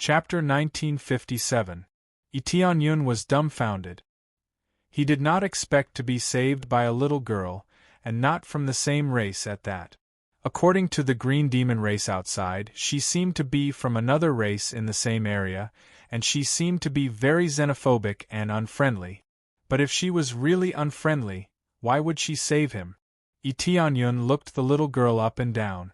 Chapter 1957. Itianyun was dumbfounded. He did not expect to be saved by a little girl, and not from the same race at that. According to the green demon race outside, she seemed to be from another race in the same area, and she seemed to be very xenophobic and unfriendly. But if she was really unfriendly, why would she save him? Itianyun looked the little girl up and down.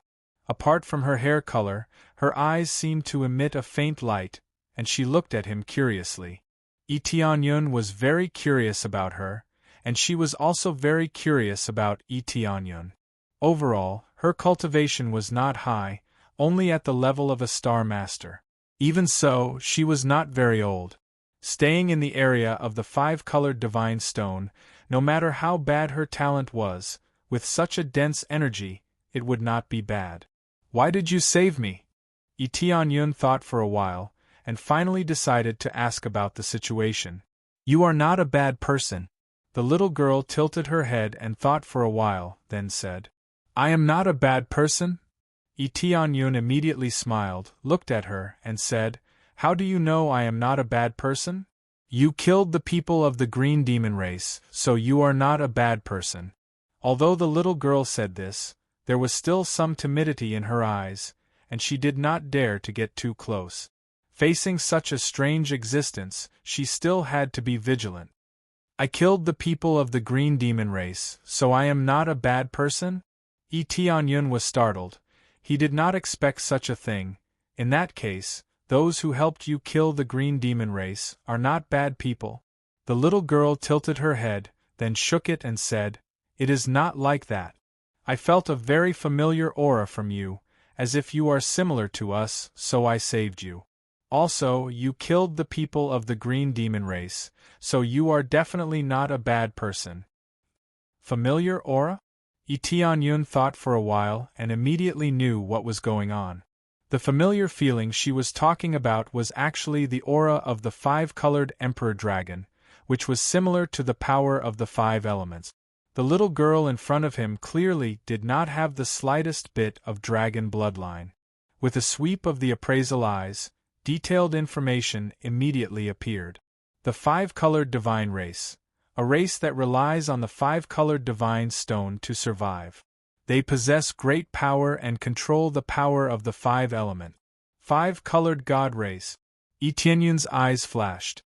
Apart from her hair color, her eyes seemed to emit a faint light, and she looked at him curiously. Itianyun was very curious about her, and she was also very curious about Itianyun. Overall, her cultivation was not high, only at the level of a star master. Even so, she was not very old. Staying in the area of the five-colored divine stone, no matter how bad her talent was, with such a dense energy, it would not be bad. Why did you save me? Itianyun thought for a while, and finally decided to ask about the situation. You are not a bad person. The little girl tilted her head and thought for a while, then said, I am not a bad person? Itianyun immediately smiled, looked at her, and said, How do you know I am not a bad person? You killed the people of the green demon race, so you are not a bad person. Although the little girl said this, there was still some timidity in her eyes, and she did not dare to get too close. Facing such a strange existence, she still had to be vigilant. I killed the people of the green demon race, so I am not a bad person? Itianyun was startled. He did not expect such a thing. In that case, those who helped you kill the green demon race are not bad people. The little girl tilted her head, then shook it and said, It is not like that. I felt a very familiar aura from you, as if you are similar to us, so I saved you. Also, you killed the people of the green demon race, so you are definitely not a bad person. Familiar aura? Itianyun thought for a while and immediately knew what was going on. The familiar feeling she was talking about was actually the aura of the five-colored emperor dragon, which was similar to the power of the five elements. The little girl in front of him clearly did not have the slightest bit of dragon bloodline. With a sweep of the appraisal eyes, detailed information immediately appeared. The five-colored divine race. A race that relies on the five-colored divine stone to survive. They possess great power and control the power of the five element. Five-colored god race. Itianyun's eyes flashed.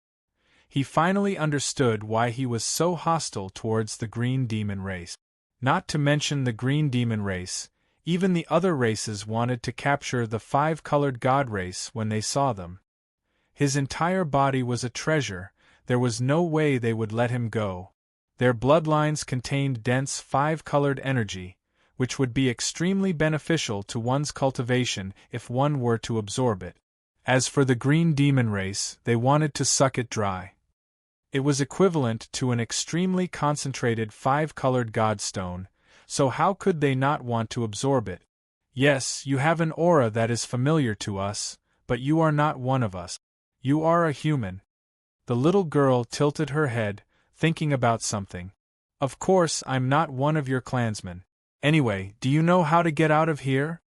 He finally understood why he was so hostile towards the green demon race. Not to mention the green demon race, even the other races wanted to capture the five-colored god race when they saw them. His entire body was a treasure. There was no way they would let him go. Their bloodlines contained dense five-colored energy, which would be extremely beneficial to one's cultivation if one were to absorb it. As for the green demon race, they wanted to suck it dry. It was equivalent to an extremely concentrated five-colored godstone, so how could they not want to absorb it? Yes, you have an aura that is familiar to us, but you are not one of us. You are a human. The little girl tilted her head, thinking about something. Of course, I'm not one of your clansmen. Anyway, do you know how to get out of here?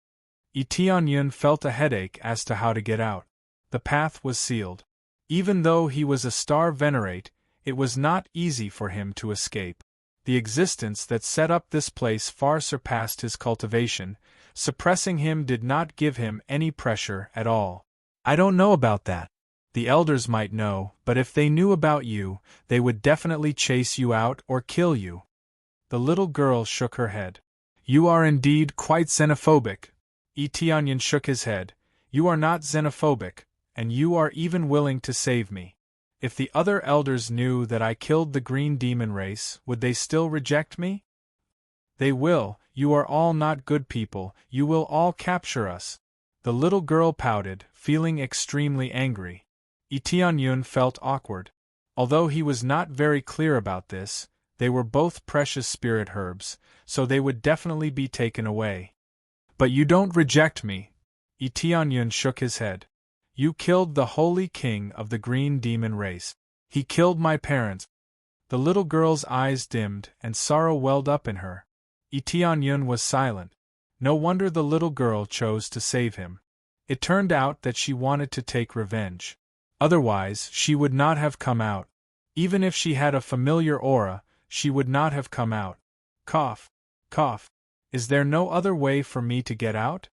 Itianyun felt a headache as to how to get out. The path was sealed. Even though he was a star venerate, it was not easy for him to escape. The existence that set up this place far surpassed his cultivation. Suppressing him did not give him any pressure at all. I don't know about that. The elders might know, but if they knew about you, they would definitely chase you out or kill you. The little girl shook her head. You are indeed quite xenophobic. Itianyun shook his head. You are not xenophobic, and you are even willing to save me. If the other elders knew that I killed the green demon race, would they still reject me? They will. You are all not good people. You will all capture us. The little girl pouted, feeling extremely angry. Itianyun felt awkward. Although he was not very clear about this, they were both precious spirit herbs, so they would definitely be taken away. But you don't reject me. Itianyun shook his head. You killed the holy king of the green demon race. He killed my parents. The little girl's eyes dimmed and sorrow welled up in her. Itianyun was silent. No wonder the little girl chose to save him. It turned out that she wanted to take revenge. Otherwise, she would not have come out. Even if she had a familiar aura, she would not have come out. Cough. Cough. Is there no other way for me to get out?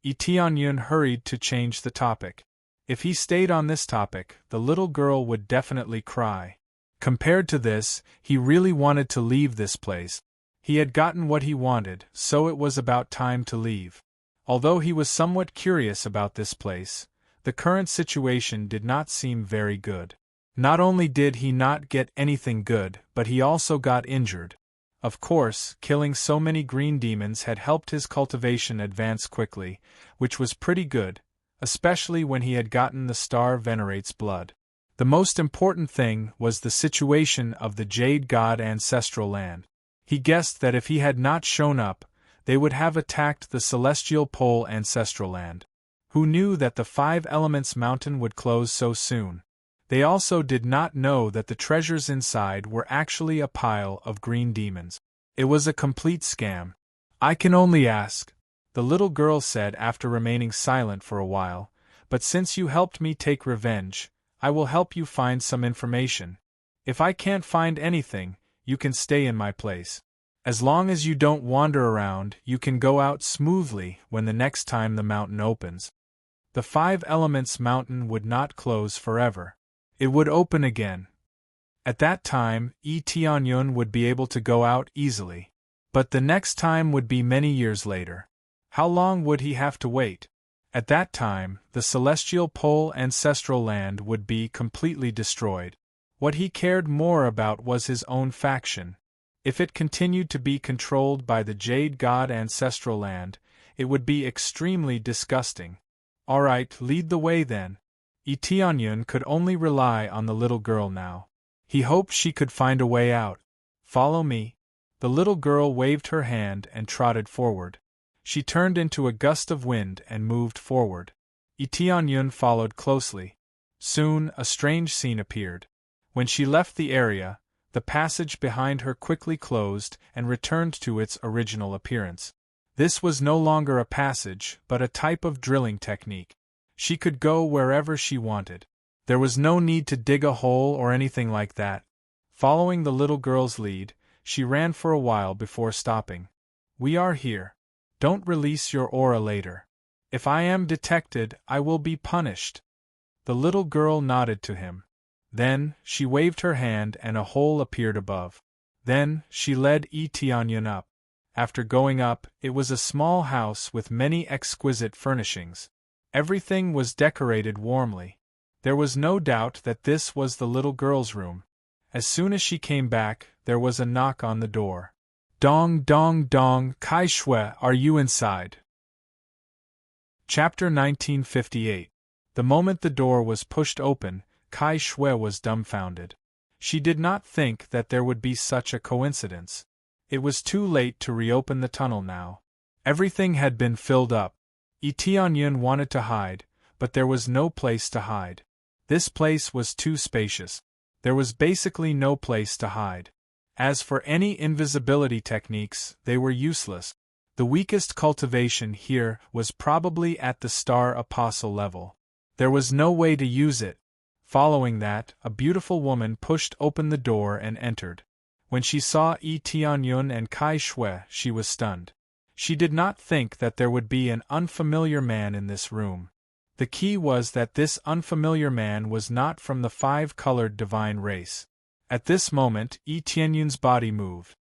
Tianyun hurried to change the topic. If he stayed on this topic, the little girl would definitely cry. Compared to this, he really wanted to leave this place. He had gotten what he wanted, so it was about time to leave. Although he was somewhat curious about this place, the current situation did not seem very good. Not only did he not get anything good, but he also got injured. Of course, killing so many green demons had helped his cultivation advance quickly, which was pretty good, especially when he had gotten the Star Venerate's blood. The most important thing was the situation of the Jade God Ancestral Land. He guessed that if he had not shown up, they would have attacked the Celestial Pole Ancestral Land. Who knew that the Five Elements Mountain would close so soon? They also did not know that the treasures inside were actually a pile of green demons. It was a complete scam. I can only ask, the little girl said after remaining silent for a while, but since you helped me take revenge, I will help you find some information. If I can't find anything, you can stay in my place. As long as you don't wander around, you can go out smoothly when the next time the mountain opens. The Five Elements Mountain would not close forever. It would open again. At that time, Tianyun would be able to go out easily. But the next time would be many years later. How long would he have to wait? At that time, the Celestial Pole Ancestral Land would be completely destroyed. What he cared more about was his own faction. If it continued to be controlled by the Jade God Ancestral Land, it would be extremely disgusting. Alright, lead the way then. Tianyun could only rely on the little girl now. He hoped she could find a way out. Follow me. The little girl waved her hand and trotted forward. She turned into a gust of wind and moved forward. Tianyun followed closely. Soon, a strange scene appeared. When she left the area, the passage behind her quickly closed and returned to its original appearance. This was no longer a passage, but a type of drilling technique. She could go wherever she wanted. There was no need to dig a hole or anything like that. Following the little girl's lead, she ran for a while before stopping. We are here. Don't release your aura later. If I am detected, I will be punished. The little girl nodded to him. Then, she waved her hand and a hole appeared above. Then, she led Tianyun up. After going up, it was a small house with many exquisite furnishings. Everything was decorated warmly. There was no doubt that this was the little girl's room. As soon as she came back, there was a knock on the door. Dong dong dong, Kai Shui, are you inside? Chapter 1958. The moment the door was pushed open, Kai Shui was dumbfounded. She did not think that there would be such a coincidence. It was too late to reopen the tunnel now. Everything had been filled up. Tianyun wanted to hide, but there was no place to hide. This place was too spacious. There was basically no place to hide. As for any invisibility techniques, they were useless. The weakest cultivation here was probably at the Star Apostle level. There was no way to use it. Following that, a beautiful woman pushed open the door and entered. When she saw Tianyun and Kai Shui, she was stunned. She did not think that there would be an unfamiliar man in this room. The key was that this unfamiliar man was not from the five-colored divine race. At this moment, Tianyun's body moved.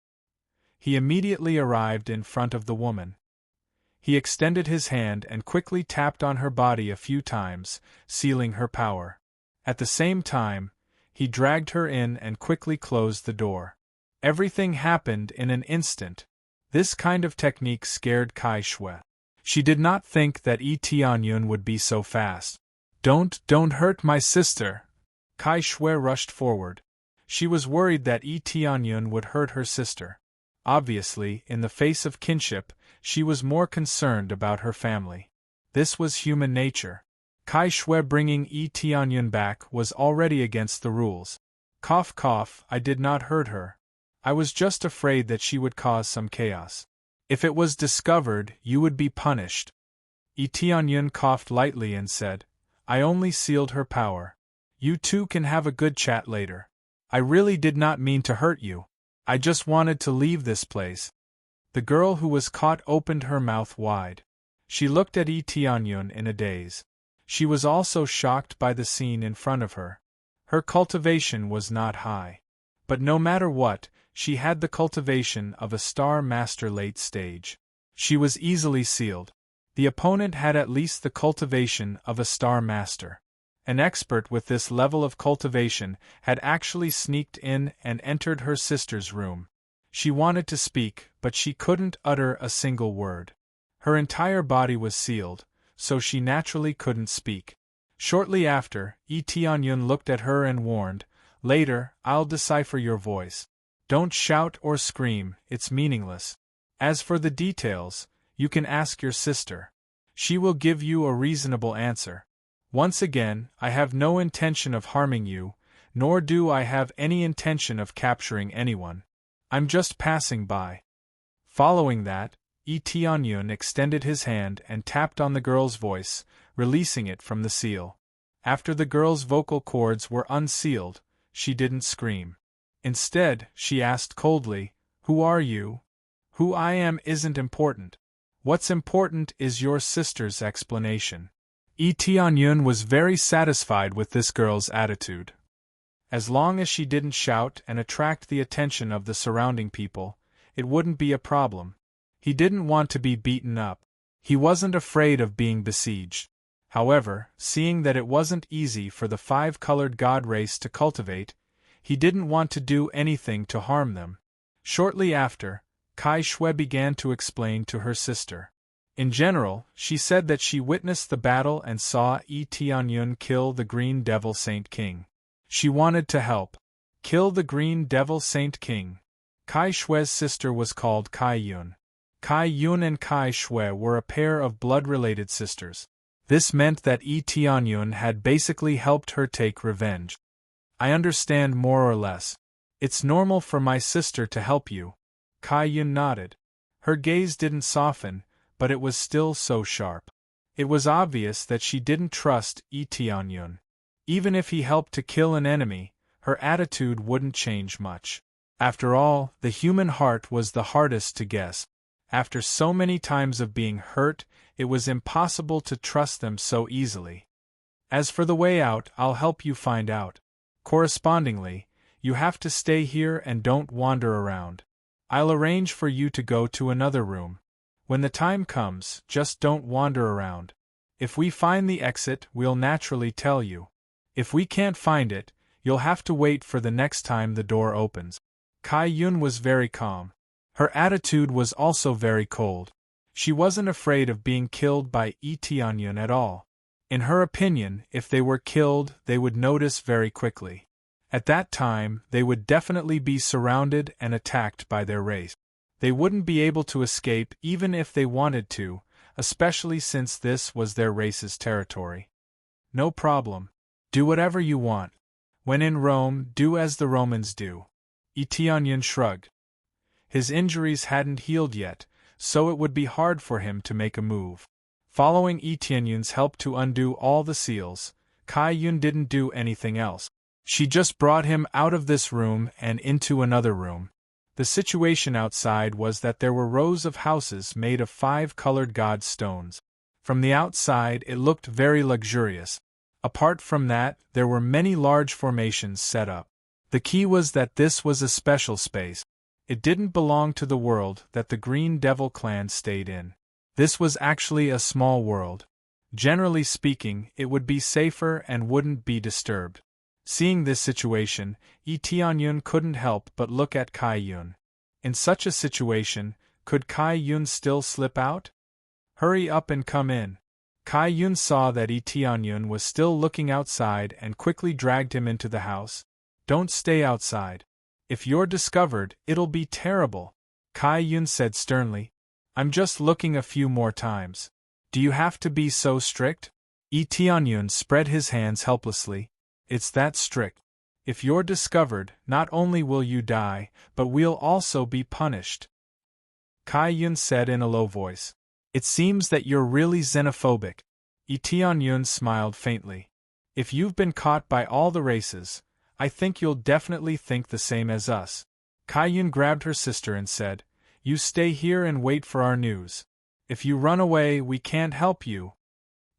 He immediately arrived in front of the woman. He extended his hand and quickly tapped on her body a few times, sealing her power. At the same time, he dragged her in and quickly closed the door. Everything happened in an instant. This kind of technique scared Kai Shui. She did not think that Tianyun would be so fast. Don't hurt my sister. Kai Shui rushed forward. She was worried that Tianyun would hurt her sister. Obviously, in the face of kinship, she was more concerned about her family. This was human nature. Kai Shui bringing Tianyun back was already against the rules. Cough cough, I did not hurt her. I was just afraid that she would cause some chaos. If it was discovered, you would be punished. Tianyun coughed lightly and said, I only sealed her power. You two can have a good chat later. I really did not mean to hurt you. I just wanted to leave this place. The girl who was caught opened her mouth wide. She looked at Tianyun in a daze. She was also shocked by the scene in front of her. Her cultivation was not high. But no matter what, she had the cultivation of a Star Master late stage. She was easily sealed. The opponent had at least the cultivation of a Star Master. An expert with this level of cultivation had actually sneaked in and entered her sister's room. She wanted to speak, but she couldn't utter a single word. Her entire body was sealed, so she naturally couldn't speak. Shortly after, Tianyun looked at her and warned, Later, I'll decipher your voice. Don't shout or scream, it's meaningless. As for the details, you can ask your sister. She will give you a reasonable answer. Once again, I have no intention of harming you, nor do I have any intention of capturing anyone. I'm just passing by. Following that, Tianyun extended his hand and tapped on the girl's voice, releasing it from the seal. After the girl's vocal cords were unsealed, she didn't scream. Instead, she asked coldly, Who are you? Who I am isn't important. What's important is your sister's explanation. Tianyun was very satisfied with this girl's attitude. As long as she didn't shout and attract the attention of the surrounding people, it wouldn't be a problem. He didn't want to be beaten up. He wasn't afraid of being besieged. However, seeing that it wasn't easy for the five-colored god race to cultivate, he didn't want to do anything to harm them. Shortly after, Kai Shui began to explain to her sister. In general, she said that she witnessed the battle and saw Tianyun kill the Green Devil Saint King. She wanted to help. Kill the Green Devil Saint King. Kai Shui's sister was called Kai Yun. Kai Yun and Kai Shui were a pair of blood-related sisters. This meant that Tianyun had basically helped her take revenge. I understand more or less. It's normal for my sister to help you. Kai Yun nodded. Her gaze didn't soften, but it was still so sharp. It was obvious that she didn't trust Tianyun. Even if he helped to kill an enemy, her attitude wouldn't change much. After all, the human heart was the hardest to guess. After so many times of being hurt, it was impossible to trust them so easily. As for the way out, I'll help you find out. Correspondingly, you have to stay here and don't wander around. I'll arrange for you to go to another room. When the time comes, just don't wander around. If we find the exit, we'll naturally tell you. If we can't find it, you'll have to wait for the next time the door opens. Kai Yun was very calm. Her attitude was also very cold. She wasn't afraid of being killed by Tianyun at all. In her opinion, if they were killed, they would notice very quickly. At that time, they would definitely be surrounded and attacked by their race. They wouldn't be able to escape even if they wanted to, especially since this was their race's territory. No problem. Do whatever you want. When in Rome, do as the Romans do. Tianyun shrugged. His injuries hadn't healed yet, so it would be hard for him to make a move. Following Tianyun's help to undo all the seals, Kai Yun didn't do anything else. She just brought him out of this room and into another room. The situation outside was that there were rows of houses made of five-colored god stones. From the outside it looked very luxurious. Apart from that, there were many large formations set up. The key was that this was a special space. It didn't belong to the world that the Green Devil clan stayed in. This was actually a small world. Generally speaking, it would be safer and wouldn't be disturbed. Seeing this situation, Tianyun couldn't help but look at Kai Yun. In such a situation, could Kai Yun still slip out? Hurry up and come in. Kai Yun saw that Tianyun was still looking outside and quickly dragged him into the house. Don't stay outside. If you're discovered, it'll be terrible, Kai Yun said sternly. I'm just looking a few more times. Do you have to be so strict? Tianyun spread his hands helplessly. It's that strict. If you're discovered, not only will you die, but we'll also be punished. Kai Yun said in a low voice. It seems that you're really xenophobic. Tianyun smiled faintly. If you've been caught by all the races, I think you'll definitely think the same as us. Kaiyun grabbed her sister and said, You stay here and wait for our news. If you run away, we can't help you.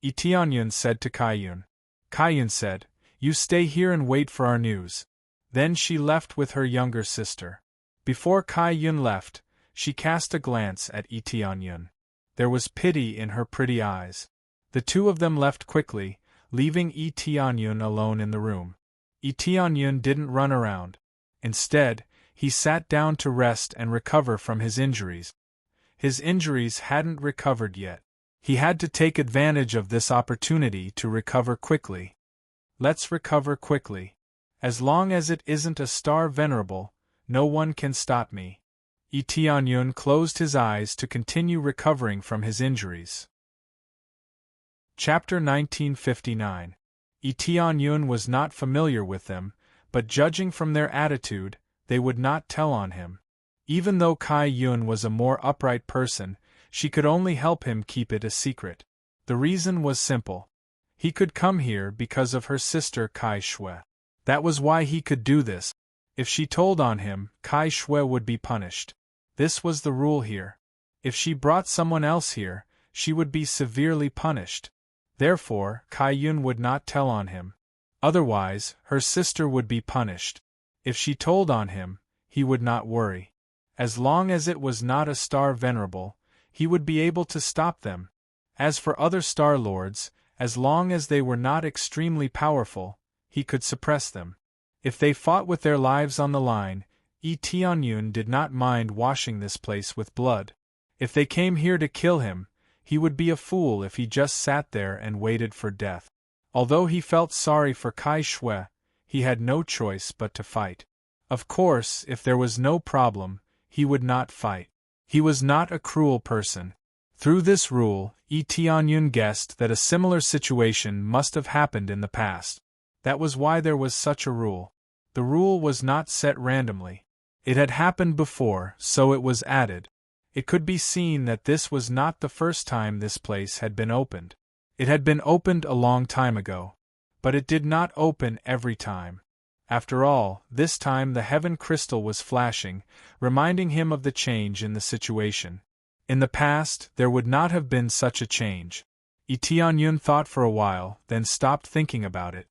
Tianyun said to Kaiyun. Kaiyun said, You stay here and wait for our news. Then she left with her younger sister. Before Kaiyun left, she cast a glance at Tianyun. There was pity in her pretty eyes. The two of them left quickly, leaving Tianyun alone in the room. Tianyun didn't run around. Instead, he sat down to rest and recover from his injuries. His injuries hadn't recovered yet. He had to take advantage of this opportunity to recover quickly. Let's recover quickly. As long as it isn't a star venerable, no one can stop me. Tianyun closed his eyes to continue recovering from his injuries. Chapter 1959. Tianyun was not familiar with them, but judging from their attitude, they would not tell on him. Even though Kaiyun was a more upright person, she could only help him keep it a secret. The reason was simple. He could come here because of her sister Kai Shui. That was why he could do this. If she told on him, Kai Shui would be punished. This was the rule here. If she brought someone else here, she would be severely punished. Therefore, Kaiyun would not tell on him. Otherwise, her sister would be punished. If she told on him, he would not worry. As long as it was not a star venerable, he would be able to stop them. As for other star lords, as long as they were not extremely powerful, he could suppress them. If they fought with their lives on the line, Tianyun did not mind washing this place with blood. If they came here to kill him, he would be a fool if he just sat there and waited for death. Although he felt sorry for Kai Shui, he had no choice but to fight. Of course, if there was no problem, he would not fight. He was not a cruel person. Through this rule, Tianyun guessed that a similar situation must have happened in the past. That was why there was such a rule. The rule was not set randomly. It had happened before, so it was added. It could be seen that this was not the first time this place had been opened. It had been opened a long time ago. But it did not open every time. After all, this time the heaven crystal was flashing, reminding him of the change in the situation. In the past, there would not have been such a change. Tianyun thought for a while, then stopped thinking about it.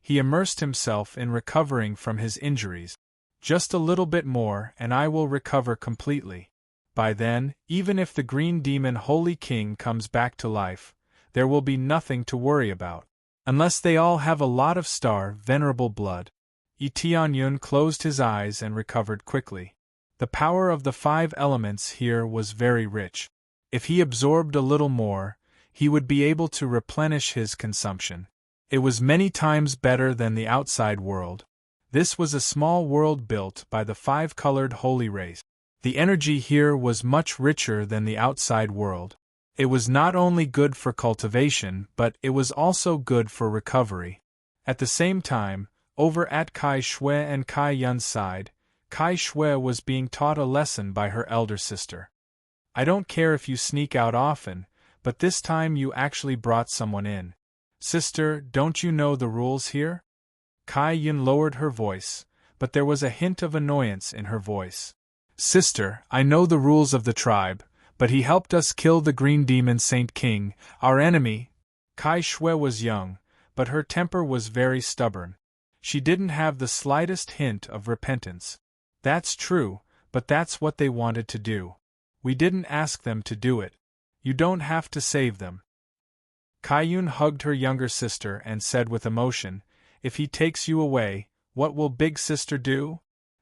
He immersed himself in recovering from his injuries. Just a little bit more and I will recover completely. By then, even if the Green Demon Holy King comes back to life, there will be nothing to worry about. Unless they all have a lot of star venerable blood. Tianyun closed his eyes and recovered quickly. The power of the 5 elements here was very rich. If he absorbed a little more, he would be able to replenish his consumption. It was many times better than the outside world. This was a small world built by the 5-colored holy race. The energy here was much richer than the outside world. It was not only good for cultivation, but it was also good for recovery. At the same time, over at Kai Shui and Kai Yun's side, Kai Shui was being taught a lesson by her elder sister. I don't care if you sneak out often, but this time you actually brought someone in. Sister, don't you know the rules here? Kai Yun lowered her voice, but there was a hint of annoyance in her voice. Sister, I know the rules of the tribe, but he helped us kill the Green Demon Saint King, our enemy. Kai Shui was young, but her temper was very stubborn. She didn't have the slightest hint of repentance. That's true, but that's what they wanted to do. We didn't ask them to do it. You don't have to save them. Kaiyun hugged her younger sister and said with emotion, If he takes you away, what will big sister do?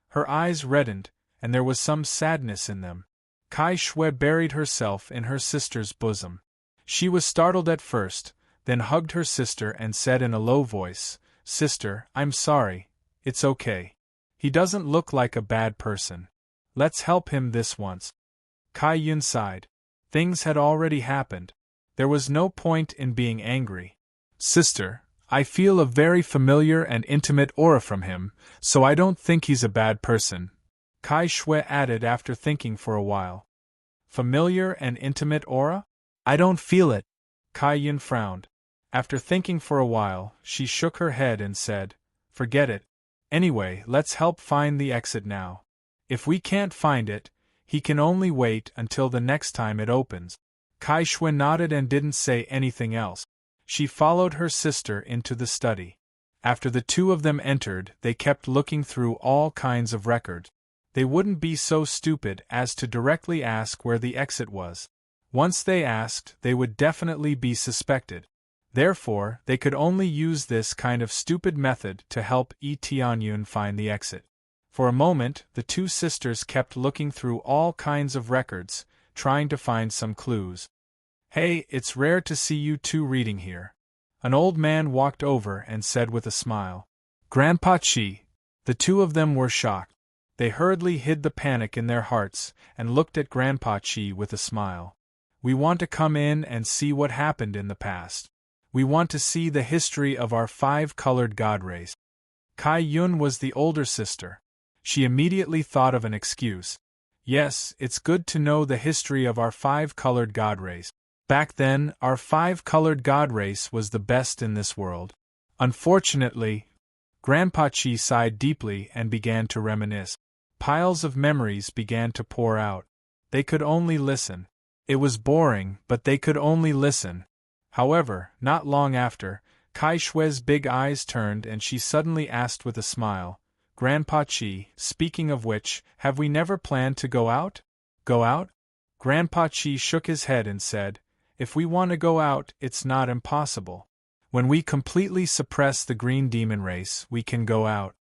Her eyes reddened, and there was some sadness in them. Kai Shui buried herself in her sister's bosom. She was startled at first, then hugged her sister and said in a low voice, Sister, I'm sorry, it's okay. He doesn't look like a bad person. Let's help him this once. Kaiyun sighed. Things had already happened. There was no point in being angry. Sister, I feel a very familiar and intimate aura from him, so I don't think he's a bad person. Kai Shui added after thinking for a while. Familiar and intimate aura? I don't feel it. Kai-yun frowned. After thinking for a while, she shook her head and said, forget it. Anyway, let's help find the exit now. If we can't find it, he can only wait until the next time it opens. Kai-shue nodded and didn't say anything else. She followed her sister into the study. After the two of them entered, they kept looking through all kinds of records. They wouldn't be so stupid as to directly ask where the exit was. Once they asked, they would definitely be suspected. Therefore, they could only use this kind of stupid method to help Tianyun find the exit. For a moment, the two sisters kept looking through all kinds of records, trying to find some clues. Hey, it's rare to see you two reading here. An old man walked over and said with a smile. Grandpa Chi. The two of them were shocked. They hurriedly hid the panic in their hearts and looked at Grandpa Chi with a smile. We want to come in and see what happened in the past. We want to see the history of our 5-colored god race. Kai-yun was the older sister. She immediately thought of an excuse. Yes, it's good to know the history of our 5-colored god race. Back then, our 5-colored god race was the best in this world. Unfortunately, Grandpa Chi sighed deeply and began to reminisce. Piles of memories began to pour out. They could only listen. It was boring, but they could only listen. However, not long after, Kai-shue's big eyes turned and she suddenly asked with a smile, Grandpa Chi, speaking of which, have we never planned to go out? Go out? Grandpa Chi shook his head and said, if we want to go out, it's not impossible. When we completely suppress the green demon race, we can go out.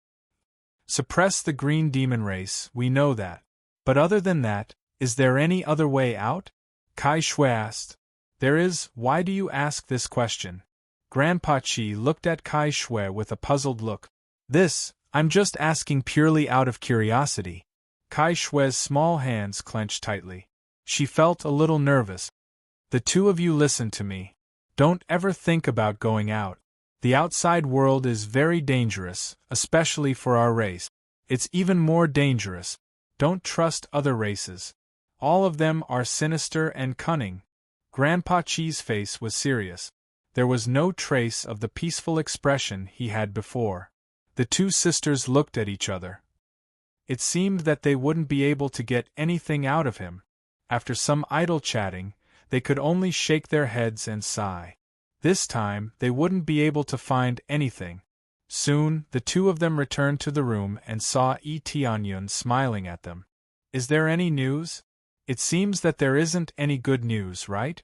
Suppress the green demon race, we know that. But other than that, is there any other way out? Kai-shue asked. There is. Why do you ask this question? Grandpa Chi looked at Kai-shue with a puzzled look. I'm just asking purely out of curiosity. Kai-shue's small hands clenched tightly. She felt a little nervous. The two of you listen to me. Don't ever think about going out. The outside world is very dangerous, especially for our race. It's even more dangerous. Don't trust other races. All of them are sinister and cunning. Grandpa Chi's face was serious. There was no trace of the peaceful expression he had before. The two sisters looked at each other. It seemed that they wouldn't be able to get anything out of him. After some idle chatting, they could only shake their heads and sigh. This time, they wouldn't be able to find anything. Soon, the two of them returned to the room and saw Tianyun smiling at them. Is there any news? It seems that there isn't any good news, right?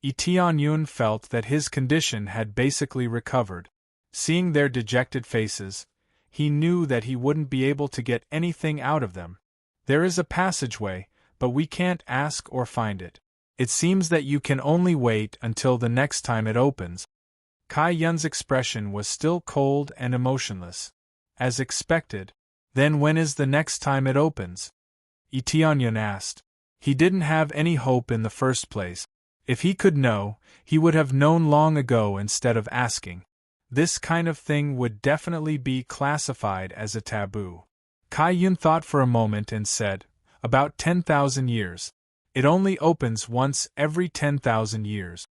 Tianyun felt that his condition had basically recovered. Seeing their dejected faces, he knew that he wouldn't be able to get anything out of them. There is a passageway, but we can't ask or find it. It seems that you can only wait until the next time it opens. Kai-yun's expression was still cold and emotionless. As expected. Then when is the next time it opens? Tianyun asked. He didn't have any hope in the first place. If he could know, he would have known long ago instead of asking. This kind of thing would definitely be classified as a taboo. Kai-yun thought for a moment and said, about 10,000 years. It only opens once every 10,000 years.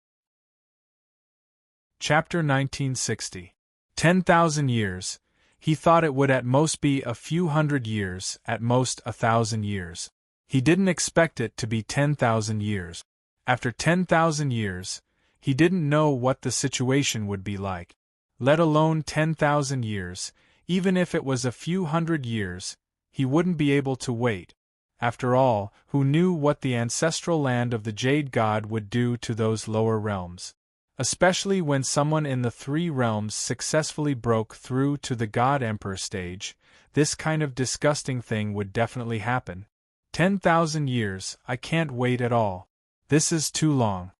Chapter 1960. 10,000 years. He thought it would at most be a few hundred years, at most 1,000 years. He didn't expect it to be 10,000 years. After 10,000 years, he didn't know what the situation would be like. Let alone 10,000 years, even if it was a few hundred years, he wouldn't be able to wait. After all, who knew what the ancestral land of the Jade God would do to those lower realms? Especially when someone in the 3 realms successfully broke through to the God Emperor stage, this kind of disgusting thing would definitely happen. 10,000 years, I can't wait at all. This is too long.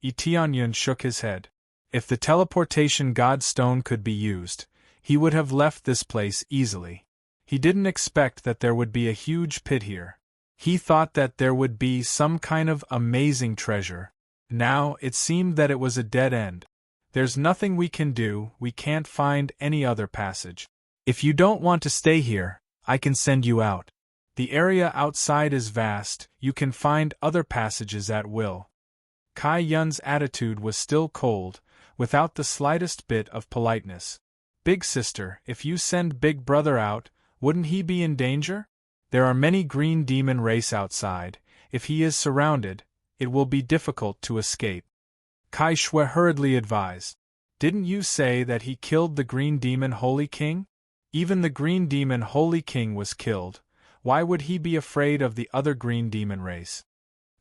Tianyun shook his head. If the teleportation God Stone could be used, he would have left this place easily. He didn't expect that there would be a huge pit here. He thought that there would be some kind of amazing treasure. Now, it seemed that it was a dead end. There's nothing we can do, we can't find any other passage. If you don't want to stay here, I can send you out. The area outside is vast, you can find other passages at will. Kai Yun's attitude was still cold, without the slightest bit of politeness. Big sister, if you send Big Brother out, wouldn't he be in danger? There are many green demon race outside. If he is surrounded, it will be difficult to escape. Kai Shui hurriedly advised. Didn't you say that he killed the Green Demon Holy King? Even the Green Demon Holy King was killed. Why would he be afraid of the other Green Demon race?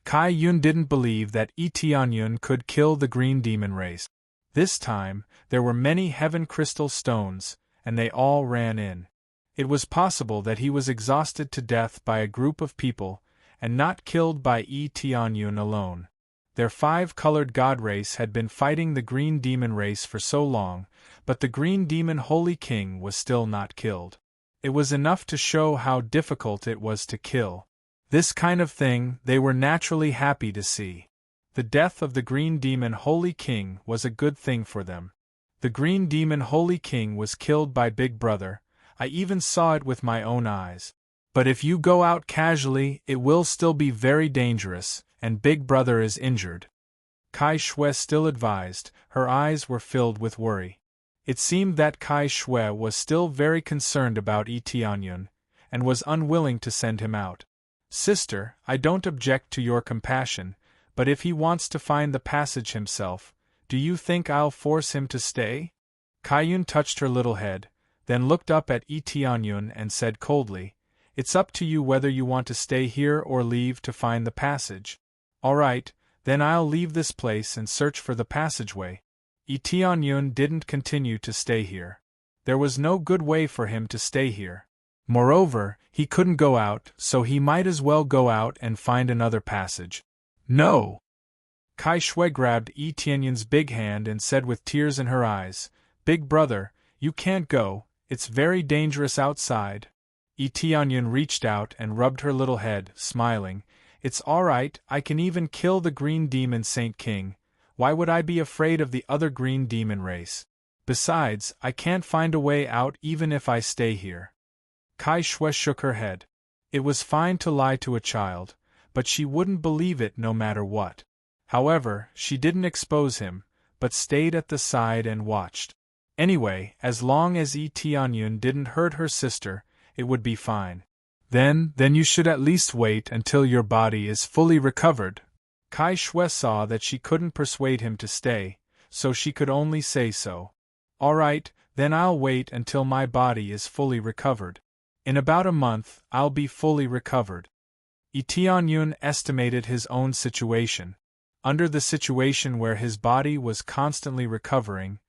Kai Yun didn't believe that Tianyun could kill the Green Demon race. This time, there were many heaven crystal stones, and they all ran in. It was possible that he was exhausted to death by a group of people, and not killed by Tianyun alone. Their five-colored god race had been fighting the Green Demon race for so long, but the Green Demon Holy King was still not killed. It was enough to show how difficult it was to kill. This kind of thing they were naturally happy to see. The death of the Green Demon Holy King was a good thing for them. The Green Demon Holy King was killed by Big Brother. I even saw it with my own eyes. But if you go out casually, it will still be very dangerous, and Big Brother is injured. Kai Shui still advised. Her eyes were filled with worry. It seemed that Kai Shui was still very concerned about Tianyun, and was unwilling to send him out. Sister, I don't object to your compassion, but if he wants to find the passage himself, do you think I'll force him to stay? Kai Yun touched her little head, then looked up at Tianyun and said coldly, It's up to you whether you want to stay here or leave to find the passage. All right, then I'll leave this place and search for the passageway. Tianyun didn't continue to stay here. There was no good way for him to stay here. Moreover, he couldn't go out, so he might as well go out and find another passage. No! Kai Shui grabbed Tianyun's big hand and said with tears in her eyes, Big Brother, you can't go, it's very dangerous outside. Tianyun reached out and rubbed her little head, smiling. It's all right, I can even kill the Green Demon Saint King. Why would I be afraid of the other Green Demon race? Besides, I can't find a way out even if I stay here. Kai Shui shook her head. It was fine to lie to a child, but she wouldn't believe it no matter what. However, she didn't expose him, but stayed at the side and watched. Anyway, as long as Tianyun didn't hurt her sister, it would be fine. Then you should at least wait until your body is fully recovered. Kai Shui saw that she couldn't persuade him to stay, so she could only say so. All right, then I'll wait until my body is fully recovered. In about a month, I'll be fully recovered. Tianyun estimated his own situation. Under the situation where his body was constantly recovering,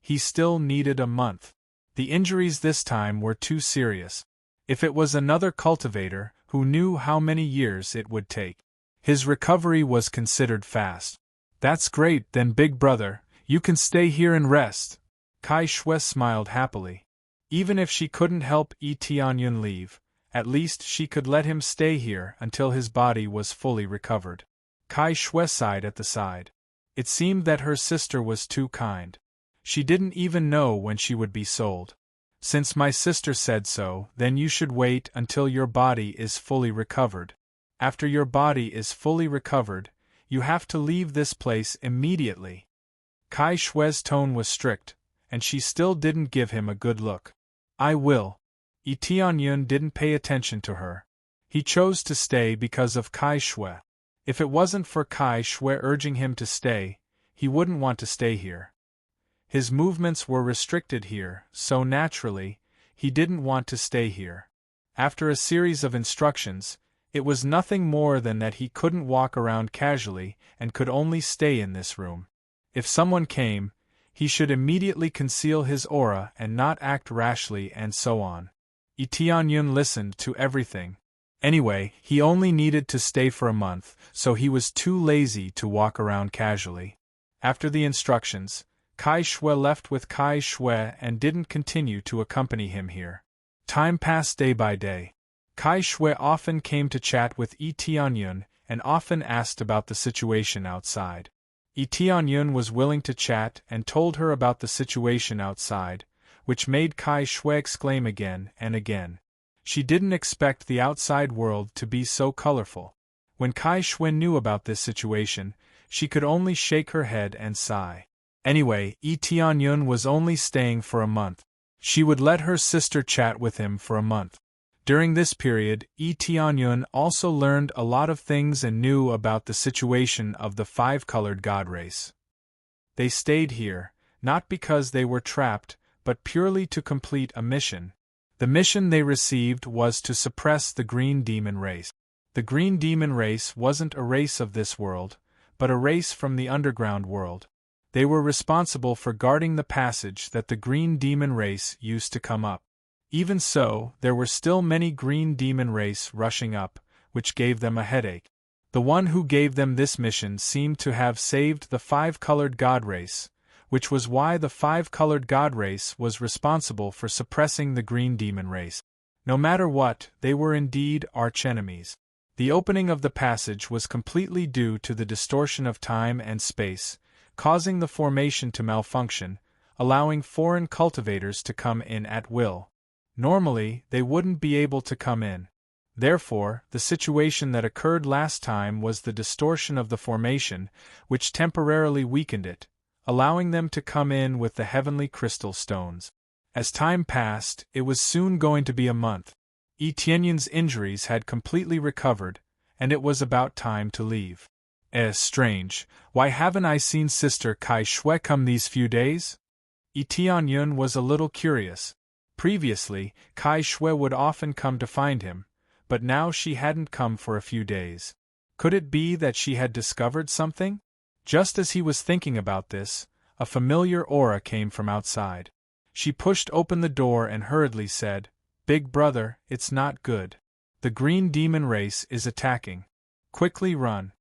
he still needed a month. The injuries this time were too serious. If it was another cultivator, who knew how many years it would take? His recovery was considered fast. That's great, then Big Brother, you can stay here and rest. Kai Shui smiled happily. Even if she couldn't help Tianyun leave, at least she could let him stay here until his body was fully recovered. Kai Shui sighed at the side. It seemed that her sister was too kind. She didn't even know when she would be sold. Since my sister said so, then you should wait until your body is fully recovered. After your body is fully recovered, you have to leave this place immediately. Kai Shui's tone was strict, and she still didn't give him a good look. I will. Tianyun didn't pay attention to her. He chose to stay because of Kai Shui. If it wasn't for Kai Shui urging him to stay, he wouldn't want to stay here. His movements were restricted here, so naturally, he didn't want to stay here. After a series of instructions, it was nothing more than that he couldn't walk around casually and could only stay in this room. If someone came, he should immediately conceal his aura and not act rashly and so on. Tianyun listened to everything. Anyway, he only needed to stay for a month, so he was too lazy to walk around casually. After the instructions, Kai Shui left with Kai Shui and didn't continue to accompany him here. Time passed day by day. Kai Shui often came to chat with Tianyun and often asked about the situation outside. Tianyun was willing to chat and told her about the situation outside, which made Kai Shui exclaim again and again. She didn't expect the outside world to be so colorful. When Kai Shui knew about this situation, she could only shake her head and sigh. Anyway, Yi Tianyun was only staying for a month. She would let her sister chat with him for a month. During this period, Yi Tianyun also learned a lot of things and knew about the situation of the five-colored god race. They stayed here, not because they were trapped, but purely to complete a mission. The mission they received was to suppress the green demon race. The green demon race wasn't a race of this world, but a race from the underground world. They were responsible for guarding the passage that the green demon race used to come up. Even so, there were still many green demon race rushing up, which gave them a headache. The one who gave them this mission seemed to have saved the five-colored god race, which was why the five-colored god race was responsible for suppressing the green demon race. No matter what, they were indeed archenemies. The opening of the passage was completely due to the distortion of time and space, causing the formation to malfunction, allowing foreign cultivators to come in at will. Normally, they wouldn't be able to come in. Therefore, the situation that occurred last time was the distortion of the formation, which temporarily weakened it, allowing them to come in with the heavenly crystal stones. As time passed, it was soon going to be a month. Yi Tianyun's injuries had completely recovered, and it was about time to leave. Strange, why haven't I seen Sister Kai Shui come these few days? Yi Tianyun was a little curious. Previously, Kai Shui would often come to find him, but now she hadn't come for a few days. Could it be that she had discovered something? Just as he was thinking about this, a familiar aura came from outside. She pushed open the door and hurriedly said, "Big brother, it's not good. The green demon race is attacking. Quickly run."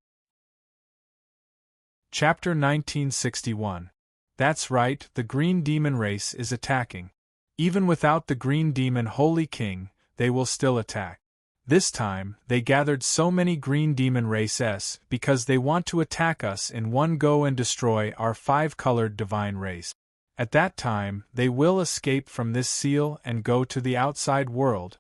Chapter 1961. That's right, the green demon race is attacking. Even without the green demon Holy King, they will still attack. This time, they gathered so many green demon races because they want to attack us in one go and destroy our five-colored divine race. At that time, they will escape from this seal and go to the outside world.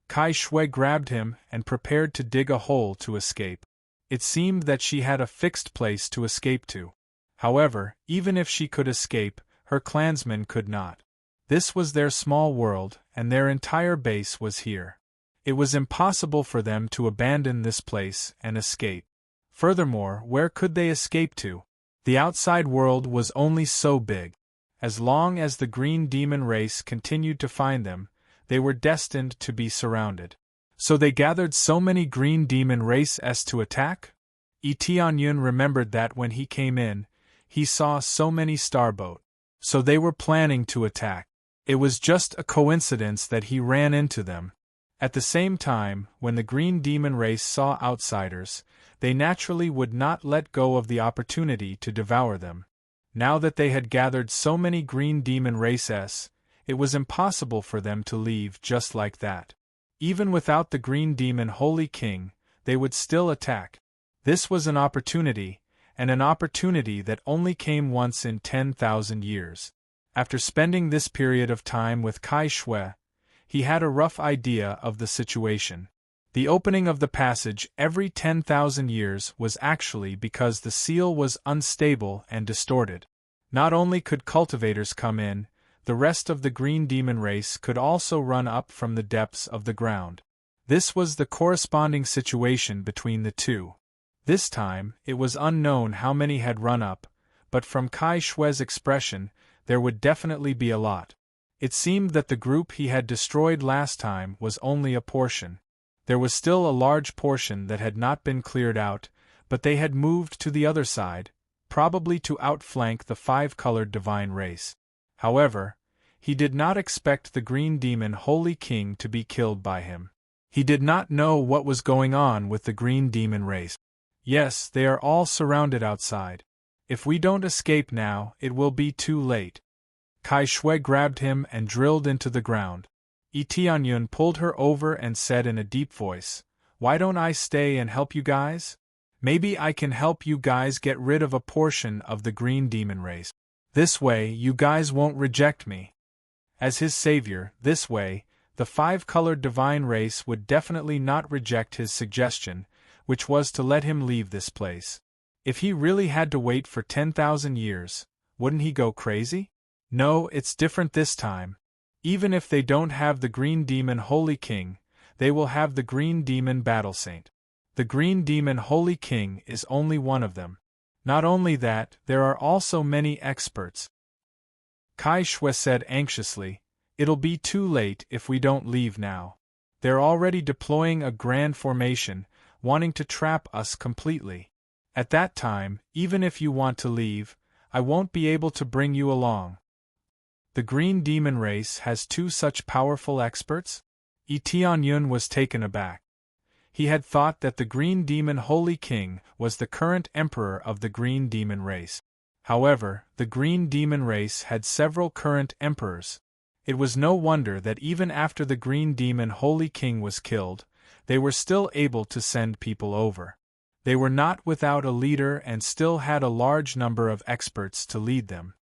Kai Shui grabbed him and prepared to dig a hole to escape. It seemed that she had a fixed place to escape to. However, even if she could escape, her clansmen could not. This was their small world, and their entire base was here. It was impossible for them to abandon this place and escape. Furthermore, where could they escape to? The outside world was only so big. As long as the green demon race continued to find them, they were destined to be surrounded. So they gathered so many green demon races to attack? Yi Tianyun remembered that when he came in, he saw so many starboat. So they were planning to attack. It was just a coincidence that he ran into them. At the same time, when the green demon race saw outsiders, they naturally would not let go of the opportunity to devour them. Now that they had gathered so many green demon races, it was impossible for them to leave just like that. Even without the green demon Holy King, they would still attack. This was an opportunity, and an opportunity that only came once in 10,000 years. After spending this period of time with Kai Shui, he had a rough idea of the situation. The opening of the passage every 10,000 years was actually because the seal was unstable and distorted. Not only could cultivators come in, the rest of the green demon race could also run up from the depths of the ground. This was the corresponding situation between the two. This time, it was unknown how many had run up, but from Kai Shui's expression, there would definitely be a lot. It seemed that the group he had destroyed last time was only a portion. There was still a large portion that had not been cleared out, but they had moved to the other side, probably to outflank the five-colored divine race. However, he did not expect the green demon Holy King to be killed by him. He did not know what was going on with the green demon race. Yes, they are all surrounded outside. If we don't escape now, it will be too late. Kai Shui grabbed him and drilled into the ground. Yi Tianyun pulled her over and said in a deep voice, "Why don't I stay and help you guys? Maybe I can help you guys get rid of a portion of the green demon race. This way, you guys won't reject me. As his savior, this way, The five-colored divine race would definitely not reject his suggestion, which was to let him leave this place. If he really had to wait for 10,000 years, wouldn't he go crazy? No, it's different this time. Even if they don't have the Green Demon Holy King, they will have the Green Demon Battle Saint. The Green Demon Holy King is only one of them. Not only that, there are also many experts. Kai Shui said anxiously, "It'll be too late if we don't leave now. They're already deploying a grand formation, wanting to trap us completely. At that time, even if you want to leave, I won't be able to bring you along." The Green Demon race has two such powerful experts? Tianyun was taken aback. He had thought that the Green Demon Holy King was the current emperor of the Green Demon race. However, the Green Demon race had several current emperors. It was no wonder that even after the Green Demon Holy King was killed, they were still able to send people over. They were not without a leader and still had a large number of experts to lead them.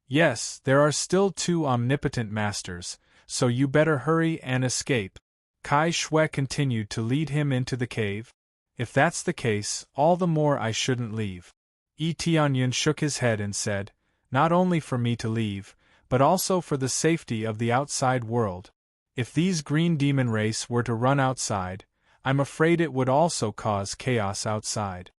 Yes, there are still two omnipotent masters, so you better hurry and escape. Kai Shui continued to lead him into the cave. If that's the case, all the more I shouldn't leave. Tianyun shook his head and said, "Not only for me to leave, but also for the safety of the outside world. If these Green Demon race were to run outside, I'm afraid it would also cause chaos outside."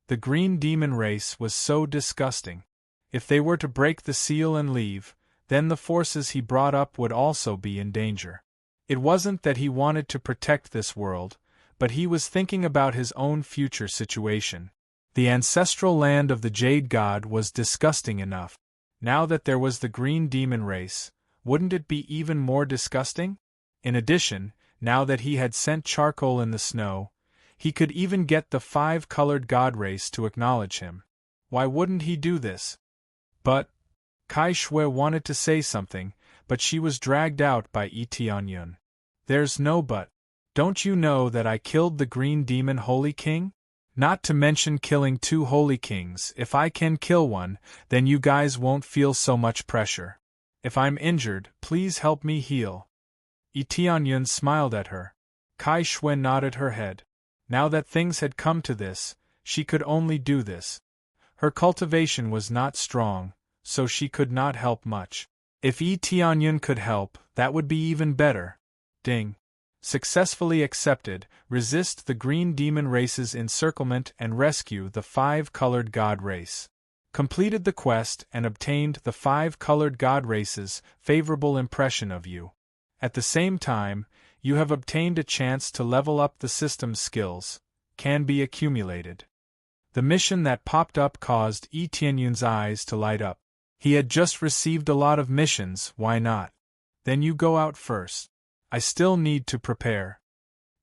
The Green Demon race was so disgusting. If they were to break the seal and leave, then the forces he brought up would also be in danger. It wasn't that he wanted to protect this world, but he was thinking about his own future situation. The ancestral land of the Jade God was disgusting enough. Now that there was the Green Demon race, wouldn't it be even more disgusting? In addition, now that he had sent charcoal in the snow, he could even get the five-colored God race to acknowledge him. Why wouldn't he do this? But Kai Shui wanted to say something, but she was dragged out by Tianyun. "There's no but. Don't you know that I killed the Green Demon Holy King? Not to mention killing two Holy Kings. If I can kill one, then you guys won't feel so much pressure. If I'm injured, please help me heal." Tianyun smiled at her. Kai Shui nodded her head. Now that things had come to this, she could only do this. Her cultivation was not strong, so she could not help much. If Tianyun could help, that would be even better. Ding. Successfully accepted, resist the Green Demon race's encirclement and rescue the five-colored God race. Completed the quest and obtained the five-colored God race's favorable impression of you. At the same time, you have obtained a chance to level up the system's skills, can be accumulated. The mission that popped up caused Tianyun's eyes to light up. He had just received a lot of missions, why not? Then you go out first. I still need to prepare.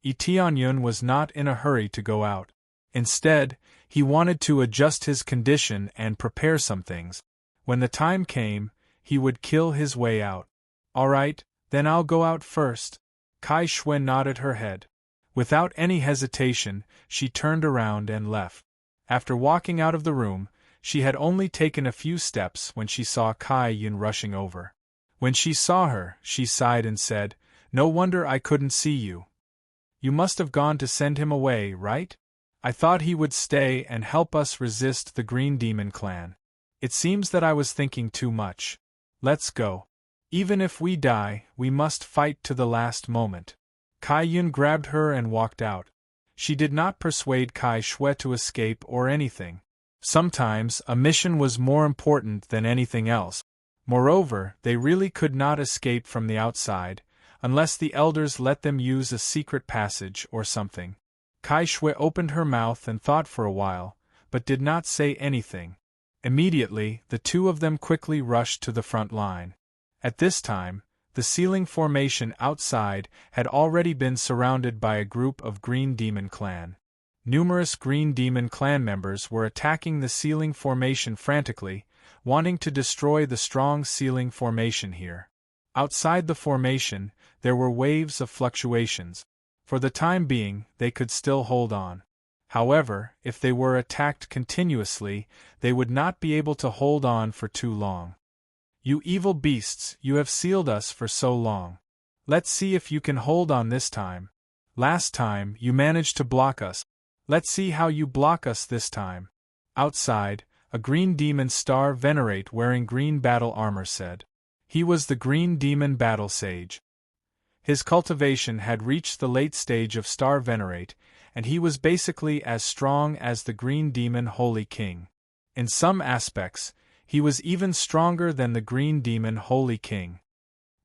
Tianyun was not in a hurry to go out. Instead, he wanted to adjust his condition and prepare some things. When the time came, he would kill his way out. All right, then I'll go out first. Kai Shui nodded her head. Without any hesitation, she turned around and left. After walking out of the room, she had only taken a few steps when she saw Kai Yun rushing over. When she saw her, she sighed and said, "No wonder I couldn't see you. You must have gone to send him away, right? I thought he would stay and help us resist the Green Demon clan. It seems that I was thinking too much. Let's go. Even if we die, we must fight to the last moment." Kai Yun grabbed her and walked out. She did not persuade Kai Shui to escape or anything. Sometimes, a mission was more important than anything else. Moreover, they really could not escape from the outside, unless the elders let them use a secret passage or something. Kai Shui opened her mouth and thought for a while, but did not say anything. Immediately, the two of them quickly rushed to the front line. At this time, the ceiling formation outside had already been surrounded by a group of Green Demon clan. Numerous Green Demon clan members were attacking the ceiling formation frantically, wanting to destroy the strong ceiling formation here. Outside the formation, there were waves of fluctuations. For the time being, they could still hold on. However, if they were attacked continuously, they would not be able to hold on for too long. "You evil beasts, you have sealed us for so long. Let's see if you can hold on this time. Last time, you managed to block us. Let's see how you block us this time. Outside, a green demon star venerate wearing green battle armor said. He was the green demon battle sage. His cultivation had reached the late stage of star venerate, and he was basically as strong as the green demon holy king. In some aspects, he was even stronger than the green demon holy king.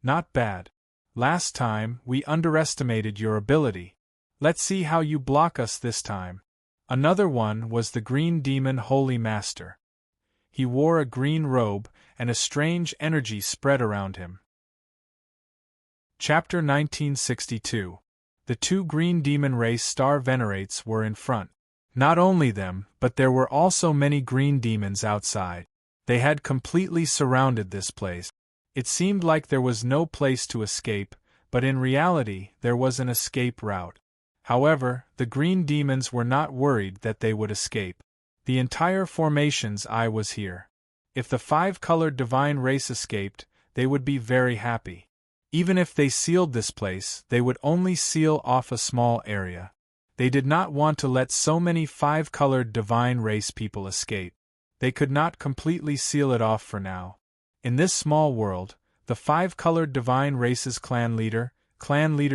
Not bad. Last time, we underestimated your ability. Let's see how you block us this time. Another one was the green demon holy master. He wore a green robe, and a strange energy spread around him. Chapter 1962. The two green demon race star venerates were in front. Not only them, but there were also many green demons outside. They had completely surrounded this place. It seemed like there was no place to escape, but in reality there was an escape route. However, the green demons were not worried that they would escape. The entire formation's eye was here. If the five-colored divine race escaped, they would be very happy. Even if they sealed this place, they would only seal off a small area. They did not want to let so many five-colored divine race people escape. They could not completely seal it off for now. In this small world, the five-colored divine race's clan leader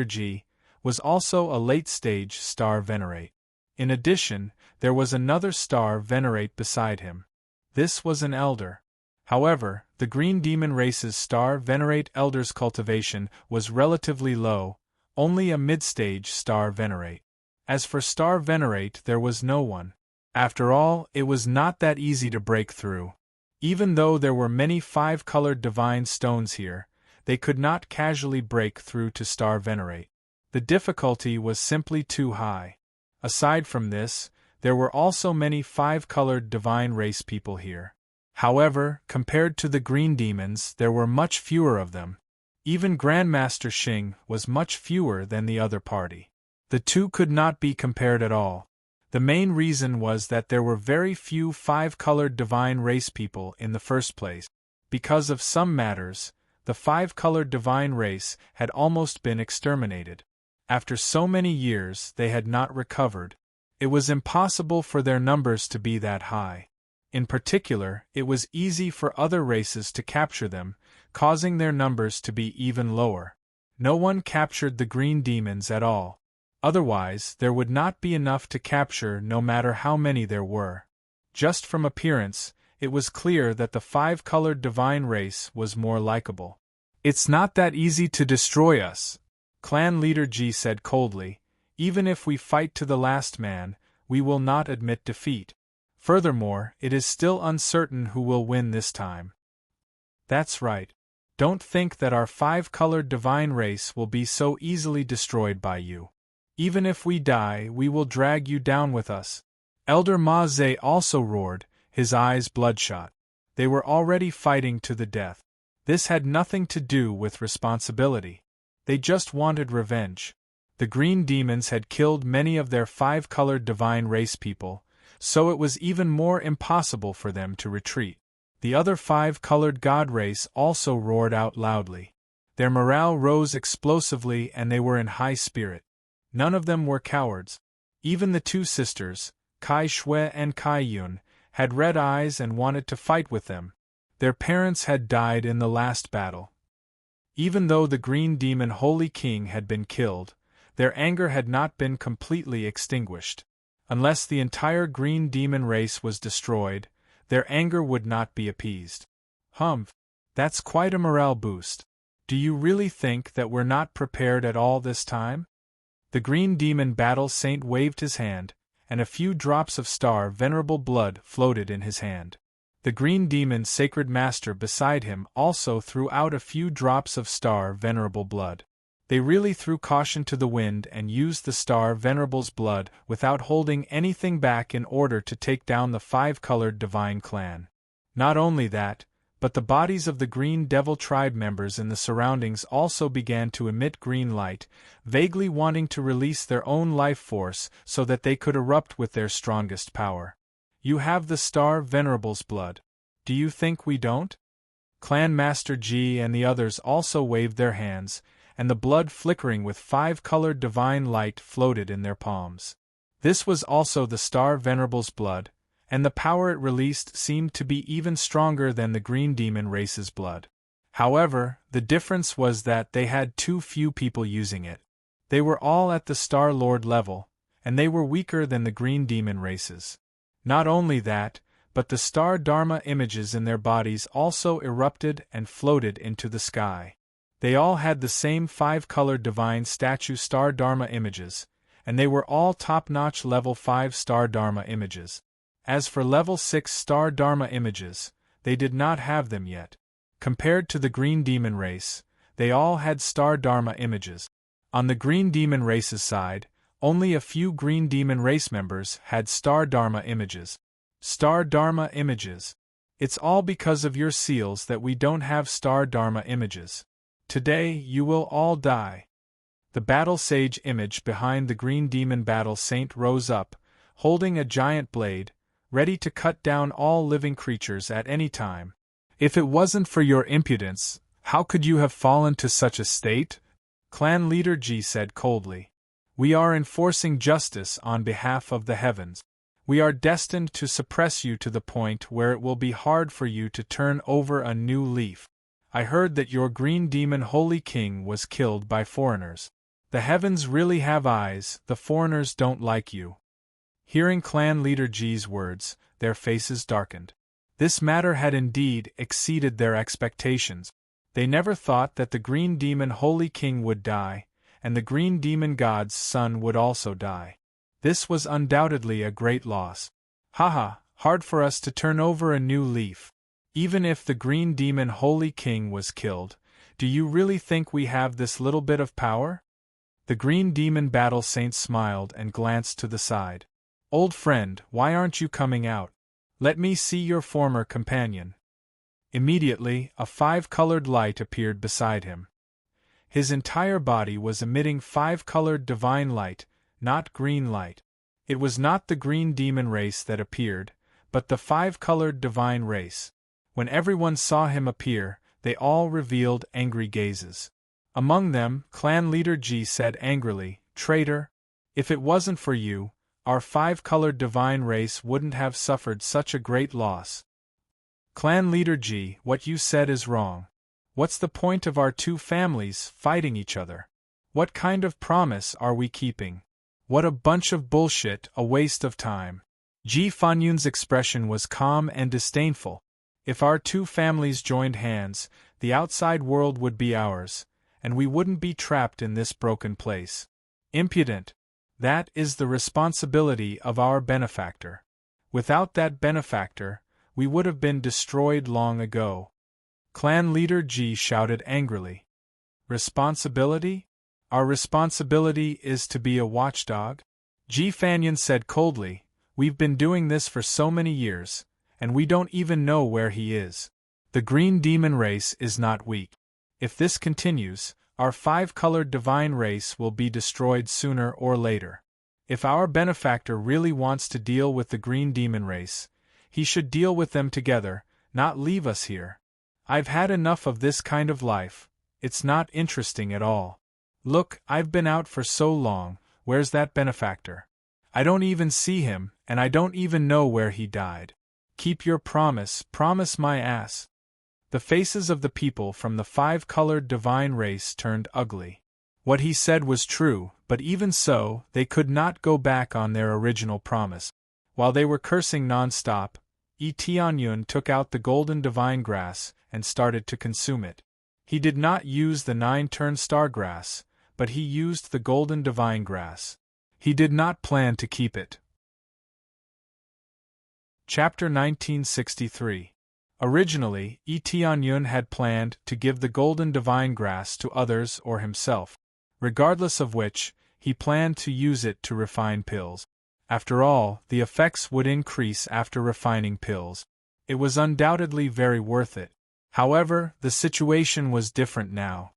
G, was also a late-stage star venerate. In addition, there was another star venerate beside him. This was an elder. However, the green demon race's star venerate elder's cultivation was relatively low, only a mid-stage star venerate. As for star venerate, there was no one. After all, it was not that easy to break through. Even though there were many five-colored divine stones here, they could not casually break through to star venerate. The difficulty was simply too high. Aside from this, there were also many five-colored divine race people here. However, compared to the green demons, there were much fewer of them. Even Grandmaster Xing was much fewer than the other party. The two could not be compared at all. The main reason was that there were very few five-colored divine race people in the first place. Because of some matters, the five-colored divine race had almost been exterminated. After so many years, they had not recovered. It was impossible for their numbers to be that high. In particular, it was easy for other races to capture them, causing their numbers to be even lower. No one captured the green demons at all. Otherwise, there would not be enough to capture no matter how many there were. Just from appearance, it was clear that the five-colored divine race was more likable. It's not that easy to destroy us, Clan Leader G said coldly. Even if we fight to the last man, we will not admit defeat. Furthermore, it is still uncertain who will win this time. That's right. Don't think that our five-colored divine race will be so easily destroyed by you. Even if we die, we will drag you down with us. Elder Ma Zhe also roared, his eyes bloodshot. They were already fighting to the death. This had nothing to do with responsibility. They just wanted revenge. The green demons had killed many of their five-colored divine race people, so it was even more impossible for them to retreat. The other five-colored god race also roared out loudly. Their morale rose explosively and they were in high spirit. None of them were cowards. Even the two sisters, Kai Shui and Kai Yun, had red eyes and wanted to fight with them. Their parents had died in the last battle. Even though the green demon Holy King had been killed, their anger had not been completely extinguished. Unless the entire green demon race was destroyed, their anger would not be appeased. Humph, that's quite a morale boost. Do you really think that we're not prepared at all this time? The green demon battle saint waved his hand, and a few drops of star venerable blood floated in his hand. The green demon sacred master beside him also threw out a few drops of star venerable blood. They really threw caution to the wind and used the star venerable's blood without holding anything back in order to take down the five-colored divine clan. Not only that, but the bodies of the green devil tribe members in the surroundings also began to emit green light, vaguely wanting to release their own life force so that they could erupt with their strongest power. You have the star venerable's blood. Do you think we don't? Clan Master G and the others also waved their hands, and the blood flickering with 5-colored divine light floated in their palms. This was also the Star Venerable's blood, and the power it released seemed to be even stronger than the Green Demon race's blood. However, the difference was that they had too few people using it. They were all at the Star Lord level, and they were weaker than the Green Demon races. Not only that, but the Star Dharma images in their bodies also erupted and floated into the sky. They all had the same 5-colored divine statue Star Dharma images, and they were all top-notch level 5 Star Dharma images. As for level 6 Star Dharma images, they did not have them yet. Compared to the Green Demon race, they all had Star Dharma images. On the Green Demon race's side, only a few Green Demon race members had Star Dharma images. Star Dharma images. It's all because of your seals that we don't have Star Dharma images. Today you will all die. The Battle Sage image behind the Green Demon Battle Saint rose up, holding a giant blade, ready to cut down all living creatures at any time. If it wasn't for your impudence, how could you have fallen to such a state? Clan Leader G said coldly. We are enforcing justice on behalf of the heavens. We are destined to suppress you to the point where it will be hard for you to turn over a new leaf. I heard that your Green Demon Holy King was killed by foreigners. The heavens really have eyes, the foreigners don't like you. Hearing Clan Leader G's words, their faces darkened. This matter had indeed exceeded their expectations. They never thought that the Green Demon Holy King would die, and the Green Demon God's son would also die. This was undoubtedly a great loss. Haha, hard for us to turn over a new leaf. Even if the Green Demon Holy King was killed, do you really think we have this little bit of power? The Green Demon Battle Saint smiled and glanced to the side. Old friend, why aren't you coming out? Let me see your former companion. Immediately, a 5-colored light appeared beside him. His entire body was emitting 5-colored divine light, not green light. It was not the Green Demon race that appeared, but the 5-colored divine race. When everyone saw him appear, they all revealed angry gazes. Among them, Clan Leader G said angrily, Traitor! If it wasn't for you, our 5-colored divine race wouldn't have suffered such a great loss. Clan Leader G, what you said is wrong. What's the point of our two families fighting each other? What kind of promise are we keeping? What a bunch of bullshit, a waste of time. Ji Fanyun's expression was calm and disdainful. If our two families joined hands, the outside world would be ours, and we wouldn't be trapped in this broken place. Impudent. That is the responsibility of our benefactor. Without that benefactor, we would have been destroyed long ago. Clan Leader G shouted angrily. Responsibility? Our responsibility is to be a watchdog? Ji Fanyan said coldly, We've been doing this for so many years, and we don't even know where he is. The Green Demon race is not weak. If this continues, our 5-colored divine race will be destroyed sooner or later. If our benefactor really wants to deal with the Green Demon race, he should deal with them together, not leave us here. I've had enough of this kind of life. It's not interesting at all. Look, I've been out for so long, where's that benefactor? I don't even see him, and I don't even know where he died. Keep your promise, promise my ass. The faces of the people from the 5-colored divine race turned ugly. What he said was true, but even so, they could not go back on their original promise. While they were cursing non-stop, Tianyun took out the golden divine grass and started to consume it. He did not use the 9-turn star grass, but he used the golden divine grass. He did not plan to keep it. Chapter 1963. Originally, Tianyun had planned to give the golden divine grass to others or himself. Regardless of which, he planned to use it to refine pills. After all, the effects would increase after refining pills. It was undoubtedly very worth it. However, the situation was different now.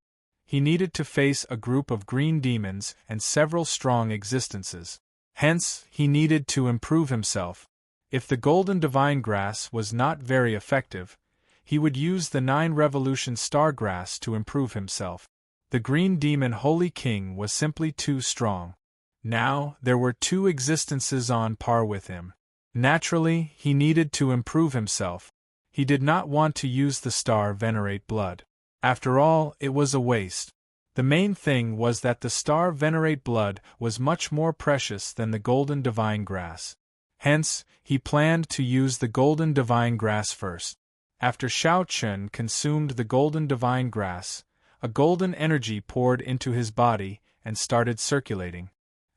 He needed to face a group of green demons and several strong existences. Hence, he needed to improve himself. If the golden divine grass was not very effective, he would use the 9 revolution star grass to improve himself. The green demon Holy King was simply too strong. Now, there were two existences on par with him. Naturally, he needed to improve himself. He did not want to use the star venerate blood. After all, it was a waste. The main thing was that the star venerate blood was much more precious than the golden divine grass. Hence, he planned to use the golden divine grass first. After Shao Chen consumed the golden divine grass, a golden energy poured into his body and started circulating.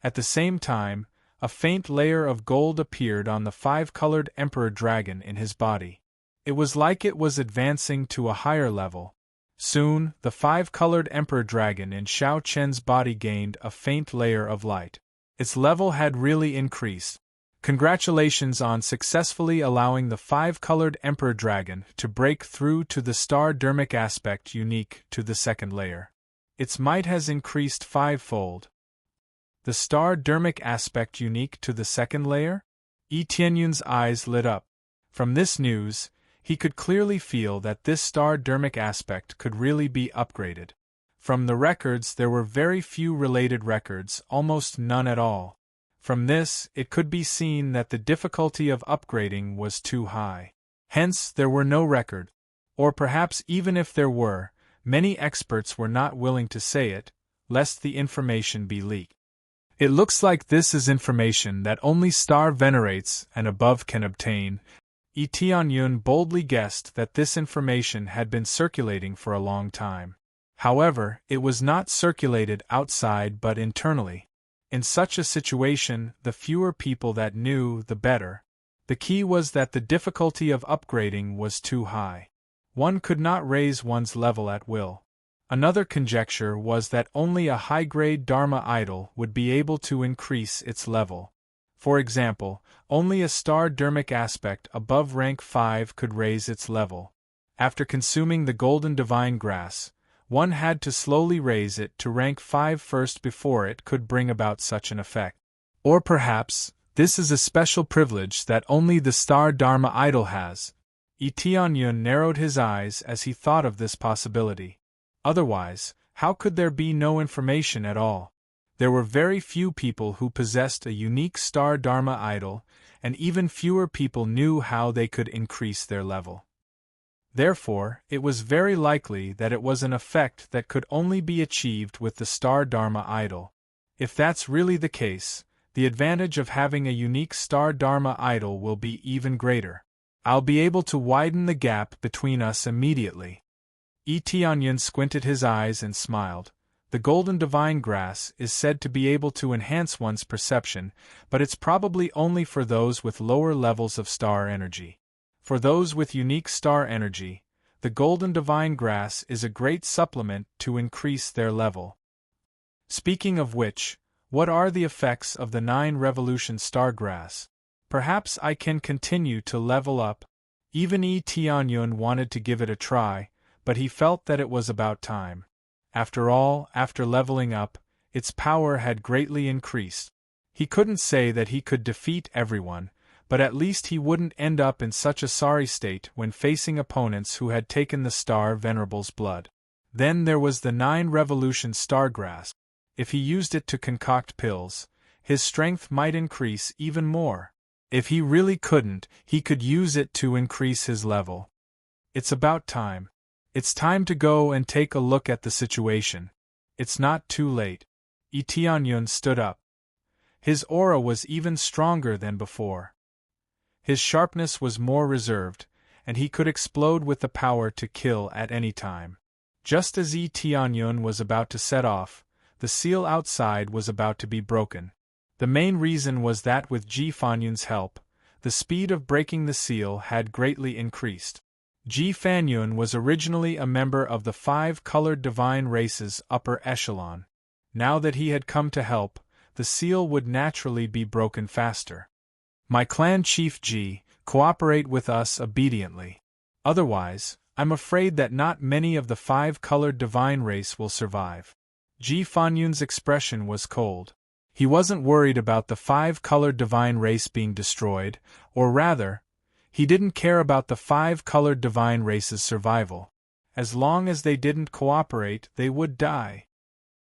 At the same time, a faint layer of gold appeared on the five-colored emperor dragon in his body. It was like it was advancing to a higher level. Soon, the five-colored emperor dragon in Shao Chen's body gained a faint layer of light. Its level had really increased. Congratulations on successfully allowing the five-colored emperor dragon to break through to the star dermic aspect unique to the second layer. Its might has increased fivefold. The star dermic aspect unique to the second layer? Yi Tianyun's eyes lit up. From this news, he could clearly feel that this star dermic aspect could really be upgraded. From the records there were very few related records, almost none at all. From this, it could be seen that the difficulty of upgrading was too high. Hence, there were no record. Or perhaps even if there were, many experts were not willing to say it, lest the information be leaked. It looks like this is information that only star venerates and above can obtain. Yi Tianyun boldly guessed that this information had been circulating for a long time. However, it was not circulated outside but internally. In such a situation, the fewer people that knew, the better. The key was that the difficulty of upgrading was too high. One could not raise one's level at will. Another conjecture was that only a high-grade Dharma idol would be able to increase its level. For example, only a star dermic aspect above rank 5 could raise its level. After consuming the golden divine grass, one had to slowly raise it to rank 5 first before it could bring about such an effect. Or perhaps, this is a special privilege that only the star Dharma idol has. Yi Tianyun narrowed his eyes as he thought of this possibility. Otherwise, how could there be no information at all? There were very few people who possessed a unique star Dharma idol, and even fewer people knew how they could increase their level. Therefore, it was very likely that it was an effect that could only be achieved with the star Dharma idol. If that's really the case, the advantage of having a unique star Dharma idol will be even greater. I'll be able to widen the gap between us immediately. Yi Tianyun squinted his eyes and smiled. The golden divine grass is said to be able to enhance one's perception, but it's probably only for those with lower levels of star energy. For those with unique star energy, the golden divine grass is a great supplement to increase their level. Speaking of which, what are the effects of the 9 revolution star grass? Perhaps I can continue to level up. Even Yi Tianyun wanted to give it a try, but he felt that it was about time. After all, after leveling up, its power had greatly increased. He couldn't say that he could defeat everyone, but at least he wouldn't end up in such a sorry state when facing opponents who had taken the star venerable's blood. Then there was the 9 revolution star grass. If he used it to concoct pills, his strength might increase even more. If he really couldn't, he could use it to increase his level. It's about time. It's time to go and take a look at the situation. It's not too late. Yi Tianyun stood up. His aura was even stronger than before. His sharpness was more reserved, and he could explode with the power to kill at any time. Just as Yi Tianyun was about to set off, the seal outside was about to be broken. The main reason was that with Ji Fanyun's help, the speed of breaking the seal had greatly increased. Ji Fanyun was originally a member of the 5-colored divine race's upper echelon. Now that he had come to help, the seal would naturally be broken faster. My clan chief Ji, cooperate with us obediently. Otherwise, I'm afraid that not many of the 5-colored divine race will survive. Ji Fanyun's expression was cold. He wasn't worried about the 5-colored divine race being destroyed, or rather, he didn't care about the 5-colored divine race's survival. As long as they didn't cooperate, they would die.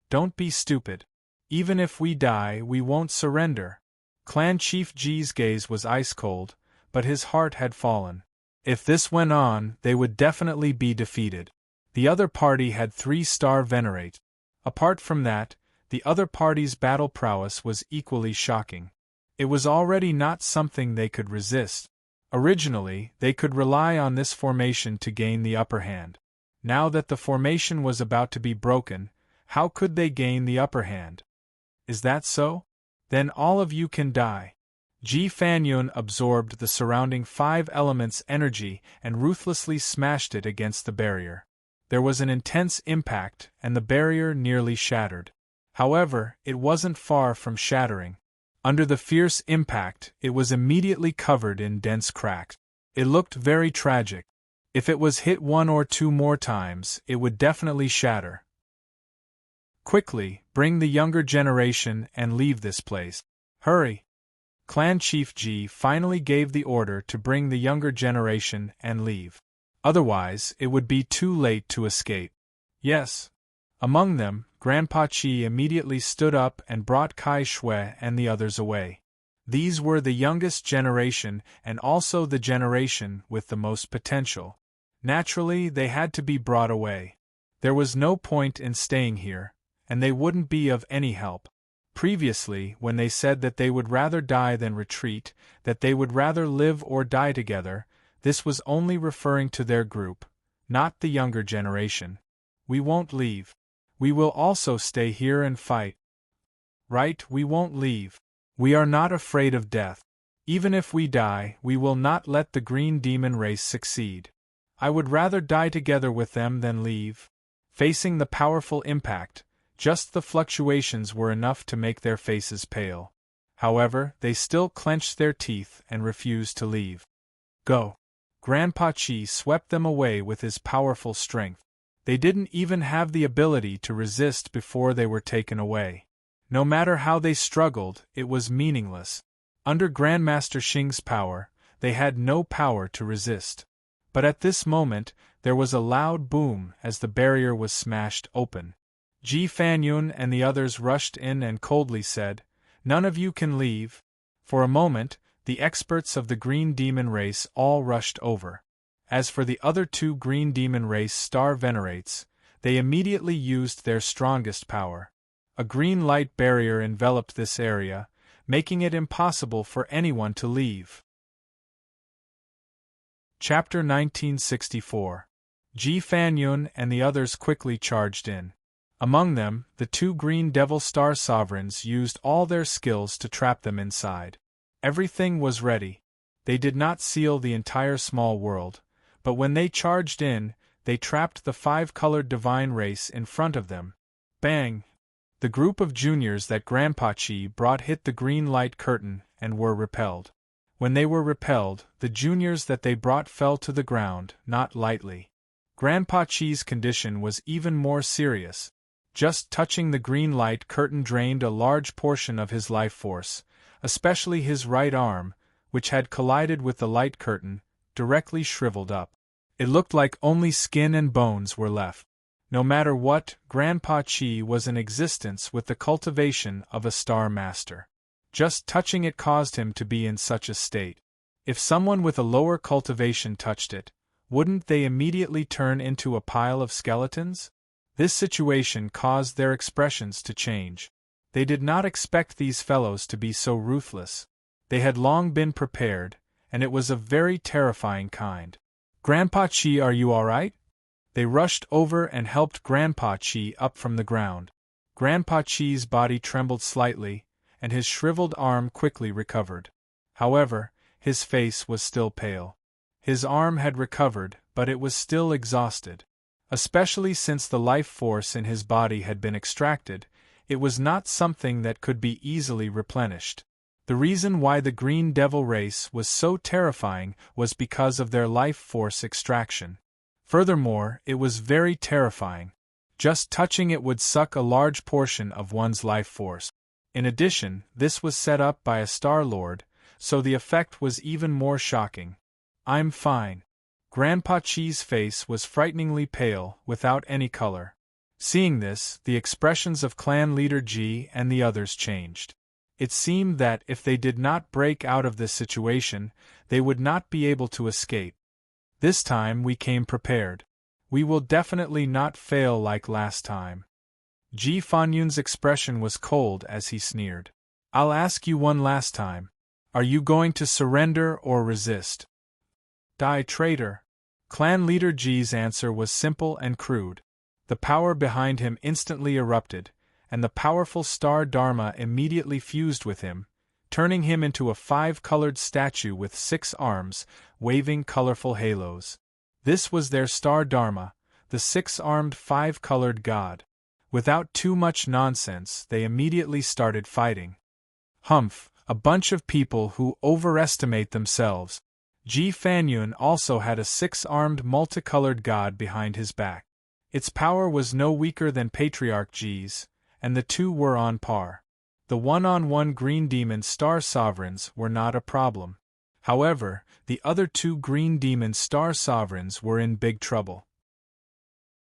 Don't be stupid. Even if we die, we won't surrender. Clan Chief G's gaze was ice-cold, but his heart had fallen. If this went on, they would definitely be defeated. The other party had 3-star venerate. Apart from that, the other party's battle prowess was equally shocking. It was already not something they could resist. Originally, they could rely on this formation to gain the upper hand. Now that the formation was about to be broken, how could they gain the upper hand? Is that so? Then all of you can die. Ji Fanyun absorbed the surrounding 5 elements' energy and ruthlessly smashed it against the barrier. There was an intense impact, and the barrier nearly shattered. However, it wasn't far from shattering. Under the fierce impact, it was immediately covered in dense cracks. It looked very tragic. If it was hit 1 or 2 more times, it would definitely shatter. Quickly, bring the younger generation and leave this place. Hurry! Clan Chief Ji finally gave the order to bring the younger generation and leave. Otherwise, it would be too late to escape. Yes. Among them, Grandpa Chi immediately stood up and brought Kai Shui and the others away. These were the youngest generation and also the generation with the most potential. Naturally, they had to be brought away. There was no point in staying here, and they wouldn't be of any help. Previously, when they said that they would rather die than retreat, that they would rather live or die together, this was only referring to their group, not the younger generation. We won't leave. We will also stay here and fight. Right, we won't leave. We are not afraid of death. Even if we die, we will not let the green demon race succeed. I would rather die together with them than leave. Facing the powerful impact, just the fluctuations were enough to make their faces pale. However, they still clenched their teeth and refused to leave. Go! Grandpa Chi swept them away with his powerful strength. They didn't even have the ability to resist before they were taken away. No matter how they struggled, it was meaningless. Under Grandmaster Xing's power, they had no power to resist. But at this moment, there was a loud boom as the barrier was smashed open. Ji Fanyun and the others rushed in and coldly said, "None of you can leave." For a moment, the experts of the Green Demon race all rushed over. As for the other 2 Green Demon race star venerates, they immediately used their strongest power. A green light barrier enveloped this area, making it impossible for anyone to leave. Chapter 1964. Ji Fanyun and the others quickly charged in. Among them, the 2 Green Devil Star Sovereigns used all their skills to trap them inside. Everything was ready. They did not seal the entire small world, but when they charged in, they trapped the 5-colored divine race in front of them. Bang! The group of juniors that Grandpa Chi brought hit the green light curtain and were repelled. When they were repelled, the juniors that they brought fell to the ground, not lightly. Grandpa Chi's condition was even more serious. Just touching the green light curtain drained a large portion of his life force, especially his right arm, which had collided with the light curtain, directly shriveled up. It looked like only skin and bones were left. No matter what, Grandpa Chi was in existence with the cultivation of a Star Master. Just touching it caused him to be in such a state. If someone with a lower cultivation touched it, wouldn't they immediately turn into a pile of skeletons? This situation caused their expressions to change. They did not expect these fellows to be so ruthless. They had long been prepared, and it was a very terrifying kind. "Grandpa Chi, are you all right?" They rushed over and helped Grandpa Chi up from the ground. Grandpa Chi's body trembled slightly, and his shriveled arm quickly recovered. However, his face was still pale. His arm had recovered, but it was still exhausted. Especially since the life force in his body had been extracted, it was not something that could be easily replenished. The reason why the Green Devil race was so terrifying was because of their life force extraction. Furthermore, it was very terrifying. Just touching it would suck a large portion of one's life force. In addition, this was set up by a Star Lord, so the effect was even more shocking. "I'm fine." Grandpa Chi's face was frighteningly pale, without any color. Seeing this, the expressions of clan leader Ji and the others changed. It seemed that if they did not break out of this situation, they would not be able to escape. This time we came prepared. We will definitely not fail like last time. Ji Fanyun's expression was cold as he sneered. I'll ask you one last time. Are you going to surrender or resist? Die, traitor! Clan leader Ji's answer was simple and crude. The power behind him instantly erupted, and the powerful star Dharma immediately fused with him, turning him into a 5-colored statue with 6 arms, waving colorful halos. This was their star Dharma, the 6-armed 5-colored god. Without too much nonsense, they immediately started fighting. Humph, a bunch of people who overestimate themselves. Ji Fanyun also had a 6-armed multicolored god behind his back. Its power was no weaker than Patriarch Ji's, and the two were on par. The one-on-one green demon star sovereigns were not a problem. However, the other 2 green demon star sovereigns were in big trouble.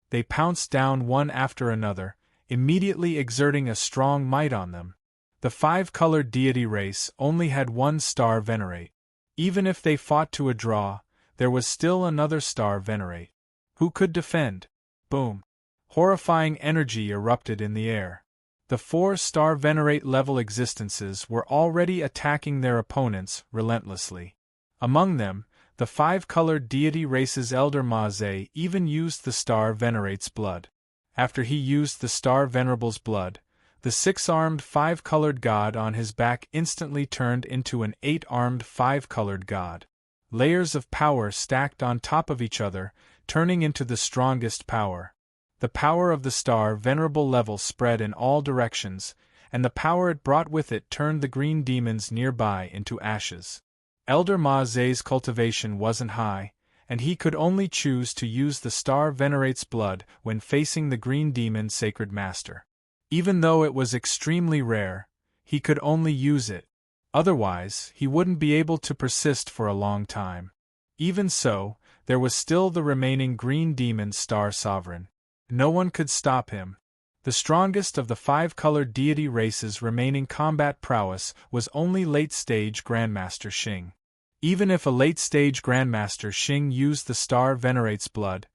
They pounced down one after another, immediately exerting a strong might on them. The 5-colored deity race only had 1 star venerate. Even if they fought to a draw, there was still another star venerate. Who could defend? Boom! Horrifying energy erupted in the air. The 4-star venerate level existences were already attacking their opponents relentlessly. Among them, the 5-colored deity race's elder Maze even used the star venerate's blood. After he used the star venerable's blood, the 6-armed 5-colored god on his back instantly turned into an 8-armed 5-colored god. Layers of power stacked on top of each other, turning into the strongest power. The power of the star venerable level spread in all directions, and the power it brought with it turned the green demons nearby into ashes. Elder Maze's cultivation wasn't high, and he could only choose to use the star venerate's blood when facing the green demon sacred master. Even though it was extremely rare, he could only use it. Otherwise, he wouldn't be able to persist for a long time. Even so, there was still the remaining green demon star sovereign. No one could stop him. The strongest of the 5-colored deity race's remaining combat prowess was only late-stage Grandmaster Xing. Even if a late-stage Grandmaster Xing used the star venerate's blood,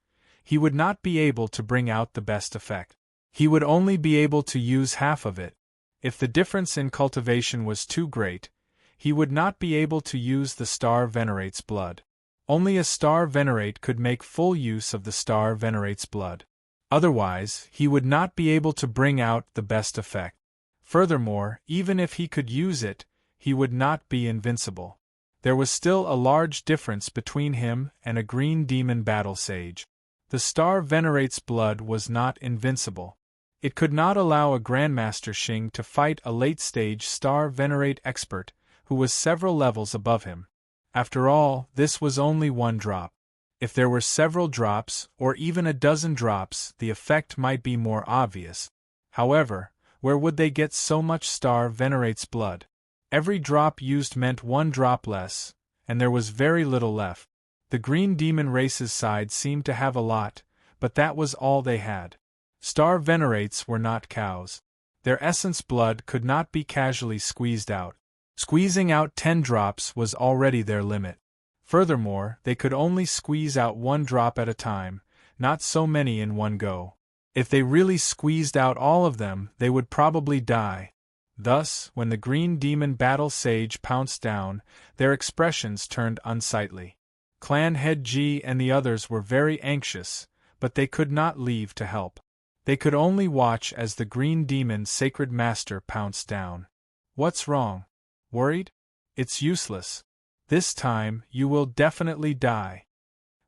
he would not be able to bring out the best effect. He would only be able to use half of it. If the difference in cultivation was too great, he would not be able to use the star venerate's blood. Only a star venerate could make full use of the star venerate's blood. Otherwise, he would not be able to bring out the best effect. Furthermore, even if he could use it, he would not be invincible. There was still a large difference between him and a green demon battle sage. The star venerate's blood was not invincible. It could not allow a Grandmaster Xing to fight a late-stage star venerate expert who was several levels above him. After all, this was only 1 drop. If there were several drops, or even a dozen drops, the effect might be more obvious. However, where would they get so much star venerate's blood? Every drop used meant 1 drop less, and there was very little left. The green demon race's side seemed to have a lot, but that was all they had. Star venerates were not cows. Their essence blood could not be casually squeezed out. Squeezing out 10 drops was already their limit. Furthermore, they could only squeeze out 1 drop at a time, not so many in one go. If they really squeezed out all of them, they would probably die. Thus, when the green demon battle sage pounced down, their expressions turned unsightly. Clan head Ji and the others were very anxious, but they could not leave to help. They could only watch as the green demon sacred master pounced down. What's wrong? Worried? It's useless. This time, you will definitely die.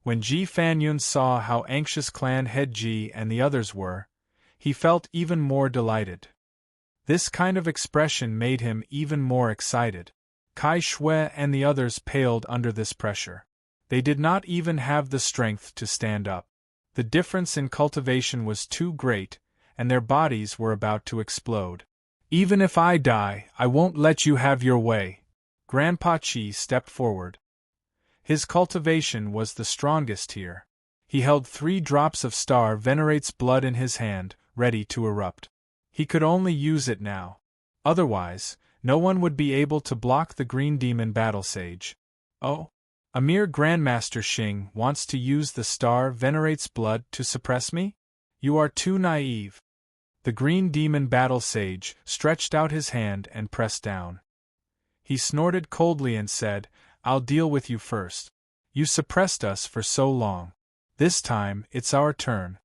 When Ji Fanyun saw how anxious clan head Ji and the others were, he felt even more delighted. This kind of expression made him even more excited. Kai Shui and the others paled under this pressure. They did not even have the strength to stand up. The difference in cultivation was too great, and their bodies were about to explode. Even if I die, I won't let you have your way. Grandpa Chi stepped forward. His cultivation was the strongest here. He held 3 drops of Star Venerate's blood in his hand, ready to erupt. He could only use it now. Otherwise, no one would be able to block the Green Demon Battle Sage. Oh? A mere Grandmaster Xing wants to use the Star Venerate's blood to suppress me? You are too naive. The Green Demon Battle Sage stretched out his hand and pressed down. He snorted coldly and said, "I'll deal with you first. You suppressed us for so long. This time, it's our turn."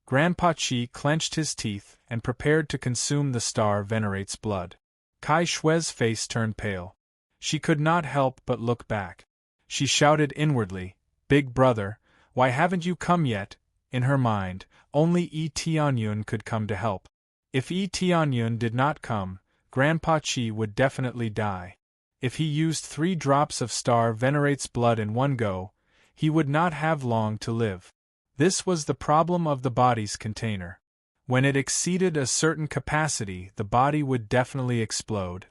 Grandpa Qi clenched his teeth and prepared to consume the Star Venerate's blood. Kai Shui's face turned pale. She could not help but look back. She shouted inwardly, "Big brother, why haven't you come yet?" In her mind, only Yi Tianyun could come to help. If Yi Tianyun did not come, Grandpa Qi would definitely die. If he used 3 drops of Star Venerate's blood in one go, he would not have long to live. This was the problem of the body's container. When it exceeded a certain capacity, the body would definitely explode.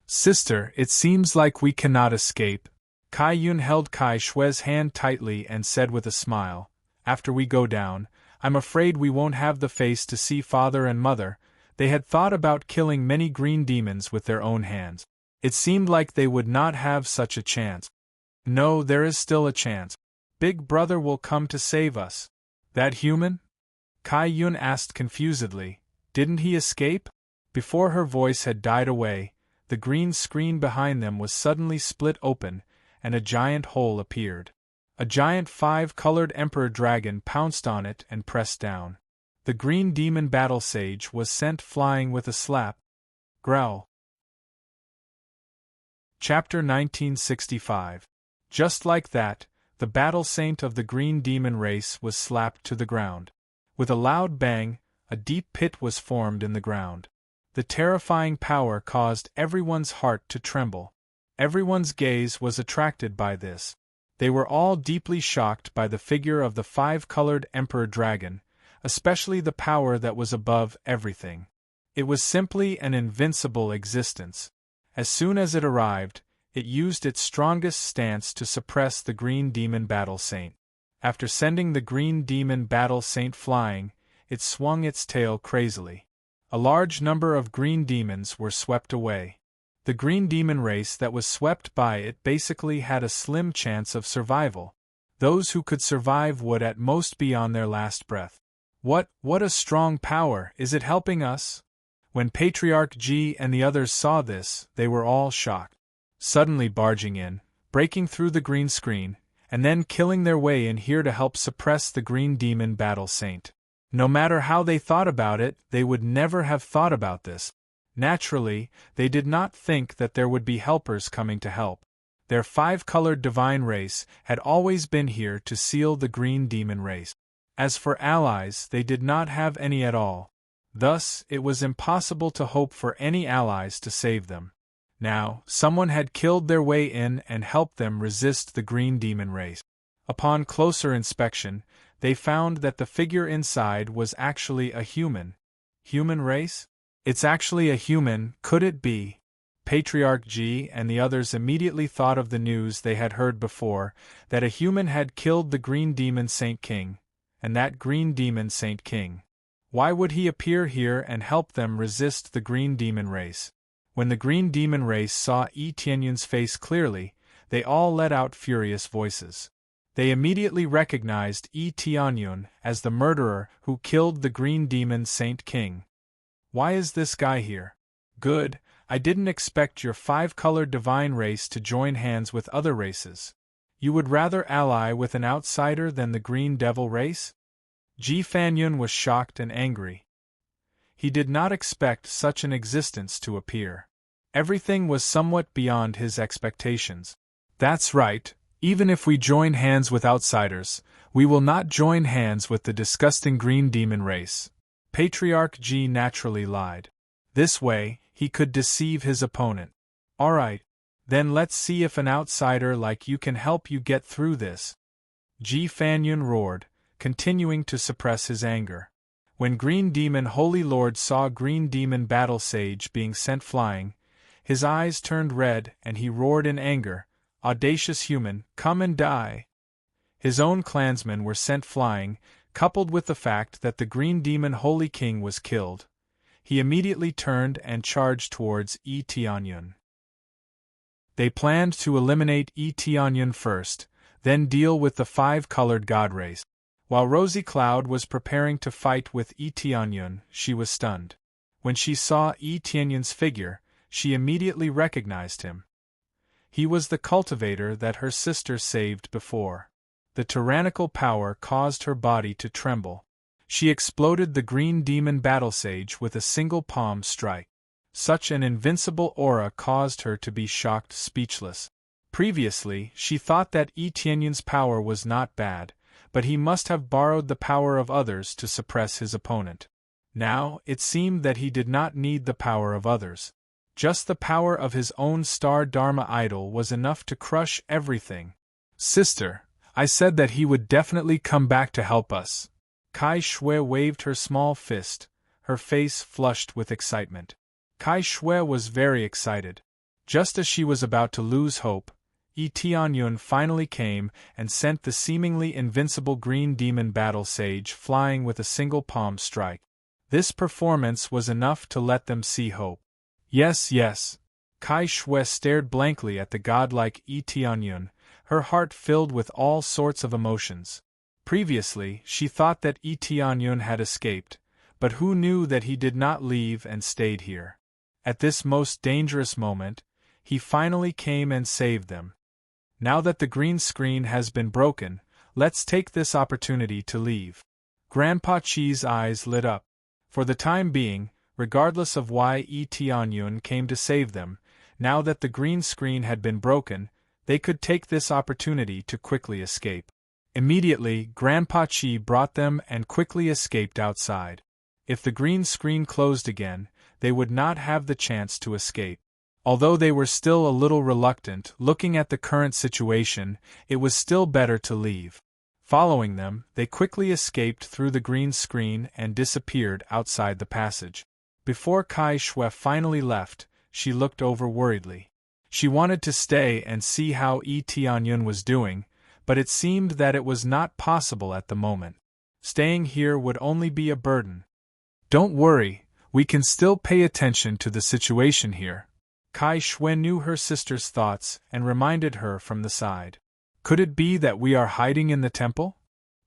"Sister, it seems like we cannot escape." Kai Yun held Kai Shui's hand tightly and said with a smile, "After we go down, I'm afraid we won't have the face to see father and mother." They had thought about killing many green demons with their own hands. It seemed like they would not have such a chance. No, there is still a chance. Big brother will come to save us. That human? Kai Yun asked confusedly. Didn't he escape? Before her voice had died away, the green screen behind them was suddenly split open, and a giant hole appeared. A giant 5-colored emperor dragon pounced on it and pressed down. The green demon battle sage was sent flying with a slap. Growl. Chapter 1965. Just like that, the battle saint of the green demon race was slapped to the ground. With a loud bang, a deep pit was formed in the ground. The terrifying power caused everyone's heart to tremble. Everyone's gaze was attracted by this. They were all deeply shocked by the figure of the 5-colored emperor dragon, especially the power that was above everything. It was simply an invincible existence. As soon as it arrived, it used its strongest stance to suppress the Green Demon Battle Saint. After sending the Green Demon Battle Saint flying, it swung its tail crazily. A large number of green demons were swept away. The green demon race that was swept by it basically had a slim chance of survival. Those who could survive would at most be on their last breath. What a strong power! Is it helping us? When Patriarch Ji and the others saw this, they were all shocked. Suddenly barging in, breaking through the green screen, and then killing their way in here to help suppress the Green Demon Battle Saint. No matter how they thought about it, they would never have thought about this. Naturally, they did not think that there would be helpers coming to help. Their 5-colored divine race had always been here to seal the Green Demon race. As for allies, they did not have any at all. Thus, it was impossible to hope for any allies to save them. Now, someone had killed their way in and helped them resist the Green Demon race. Upon closer inspection, they found that the figure inside was actually a human. Human race? It's actually a human, could it be? Patriarch Ji and the others immediately thought of the news they had heard before, that a human had killed the Green Demon Saint King, and that Green Demon Saint King. Why would he appear here and help them resist the Green Demon race? When the Green Demon race saw Yi Tianyun's face clearly, they all let out furious voices. They immediately recognized Yi Tianyun as the murderer who killed the Green Demon Saint King. Why is this guy here? Good, I didn't expect your 5-colored divine race to join hands with other races. You would rather ally with an outsider than the Green Devil race? Ji Fanyun was shocked and angry. He did not expect such an existence to appear. Everything was somewhat beyond his expectations. That's right, even if we join hands with outsiders, we will not join hands with the disgusting Green Demon race. Patriarch Ji naturally lied. This way, he could deceive his opponent. Alright, then let's see if an outsider like you can help you get through this. Ji Fanyun roared, continuing to suppress his anger. When Green Demon Holy Lord saw Green Demon Battle Sage being sent flying, his eyes turned red and he roared in anger, Audacious human, come and die! His own clansmen were sent flying, coupled with the fact that the Green Demon Holy King was killed. He immediately turned and charged towards Tianyun. They planned to eliminate Tianyun first, then deal with the five-colored god race. While Rosy Cloud was preparing to fight with Tianyun, she was stunned. When she saw Tianyun's figure, she immediately recognized him. He was the cultivator that her sister saved before. The tyrannical power caused her body to tremble. She exploded the Green Demon Battle Sage with a single palm strike. Such an invincible aura caused her to be shocked speechless. Previously, she thought that Tianyun's power was not bad, but he must have borrowed the power of others to suppress his opponent. Now, it seemed that he did not need the power of others. Just the power of his own Star Dharma idol was enough to crush everything. Sister, I said that he would definitely come back to help us. Kai Shui waved her small fist, her face flushed with excitement. Kai Shui was very excited. Just as she was about to lose hope, Tianyun finally came and sent the seemingly invincible Green Demon Battle Sage flying with a single palm strike. This performance was enough to let them see hope. Yes, yes. Kai Shui stared blankly at the godlike Tianyun, her heart filled with all sorts of emotions. Previously, she thought that Tianyun had escaped, but who knew that he did not leave and stayed here? At this most dangerous moment, he finally came and saved them. Now that the green screen has been broken, let's take this opportunity to leave. Grandpa Chi's eyes lit up. For the time being, regardless of why Tianyun came to save them, now that the green screen had been broken, they could take this opportunity to quickly escape. Immediately, Grandpa Chi brought them and quickly escaped outside. If the green screen closed again, they would not have the chance to escape. Although they were still a little reluctant, looking at the current situation, it was still better to leave. Following them, they quickly escaped through the green screen and disappeared outside the passage. Before Kai Shui finally left, she looked over worriedly. She wanted to stay and see how Tianyun was doing, but it seemed that it was not possible at the moment. Staying here would only be a burden. Don't worry, we can still pay attention to the situation here. Kai Shui knew her sister's thoughts and reminded her from the side. Could it be that we are hiding in the temple?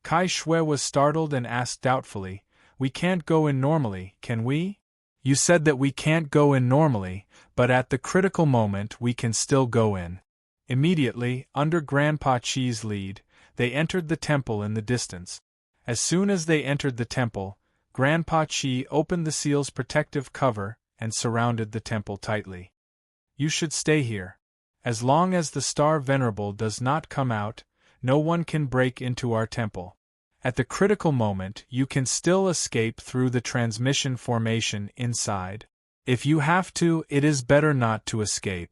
Kai Shui was startled and asked doubtfully, We can't go in normally, can we? You said that we can't go in normally, but at the critical moment we can still go in. Immediately, under Grandpa Chi's lead, they entered the temple in the distance. As soon as they entered the temple, Grandpa Chi opened the seal's protective cover and surrounded the temple tightly. You should stay here. As long as the Star Venerable does not come out, no one can break into our temple. At the critical moment, you can still escape through the transmission formation inside. If you have to, it is better not to escape.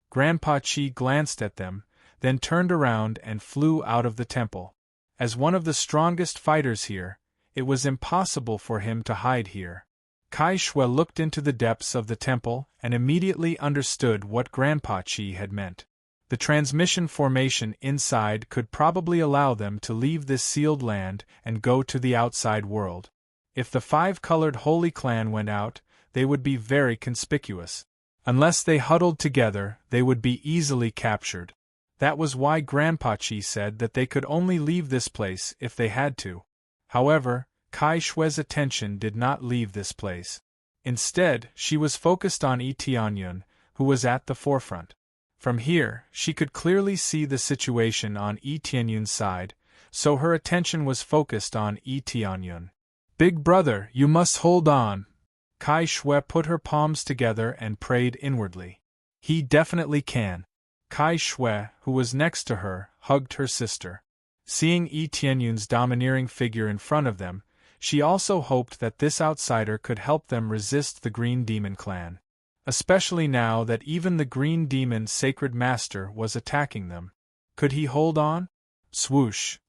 Grandpa Chi glanced at them, then turned around and flew out of the temple. As one of the strongest fighters here, it was impossible for him to hide here. Kai Shui looked into the depths of the temple and immediately understood what Grandpa Chi had meant. The transmission formation inside could probably allow them to leave this sealed land and go to the outside world. If the five-colored Holy Clan went out, they would be very conspicuous. Unless they huddled together, they would be easily captured. That was why Grandpa Chi said that they could only leave this place if they had to. However, Kai Shui's attention did not leave this place. Instead, she was focused on Tianyun, who was at the forefront. From here, she could clearly see the situation on Tianyun's side, so her attention was focused on Tianyun. Big brother, you must hold on. Kai Shui put her palms together and prayed inwardly. He definitely can. Kai Shui, who was next to her, hugged her sister. Seeing Tianyun's domineering figure in front of them, she also hoped that this outsider could help them resist the Green Demon Clan. Especially now that even the Green Demon's sacred master was attacking them. Could he hold on? Swoosh.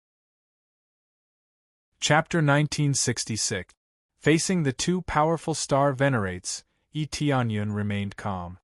Chapter 1966. Facing the two powerful star venerates, Tianyun remained calm.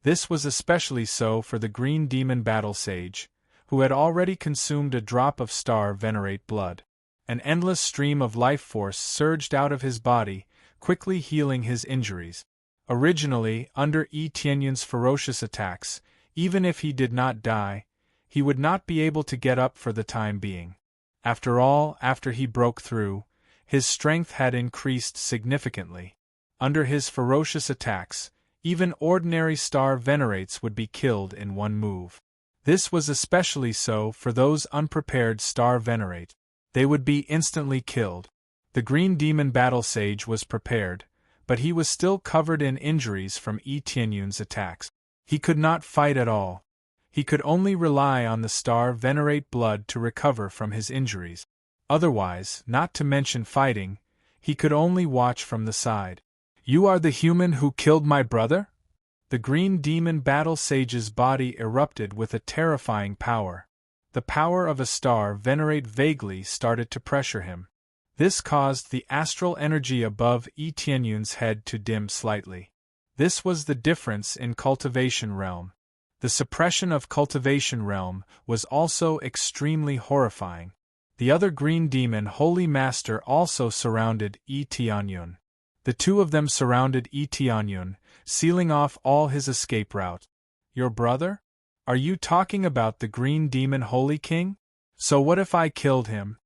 This was especially so for the green demon battle sage, who had already consumed a drop of star venerate blood. An endless stream of life force surged out of his body, quickly healing his injuries. Originally, under Yi Tianyun's ferocious attacks, even if he did not die, he would not be able to get up for the time being. After all, after he broke through, his strength had increased significantly. Under his ferocious attacks, even ordinary star venerates would be killed in one move. This was especially so for those unprepared star venerate. They would be instantly killed. The green demon battle sage was prepared, but he was still covered in injuries from Yi Tianyun's attacks. He could not fight at all. He could only rely on the star venerate blood to recover from his injuries. Otherwise, not to mention fighting, he could only watch from the side. "You are the human who killed my brother?" The green demon battle sage's body erupted with a terrifying power. The power of a star venerate vaguely started to pressure him. This caused the astral energy above Yi Tianyun's head to dim slightly. This was the difference in cultivation realm. The suppression of cultivation realm was also extremely horrifying. The other green demon holy master also surrounded Yi Tianyun. The two of them surrounded Yi Tianyun, sealing off all his escape route. "Your brother? Are you talking about the green demon holy king? So what if I killed him?"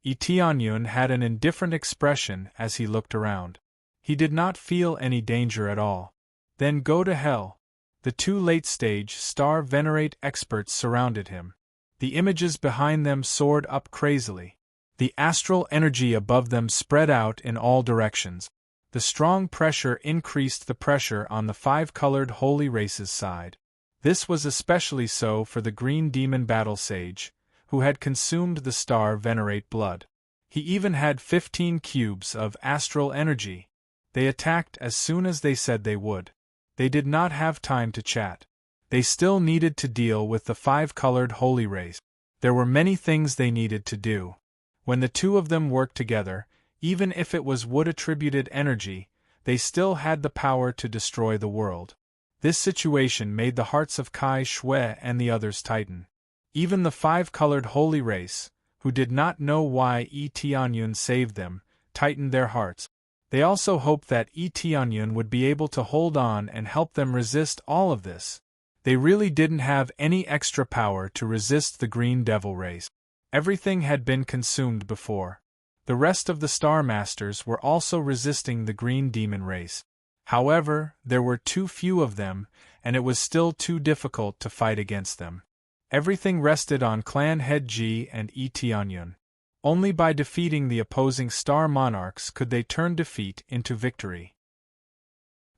Yi Tianyun had an indifferent expression as he looked around. He did not feel any danger at all. "Then go to hell." The two late-stage star venerate experts surrounded him. The images behind them soared up crazily. The astral energy above them spread out in all directions. The strong pressure increased the pressure on the five-colored holy race's side. This was especially so for the green demon battle sage, who had consumed the star venerate blood. He even had 15 cubes of astral energy. They attacked as soon as they said they would. They did not have time to chat. They still needed to deal with the five-colored holy race. There were many things they needed to do. When the two of them worked together, even if it was wood-attributed energy, they still had the power to destroy the world. This situation made the hearts of Kai Shui and the others tighten. Even the five-colored holy race, who did not know why Yi Tianyun saved them, tightened their hearts. They also hoped that Yi Tianyun would be able to hold on and help them resist all of this. They really didn't have any extra power to resist the green devil race. Everything had been consumed before. The rest of the Star Masters were also resisting the green demon race. However, there were too few of them, and it was still too difficult to fight against them. Everything rested on Clan Head Ji and Yi Tianyun. Only by defeating the opposing Star Monarchs could they turn defeat into victory.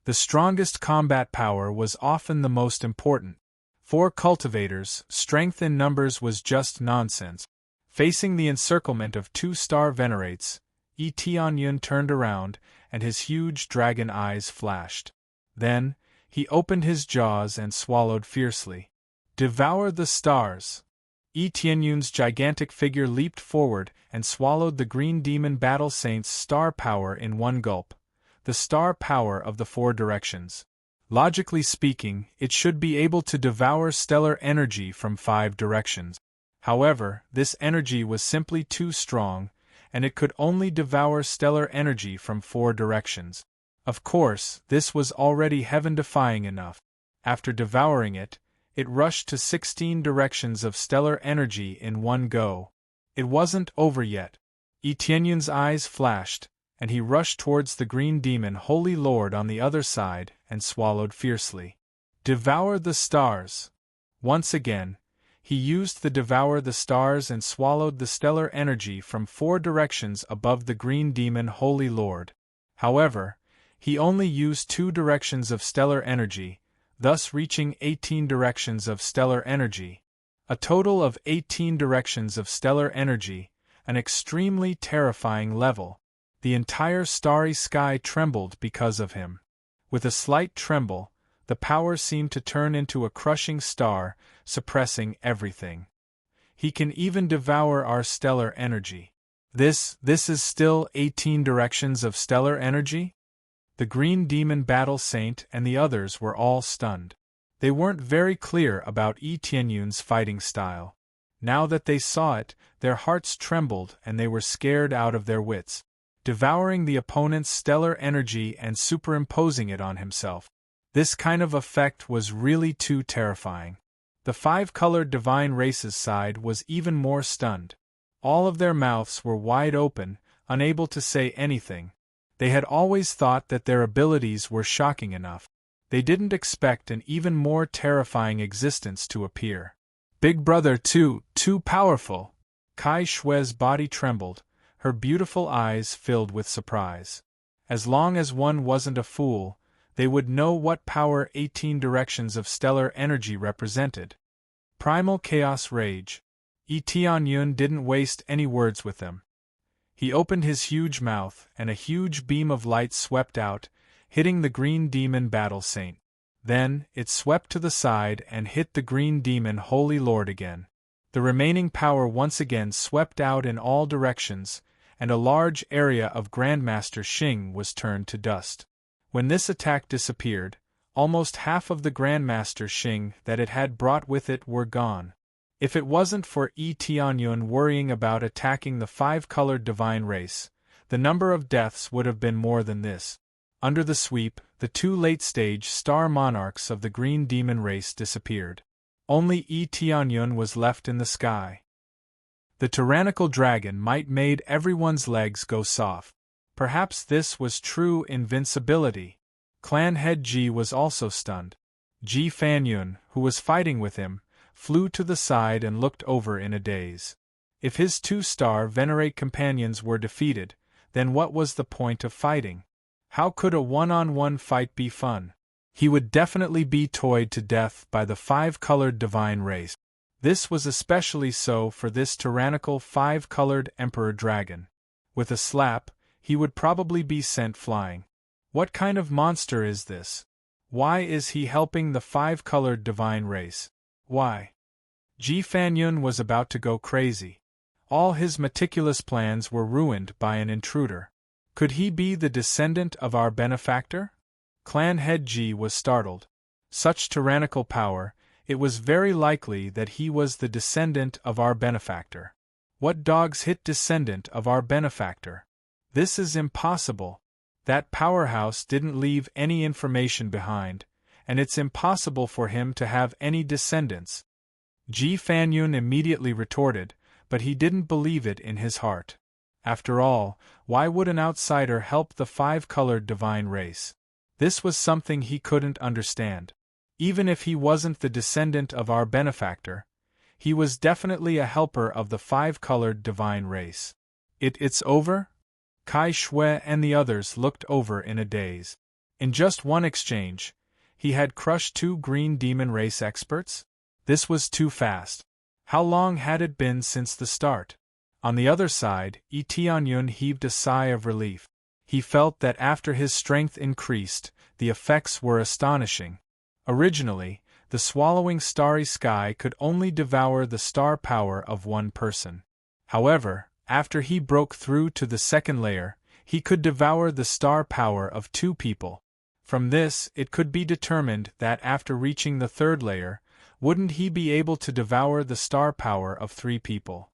The strongest combat power was often the most important. For cultivators, strength in numbers was just nonsense. Facing the encirclement of two star venerates, Yi Tianyun turned around, and his huge dragon eyes flashed. Then, he opened his jaws and swallowed fiercely. "Devour the stars!" Yi Tianyun's gigantic figure leaped forward and swallowed the green demon battle saint's star power in one gulp, the star power of the four directions. Logically speaking, it should be able to devour stellar energy from 5 directions. However, this energy was simply too strong, and it could only devour stellar energy from 4 directions. Of course, this was already heaven-defying enough. After devouring it, it rushed to 16 directions of stellar energy in one go. It wasn't over yet. Yi Tianyun's eyes flashed, and he rushed towards the green demon Holy Lord on the other side and swallowed fiercely. "Devour the stars!" Once again, he used the Devour the Stars and swallowed the stellar energy from 4 directions above the green demon Holy Lord. However, he only used 2 directions of stellar energy, thus reaching 18 directions of stellar energy. A total of 18 directions of stellar energy, an extremely terrifying level. The entire starry sky trembled because of him. With a slight tremble, the power seemed to turn into a crushing star, suppressing everything. He can even devour our stellar energy. This is still 18 directions of stellar energy? The green demon battle saint and the others were all stunned. They weren't very clear about Yi Tianyun's fighting style. Now that they saw it, their hearts trembled and they were scared out of their wits. Devouring the opponent's stellar energy and superimposing it on himself. This kind of effect was really too terrifying. The five-colored divine race's side was even more stunned. All of their mouths were wide open, unable to say anything. They had always thought that their abilities were shocking enough. They didn't expect an even more terrifying existence to appear. Big Brother too powerful. Kai Shue's body trembled, her beautiful eyes filled with surprise. As long as one wasn't a fool, they would know what power 18 directions of stellar energy represented. Primal chaos rage. Yi Tianyun didn't waste any words with them. He opened his huge mouth, and a huge beam of light swept out, hitting the green demon battle saint. Then, it swept to the side and hit the green demon holy lord again. The remaining power once again swept out in all directions, and a large area of Grandmaster Xing was turned to dust. When this attack disappeared, almost half of the Grandmaster Xing that it had brought with it were gone. If it wasn't for Yi Tianyun worrying about attacking the five-colored divine race, the number of deaths would have been more than this. Under the sweep, the two late-stage star monarchs of the green demon race disappeared. Only Yi Tianyun was left in the sky. The tyrannical dragon might made everyone's legs go soft. Perhaps this was true invincibility. Clan head Ji was also stunned. Ji Fanyun, who was fighting with him, flew to the side and looked over in a daze. If his two-star venerate companions were defeated, then what was the point of fighting? How could a one-on-one fight be fun? He would definitely be toyed to death by the five-colored divine race. This was especially so for this tyrannical five-colored emperor dragon. With a slap, he would probably be sent flying. What kind of monster is this? Why is he helping the five-colored divine race? Why? Ji Fanyun was about to go crazy. All his meticulous plans were ruined by an intruder. Could he be the descendant of our benefactor? Clan head Ji was startled. Such tyrannical power, it was very likely that he was the descendant of our benefactor. What dogs hit descendant of our benefactor? This is impossible. That powerhouse didn't leave any information behind, and it's impossible for him to have any descendants. Ji Fanyun immediately retorted, but he didn't believe it in his heart. After all, why would an outsider help the five-colored divine race? This was something he couldn't understand. Even if he wasn't the descendant of our benefactor, he was definitely a helper of the five-colored divine race. It's over? Kai Shui and the others looked over in a daze. In just one exchange, he had crushed two green demon race experts? This was too fast. How long had it been since the start? On the other side, Yi Tianyun heaved a sigh of relief. He felt that after his strength increased, the effects were astonishing. Originally, the swallowing starry sky could only devour the star power of one person. However, after he broke through to the second layer, he could devour the star power of two people. From this, it could be determined that after reaching the third layer, wouldn't he be able to devour the star power of three people?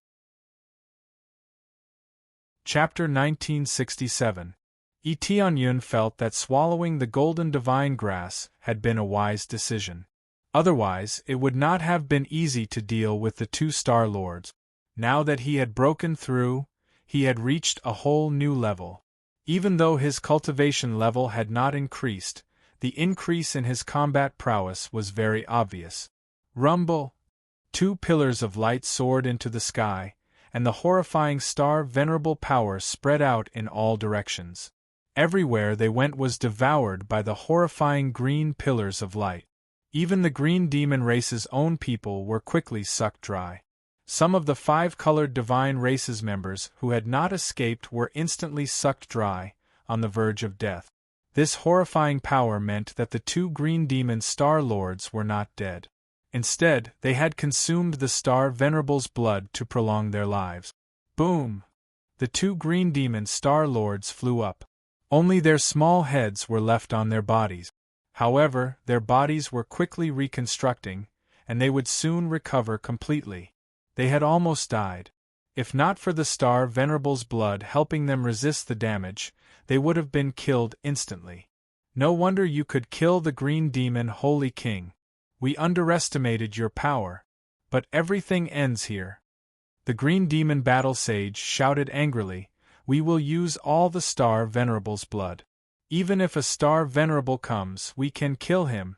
Chapter 1967. Yi Tianyun felt that swallowing the golden divine grass had been a wise decision. Otherwise, it would not have been easy to deal with the two Star Lords. Now that he had broken through, he had reached a whole new level. Even though his cultivation level had not increased, the increase in his combat prowess was very obvious. Rumble! Two pillars of light soared into the sky, and the horrifying star venerable power spread out in all directions. Everywhere they went was devoured by the horrifying green pillars of light. Even the green demon race's own people were quickly sucked dry. Some of the five-colored divine race's members who had not escaped were instantly sucked dry, on the verge of death. This horrifying power meant that the two green demon star lords were not dead. Instead, they had consumed the star venerable's blood to prolong their lives. Boom! The two green demon star lords flew up. Only their small heads were left on their bodies. However, their bodies were quickly reconstructing, and they would soon recover completely. They had almost died. If not for the Star Venerable's blood helping them resist the damage, they would have been killed instantly. No wonder you could kill the Green Demon, Holy King. We underestimated your power. But everything ends here. The Green Demon Battle Sage shouted angrily, "We will use all the Star Venerable's blood. Even if a Star Venerable comes, we can kill him."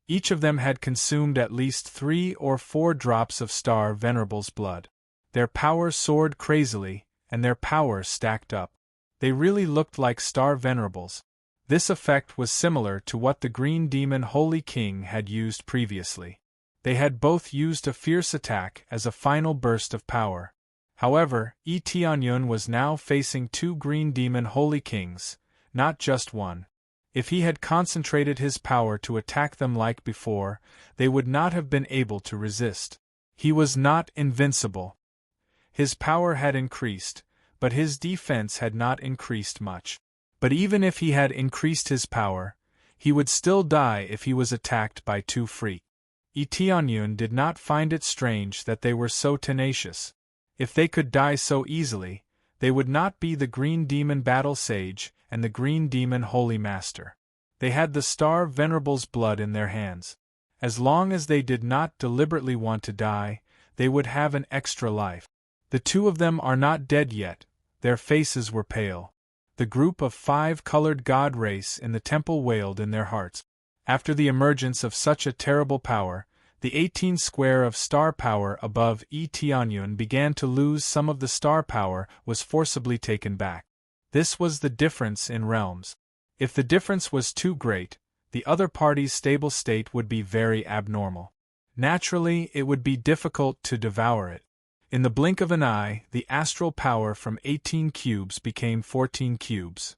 Each of them had consumed at least 3 or 4 drops of Star Venerable's blood. Their power soared crazily, and their power stacked up. They really looked like Star Venerables. This effect was similar to what the Green Demon Holy King had used previously. They had both used a fierce attack as a final burst of power. However, Tianyun was now facing 2 Green Demon Holy Kings, not just one. If he had concentrated his power to attack them like before, they would not have been able to resist. He was not invincible. His power had increased, but his defense had not increased much. But even if he had increased his power, he would still die if he was attacked by 2 freaks. Tianyun did not find it strange that they were so tenacious. If they could die so easily, they would not be the Green Demon Battle Sage and the Green Demon Holy Master. They had the Star Venerable's blood in their hands. As long as they did not deliberately want to die, they would have an extra life. The 2 of them are not dead yet. Their faces were pale. The group of 5 colored god race in the temple wailed in their hearts. After the emergence of such a terrible power, the 18 square of star power above Tianyun began to lose some of the star power was forcibly taken back. This was the difference in realms. If the difference was too great, the other party's stable state would be very abnormal. Naturally, it would be difficult to devour it. In the blink of an eye, the astral power from 18 cubes became 14 cubes.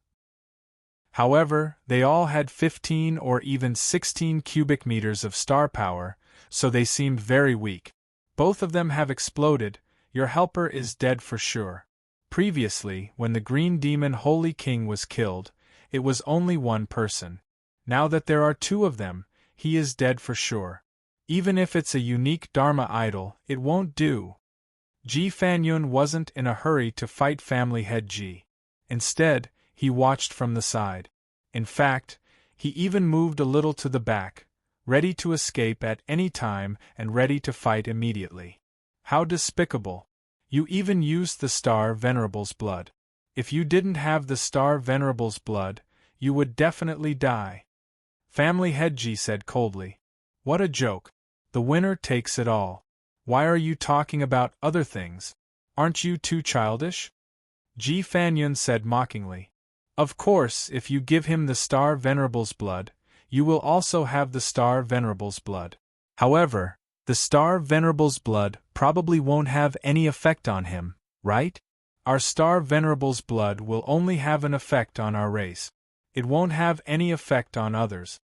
However, they all had 15 or even 16 cubic meters of star power, so they seemed very weak. Both of them have exploded. Your helper is dead for sure. Previously, when the Green Demon Holy King was killed, it was only one person. Now that there are 2 of them, he is dead for sure. Even if it's a unique Dharma idol, it won't do. Ji Fanyun wasn't in a hurry to fight family head Ji. Instead, he watched from the side. In fact, he even moved a little to the back, ready to escape at any time and ready to fight immediately. How despicable! You even used the Star Venerable's blood. If you didn't have the Star Venerable's blood, you would definitely die. Family head Ji said coldly. What a joke. The winner takes it all. Why are you talking about other things? Aren't you too childish? Ji Fanyun said mockingly. Of course, if you give him the Star Venerable's blood, you will also have the Star Venerable's blood. However, the Star Venerable's blood probably won't have any effect on him, right? Our Star Venerable's blood will only have an effect on our race. It won't have any effect on others.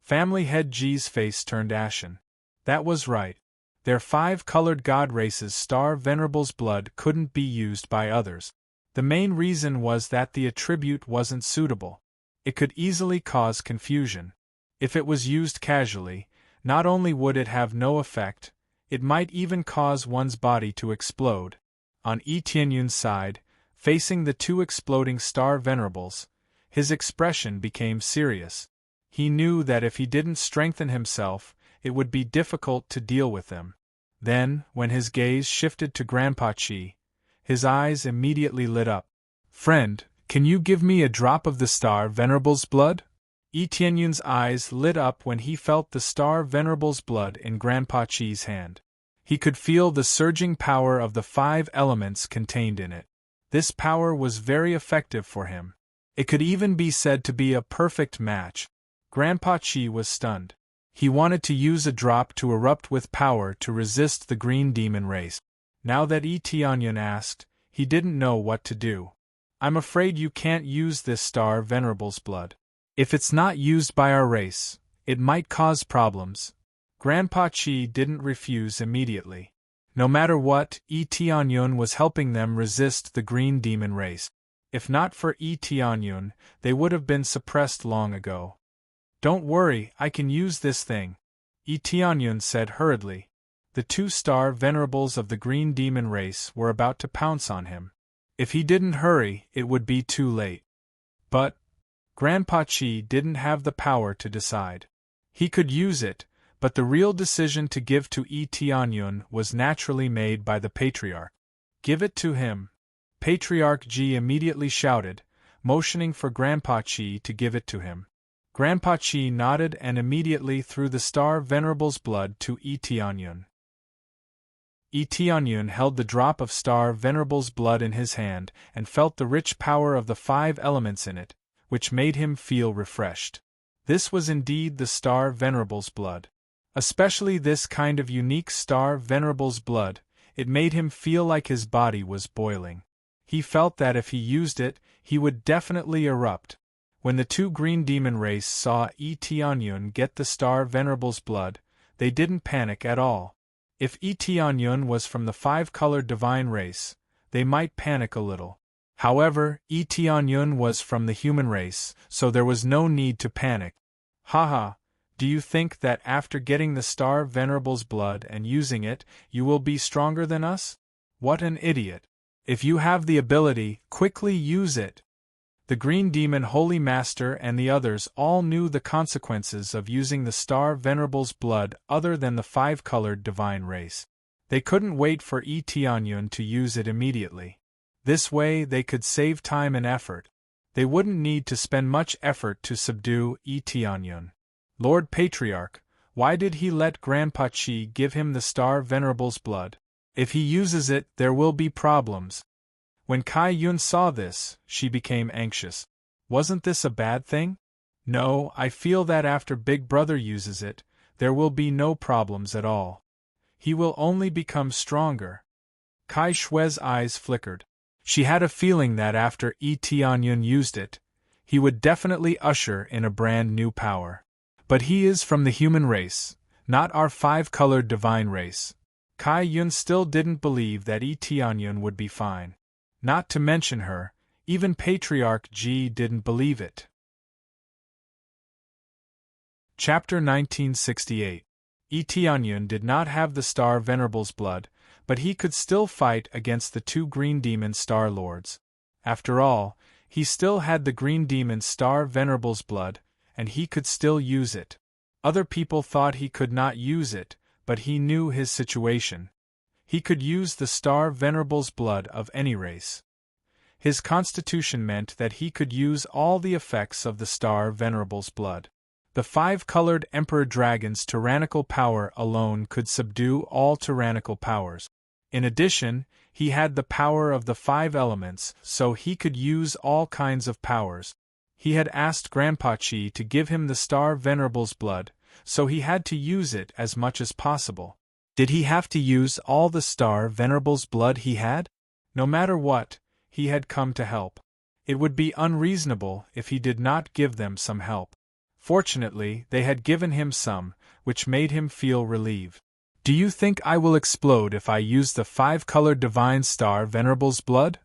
Family head Ji's face turned ashen. That was right. Their 5 colored god races' Star Venerable's blood couldn't be used by others. The main reason was that the attribute wasn't suitable. It could easily cause confusion. If it was used casually, not only would it have no effect, it might even cause one's body to explode. On Tianyun's side, facing the 2 exploding Star Venerables, his expression became serious. He knew that if he didn't strengthen himself, it would be difficult to deal with them. Then, when his gaze shifted to Grandpa Chi, his eyes immediately lit up. Friend, can you give me a drop of the Star Venerable's blood? Tianyun's eyes lit up when he felt the Star Venerable's blood in Grandpa Chi's hand. He could feel the surging power of the 5 elements contained in it. This power was very effective for him. It could even be said to be a perfect match. Grandpa Chi was stunned. He wanted to use a drop to erupt with power to resist the Green Demon race. Now that Tianyun asked, he didn't know what to do. I'm afraid you can't use this Star Venerable's blood. If it's not used by our race, it might cause problems. Grandpa Chi didn't refuse immediately. No matter what, Tianyun was helping them resist the Green Demon race. If not for Tianyun, they would have been suppressed long ago. Don't worry, I can use this thing, Tianyun said hurriedly. The 2-star venerables of the green demon race were about to pounce on him. If he didn't hurry, it would be too late. But Grandpa Chi didn't have the power to decide. He could use it, but the real decision to give to Tianyun was naturally made by the Patriarch. Give it to him. Patriarch Ji immediately shouted, motioning for Grandpa Chi to give it to him. Grandpa Chi nodded and immediately threw the star venerable's blood to Tianyun. Tianyun held the drop of star venerable's blood in his hand and felt the rich power of the 5 elements in it, which made him feel refreshed. This was indeed the star venerable's blood. Especially this kind of unique star venerable's blood, it made him feel like his body was boiling. He felt that if he used it, he would definitely erupt. When the 2 green demon race saw Tianyun get the star venerable's blood, they didn't panic at all. If Tianyun was from the 5-colored divine race, they might panic a little. However, Tianyun was from the human race, so there was no need to panic. Haha, do you think that after getting the star venerable's blood and using it, you will be stronger than us? What an idiot. If you have the ability, quickly use it. The Green Demon Holy Master and the others all knew the consequences of using the star venerable's blood other than the 5-colored divine race. They couldn't wait for Tianyun to use it immediately. This way they could save time and effort. They wouldn't need to spend much effort to subdue Tianyun. Lord Patriarch, why did he let Grandpa Chi give him the star venerable's blood? If he uses it, there will be problems. When Kai Yun saw this, she became anxious. Wasn't this a bad thing? No, I feel that after Big Brother uses it, there will be no problems at all. He will only become stronger. Kai Shui's eyes flickered. She had a feeling that after Tianyun used it, he would definitely usher in a brand new power. But he is from the human race, not our 5-colored divine race. Kai Yun still didn't believe that Tianyun would be fine. Not to mention her, even Patriarch Ji didn't believe it. Chapter 1968. Tianyun did not have the Star Venerable's blood, but he could still fight against the 2 Green Demon Star Lords. After all, he still had the Green Demon Star Venerable's blood, and he could still use it. Other people thought he could not use it, but he knew his situation. He could use the Star Venerable's blood of any race. His constitution meant that he could use all the effects of the Star Venerable's blood. The 5-colored Emperor Dragon's tyrannical power alone could subdue all tyrannical powers. In addition, he had the power of the 5 elements, so he could use all kinds of powers. He had asked Grandpa Chi to give him the Star Venerable's blood, so he had to use it as much as possible. Did he have to use all the Star Venerable's blood he had? No matter what, he had come to help. It would be unreasonable if he did not give them some help. Fortunately, they had given him some, which made him feel relieved. Do you think I will explode if I use the 5-colored Divine Star Venerable's blood?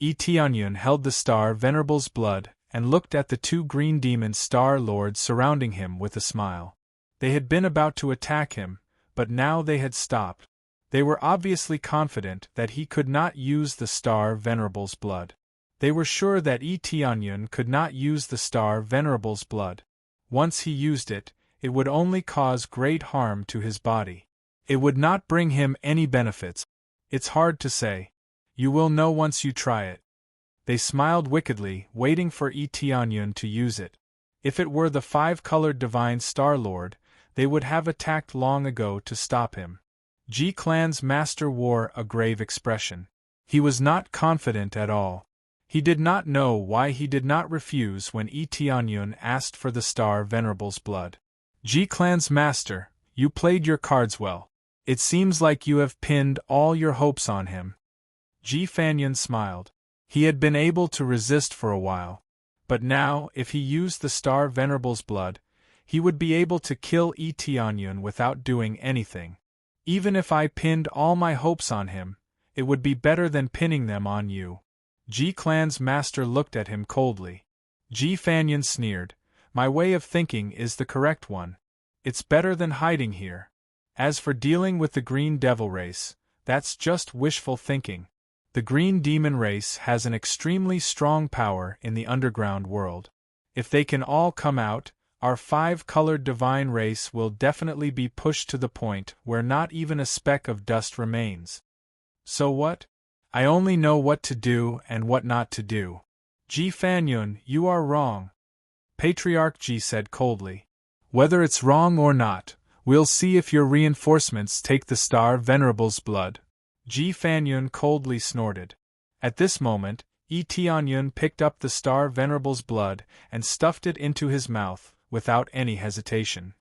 Tianyun held the Star Venerable's blood and looked at the 2 Green Demon Star Lords surrounding him with a smile. They had been about to attack him, but now they had stopped. They were obviously confident that he could not use the Star Venerable's blood. They were sure that Tianyun could not use the Star Venerable's blood. Once he used it, it would only cause great harm to his body. It would not bring him any benefits. It's hard to say. You will know once you try it. They smiled wickedly, waiting for Tianyun to use it. If it were the 5-colored Divine Star Lord, they would have attacked long ago to stop him. Ji Clan's master wore a grave expression. He was not confident at all. He did not know why he did not refuse when Tianyun asked for the Star Venerable's blood. Ji Clan's master, you played your cards well. It seems like you have pinned all your hopes on him. Ji Fanyan smiled. He had been able to resist for a while. But now, if he used the Star Venerable's blood, he would be able to kill Tianyun without doing anything. Even if I pinned all my hopes on him, it would be better than pinning them on you. Ji Clan's master looked at him coldly. Ji Fanyan sneered, My way of thinking is the correct one. It's better than hiding here. As for dealing with the Green Devil race, that's just wishful thinking. The Green Demon race has an extremely strong power in the underground world. If they can all come out, our 5-colored divine race will definitely be pushed to the point where not even a speck of dust remains. So what? I only know what to do and what not to do. Ji Fanyun, you are wrong. Patriarch Ji said coldly. Whether it's wrong or not, we'll see if your reinforcements take the Star Venerable's blood. Ji Fanyun coldly snorted. At this moment, Tianyun picked up the Star Venerable's blood and stuffed it into his mouth, without any hesitation.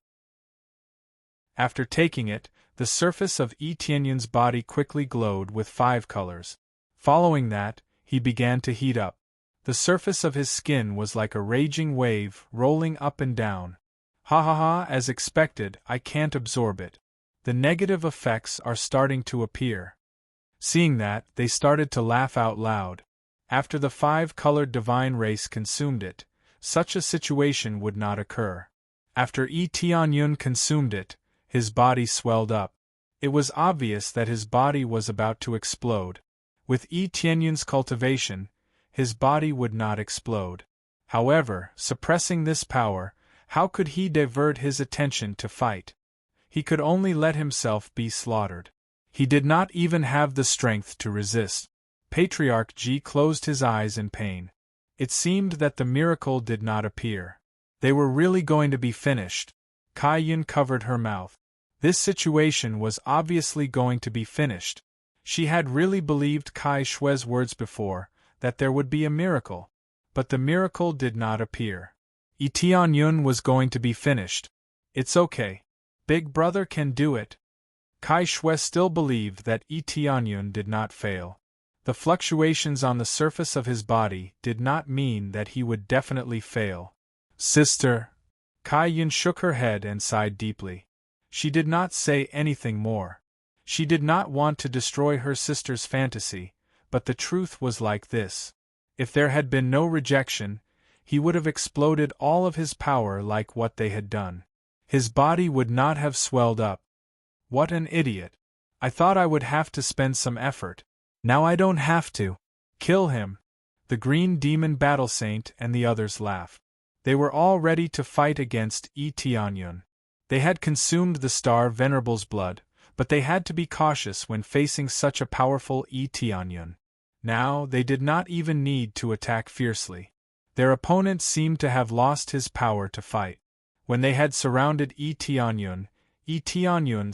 After taking it, the surface of Tianyun's body quickly glowed with 5 colors. Following that, he began to heat up. The surface of his skin was like a raging wave, rolling up and down. Ha ha ha, as expected, I can't absorb it. The negative effects are starting to appear. Seeing that, they started to laugh out loud. After the 5-colored divine race consumed it, such a situation would not occur. After Tianyun consumed it, his body swelled up. It was obvious that his body was about to explode. With Tianyun's cultivation, his body would not explode. However, suppressing this power, how could he divert his attention to fight? He could only let himself be slaughtered. He did not even have the strength to resist. Patriarch Ji closed his eyes in pain. It seemed that the miracle did not appear. They were really going to be finished. Kai Yun covered her mouth. This situation was obviously going to be finished. She had really believed Kai Shui's words before, that there would be a miracle. But the miracle did not appear. Tianyun was going to be finished. It's okay. Big brother can do it. Kai Shui still believed that Tianyun did not fail. The fluctuations on the surface of his body did not mean that he would definitely fail. Sister. Kai Yun shook her head and sighed deeply. She did not say anything more. She did not want to destroy her sister's fantasy, but the truth was like this. If there had been no rejection, he would have exploded all of his power like what they had done. His body would not have swelled up. What an idiot. I thought I would have to spend some effort. Now I don't have to. Kill him. The Green Demon Battle Saint and the others laughed. They were all ready to fight against Tianyun. They had consumed the Star Venerable's blood, but they had to be cautious when facing such a powerful Tianyun. Now, they did not even need to attack fiercely. Their opponent seemed to have lost his power to fight. When they had surrounded Tianyun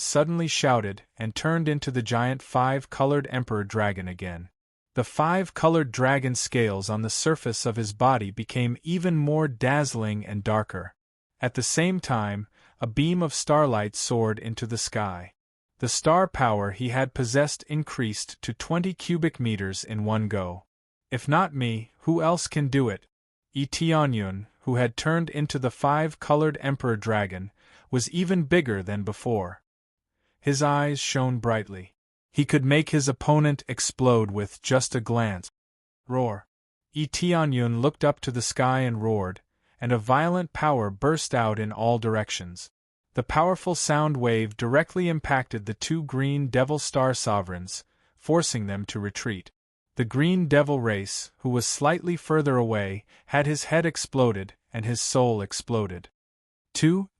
suddenly shouted and turned into the giant 5-colored Emperor Dragon again. The 5-colored dragon scales on the surface of his body became even more dazzling and darker. At the same time, a beam of starlight soared into the sky. The star power he had possessed increased to 20 cubic meters in one go. If not me, who else can do it? Tianyun, who had turned into the 5-colored Emperor Dragon, was even bigger than before. His eyes shone brightly. He could make his opponent explode with just a glance. Roar. Tianyun looked up to the sky and roared, and a violent power burst out in all directions. The powerful sound wave directly impacted the 2 Green Devil Star Sovereigns, forcing them to retreat. The Green Devil race, who was slightly further away, had his head exploded and his soul exploded.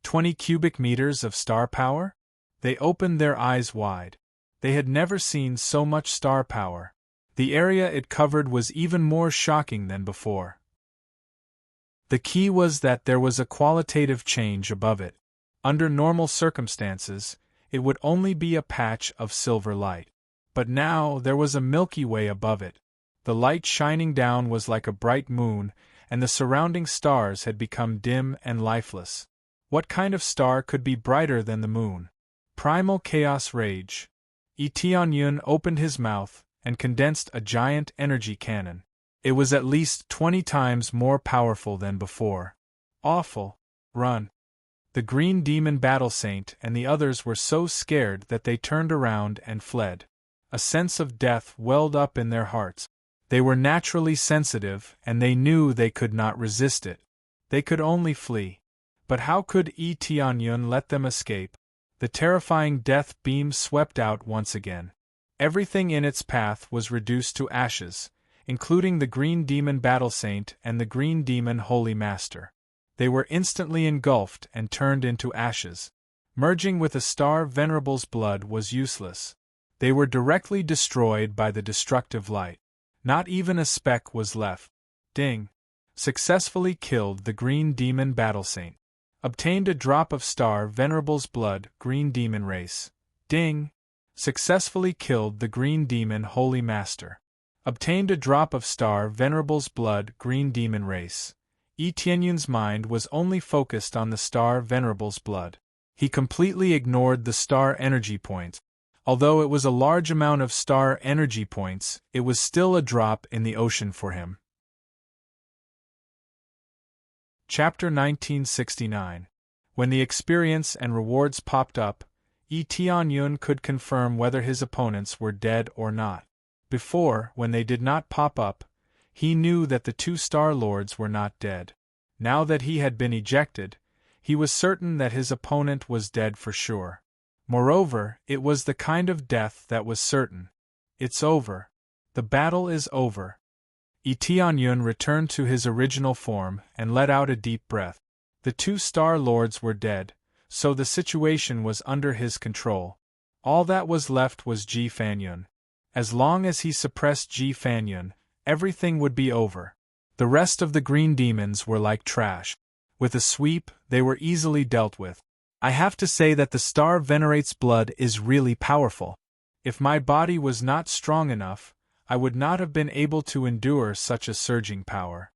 20 cubic meters of star power? They opened their eyes wide. They had never seen so much star power. The area it covered was even more shocking than before. The key was that there was a qualitative change above it. Under normal circumstances, it would only be a patch of silver light. But now there was a Milky Way above it. The light shining down was like a bright moon, and the surrounding stars had become dim and lifeless. What kind of star could be brighter than the moon? Primal Chaos Rage. Tianyun opened his mouth and condensed a giant energy cannon. It was at least 20 times more powerful than before. Awful. Run. The Green Demon Battle Saint and the others were so scared that they turned around and fled. A sense of death welled up in their hearts. They were naturally sensitive and they knew they could not resist it. They could only flee. But how could Yi Tianyun let them escape? The terrifying death beam swept out once again. Everything in its path was reduced to ashes, including the Green Demon Battle Saint and the Green Demon Holy Master. They were instantly engulfed and turned into ashes. Merging with a Star Venerable's blood was useless. They were directly destroyed by the destructive light. Not even a speck was left. Ding! Successfully killed the Green Demon Battle Saint. Obtained a drop of Star Venerable's blood, Green Demon Race. Ding! Successfully killed the Green Demon Holy Master. Obtained a drop of Star Venerable's blood, Green Demon Race. Yi Tianyun's mind was only focused on the Star Venerable's blood. He completely ignored the star energy points. Although it was a large amount of star energy points, it was still a drop in the ocean for him. Chapter 1969. When the experience and rewards popped up, Yi Tianyun could confirm whether his opponents were dead or not. Before, when they did not pop up, he knew that the two Star Lords were not dead. Now that he had been ejected, he was certain that his opponent was dead for sure. Moreover, it was the kind of death that was certain. It's over. The battle is over. Yi Tianyun returned to his original form and let out a deep breath. The two Star Lords were dead, so the situation was under his control. All that was left was Ji Fanyun. As long as he suppressed Ji Fanyun, everything would be over. The rest of the green demons were like trash. With a sweep, they were easily dealt with. I have to say that the Star Venerate's blood is really powerful. If my body was not strong enough, I would not have been able to endure such a surging power.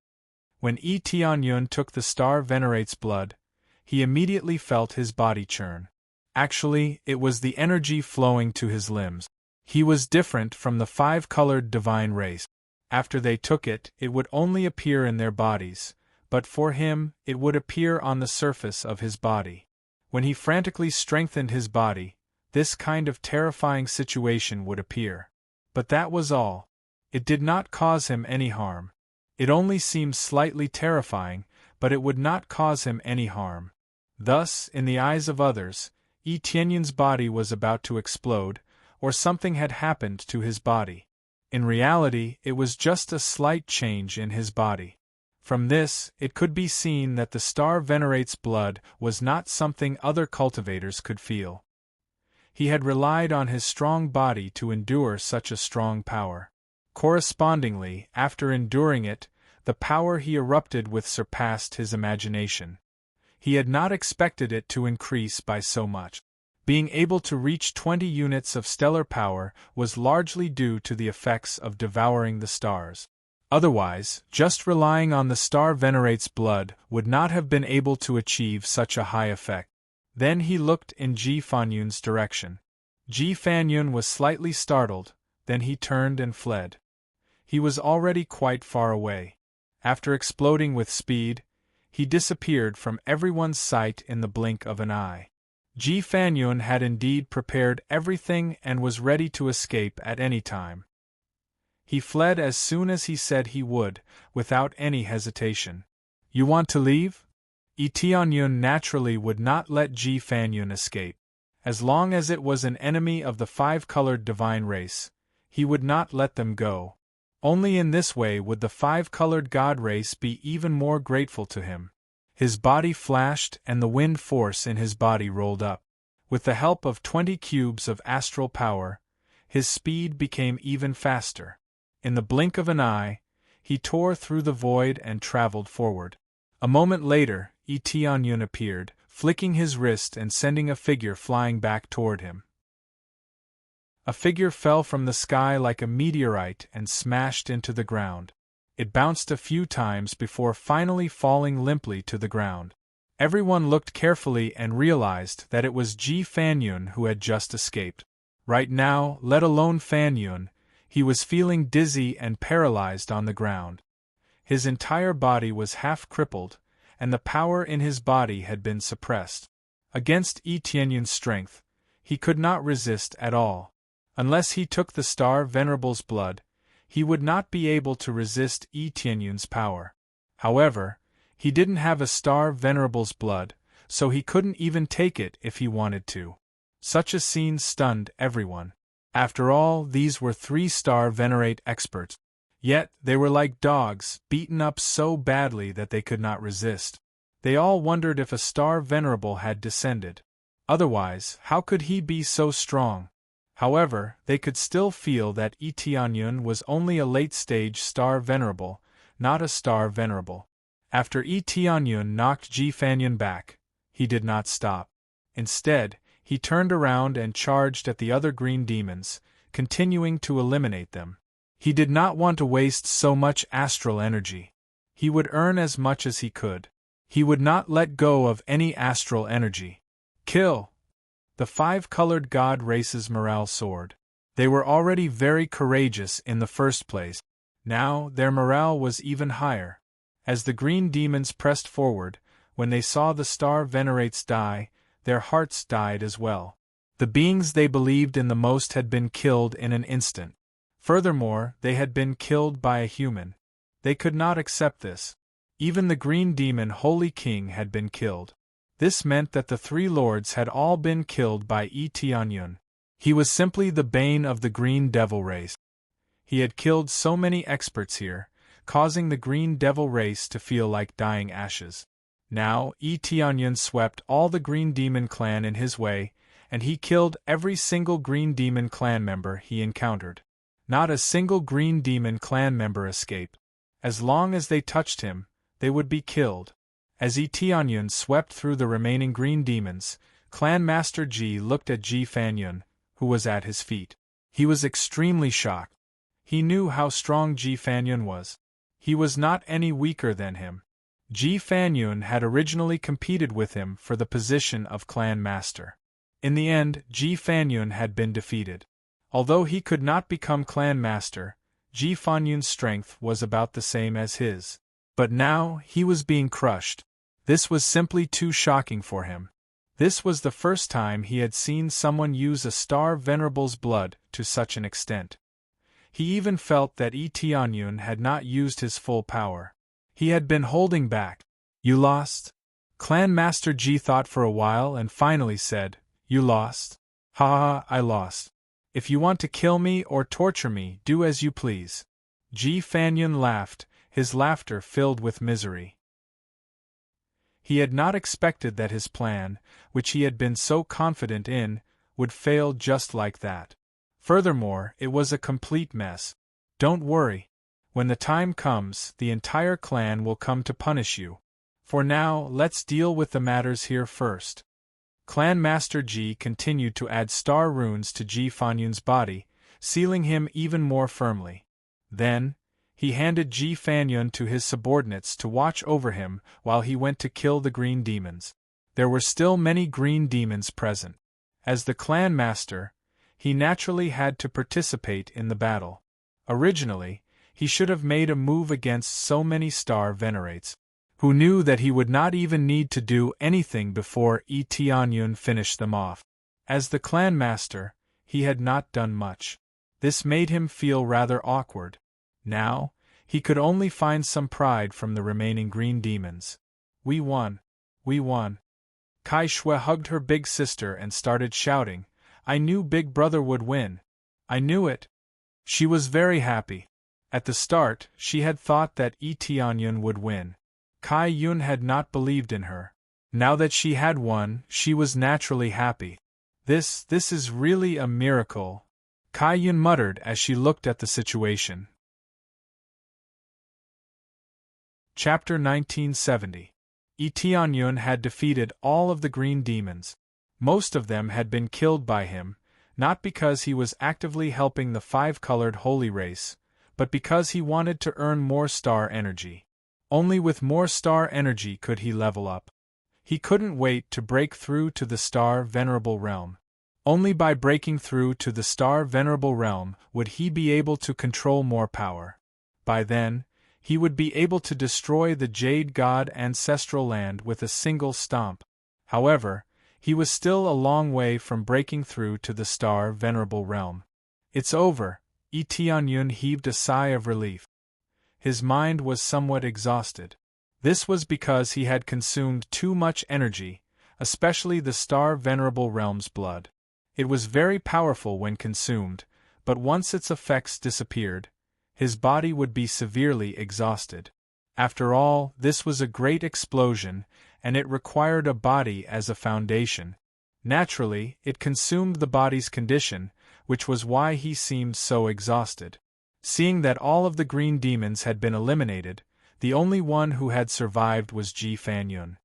When Yi Tianyun took the Star Venerate's blood, he immediately felt his body churn. Actually, it was the energy flowing to his limbs. He was different from the five-colored divine race. After they took it, it would only appear in their bodies, but for him, it would appear on the surface of his body. When he frantically strengthened his body, this kind of terrifying situation would appear. But that was all. It did not cause him any harm. It only seemed slightly terrifying, but it would not cause him any harm. Thus, in the eyes of others, Yi Tianyun's body was about to explode, or something had happened to his body. In reality, it was just a slight change in his body. From this, it could be seen that the Star Venerate's blood was not something other cultivators could feel. He had relied on his strong body to endure such a strong power. Correspondingly, after enduring it, the power he erupted with surpassed his imagination. He had not expected it to increase by so much. Being able to reach 20 units of stellar power was largely due to the effects of devouring the stars. Otherwise, just relying on the Star Venerate's blood would not have been able to achieve such a high effect. Then he looked in Ji Fanyun's direction. Ji Fanyun was slightly startled, then he turned and fled. He was already quite far away. After exploding with speed, he disappeared from everyone's sight in the blink of an eye. Ji Fanyun had indeed prepared everything and was ready to escape at any time. He fled as soon as he said he would, without any hesitation. You want to leave? Yi Tianyun naturally would not let Ji Fanyun escape. As long as it was an enemy of the five-colored divine race, he would not let them go. Only in this way would the five-colored god race be even more grateful to him. His body flashed and the wind force in his body rolled up. With the help of 20 cubes of astral power, his speed became even faster. In the blink of an eye, he tore through the void and traveled forward. A moment later, Yi Tianyun appeared, flicking his wrist and sending a figure flying back toward him. A figure fell from the sky like a meteorite and smashed into the ground. It bounced a few times before finally falling limply to the ground. Everyone looked carefully and realized that it was Ji Fanyun who had just escaped. Right now, let alone Fanyun, he was feeling dizzy and paralyzed on the ground. His entire body was half crippled, and the power in his body had been suppressed. Against Yi Tianyun's strength, he could not resist at all. Unless he took the Star Venerable's blood, he would not be able to resist Yi Tianyun's power. However, He didn't have a Star Venerable's blood, so he couldn't even take it if he wanted to. Such a scene stunned everyone. After all, these were 3-star Venerate experts. Yet, they were like dogs, beaten up so badly that they could not resist. They all wondered if a Star Venerable had descended. Otherwise, how could he be so strong? However, they could still feel that Tianyun was only a late-stage Star Venerable, not a Star Venerable. After Tianyun knocked Jifanyun back, he did not stop. Instead, he turned around and charged at the other green demons, continuing to eliminate them. He did not want to waste so much astral energy. He would earn as much as he could. He would not let go of any astral energy. Kill! The 5-colored god race's morale soared. They were already very courageous in the first place. Now, their morale was even higher. As the green demons pressed forward, when they saw the Star Venerates die, their hearts died as well. The beings they believed in the most had been killed in an instant. Furthermore, they had been killed by a human. They could not accept this. Even the green demon Holy King had been killed. This meant that the 3 lords had all been killed by Tianyun. He was simply the bane of the green devil race. He had killed so many experts here, causing the green devil race to feel like dying ashes. Now, Tianyun swept all the green demon clan in his way, and he killed every single green demon clan member he encountered. Not a single green demon clan member escaped. As long as they touched him, they would be killed. As Tianyun swept through the remaining green demons, Clan Master Ji looked at Jifanyun, who was at his feet. He was extremely shocked. He knew how strong Jifanyun was. He was not any weaker than him. Jifanyun had originally competed with him for the position of Clan Master. In the end, Jifanyun had been defeated. Although he could not become Clan Master, Jifanyun's strength was about the same as his. But now, he was being crushed. This was simply too shocking for him. This was the first time he had seen someone use a Star Venerable's blood to such an extent. He even felt that Tianyun had not used his full power. He had been holding back. You lost? Clan Master Ji thought for a while and finally said, You lost? Ha ha, I lost. If you want to kill me or torture me, do as you please. Jifanyun laughed, his laughter filled with misery. He had not expected that his plan, which he had been so confident in, would fail just like that. Furthermore, it was a complete mess. Don't worry. When the time comes, the entire clan will come to punish you. For now, let's deal with the matters here first. Clan Master Ji continued to add star runes to Jifanyun's body, sealing him even more firmly. Then, he handed Jifanyun to his subordinates to watch over him while he went to kill the green demons. There were still many green demons present. As the clan master, he naturally had to participate in the battle. Originally, he should have made a move against so many Star Venerates, who knew that he would not even need to do anything before Tianyun finished them off. As the clan master, he had not done much. This made him feel rather awkward. Now, he could only find some pride from the remaining green demons. We won. We won. Kai Shui hugged her big sister and started shouting, I knew Big Brother would win. I knew it. She was very happy. At the start, she had thought that Tianyun would win. Kai Yun had not believed in her. Now that she had won, she was naturally happy. This is really a miracle, Kai Yun muttered as she looked at the situation. Chapter 1970. Tianyun had defeated all of the green demons. Most of them had been killed by him, not because he was actively helping the 5-colored holy race, but because he wanted to earn more star energy. Only with more star energy could he level up. He couldn't wait to break through to the Star Venerable Realm. Only by breaking through to the Star Venerable Realm would he be able to control more power. By then, he would be able to destroy the Jade God Ancestral Land with a single stomp. However, he was still a long way from breaking through to the Star Venerable Realm. It's over, Tianyun heaved a sigh of relief. His mind was somewhat exhausted. This was because he had consumed too much energy, especially the Star Venerable Realm's blood. It was very powerful when consumed, but once its effects disappeared, his body would be severely exhausted. After all, this was a great explosion, and it required a body as a foundation. Naturally, it consumed the body's condition, which was why he seemed so exhausted. Seeing that all of the green demons had been eliminated, the only one who had survived was Ji Fanyun.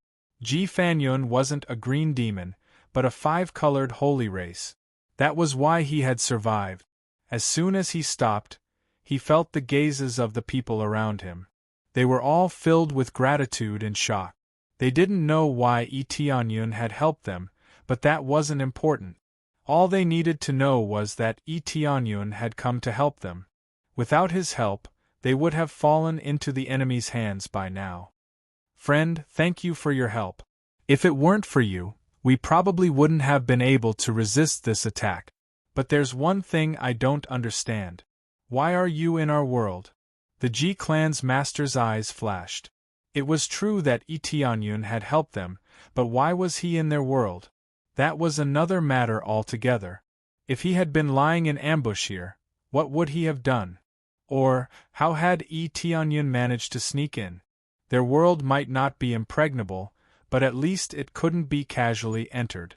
Ji Fanyun wasn't a green demon, but a 5-colored holy race. That was why he had survived. As soon as he stopped, he felt the gazes of the people around him. They were all filled with gratitude and shock. They didn't know why Tianyun had helped them, but that wasn't important. All they needed to know was that Tianyun had come to help them. Without his help, they would have fallen into the enemy's hands by now. Friend, thank you for your help. If it weren't for you, we probably wouldn't have been able to resist this attack. But there's one thing I don't understand. Why are you in our world? The Ji clan's master's eyes flashed. It was true that Tianyun had helped them, but why was he in their world? That was another matter altogether. If he had been lying in ambush here, what would he have done? Or, how had Tianyun managed to sneak in? Their world might not be impregnable, but at least it couldn't be casually entered.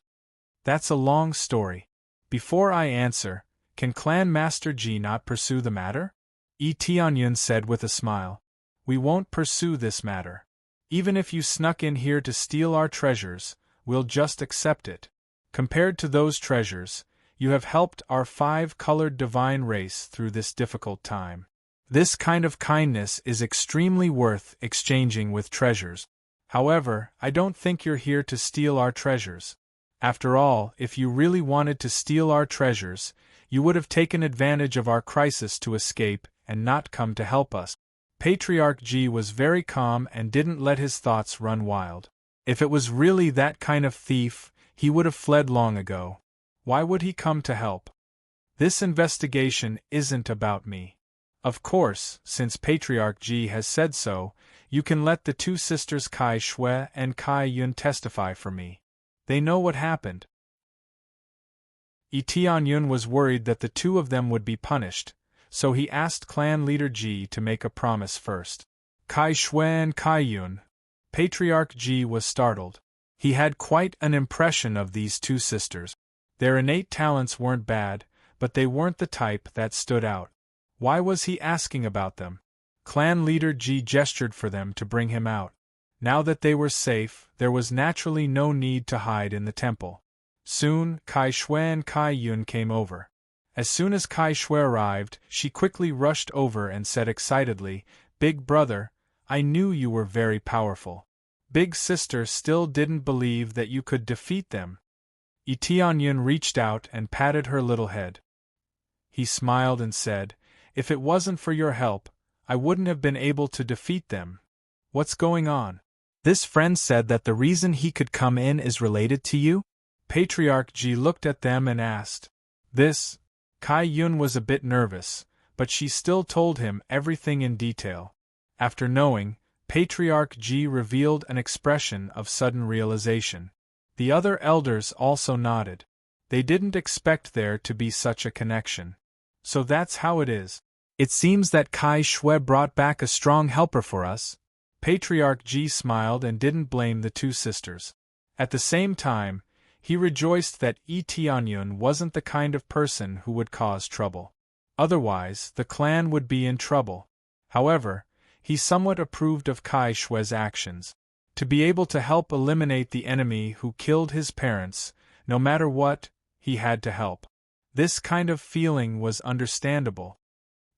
That's a long story. Before I answer, can Clan Master Ji not pursue the matter? Tianyun said with a smile. We won't pursue this matter. Even if you snuck in here to steal our treasures, we'll just accept it. Compared to those treasures, you have helped our 5-colored divine race through this difficult time. This kind of kindness is extremely worth exchanging with treasures. However, I don't think you're here to steal our treasures. After all, if you really wanted to steal our treasures, you would have taken advantage of our crisis to escape and not come to help us. Patriarch Ji was very calm and didn't let his thoughts run wild. If it was really that kind of thief, he would have fled long ago. Why would he come to help? This investigation isn't about me. Of course, since Patriarch Ji has said so, you can let the 2 sisters Kai Shui and Kai Yun testify for me. They know what happened. Tianyun was worried that the 2 of them would be punished, so he asked clan leader Ji to make a promise first. Kai Shui and Kai Yun. Patriarch Ji was startled. He had quite an impression of these 2 sisters. Their innate talents weren't bad, but they weren't the type that stood out. Why was he asking about them? Clan leader Ji gestured for them to bring him out. Now that they were safe, there was naturally no need to hide in the temple. Soon, Kai Shui and Kai Yun came over. As soon as Kai Shui arrived, she quickly rushed over and said excitedly, "Big brother, I knew you were very powerful. Big sister still didn't believe that you could defeat them." Tianyun reached out and patted her little head. He smiled and said, "If it wasn't for your help, I wouldn't have been able to defeat them. What's going on?" This friend said that the reason he could come in is related to you? Patriarch Ji looked at them and asked. This? Kai Yun was a bit nervous, but she still told him everything in detail. After knowing, Patriarch Ji revealed an expression of sudden realization. The other elders also nodded. They didn't expect there to be such a connection. So that's how it is. It seems that Kai Shui brought back a strong helper for us. Patriarch Ji smiled and didn't blame the 2 sisters. At the same time, he rejoiced that Tianyun wasn't the kind of person who would cause trouble. Otherwise, the clan would be in trouble. However, he somewhat approved of Kai Shui's actions. To be able to help eliminate the enemy who killed his parents, no matter what, he had to help. This kind of feeling was understandable.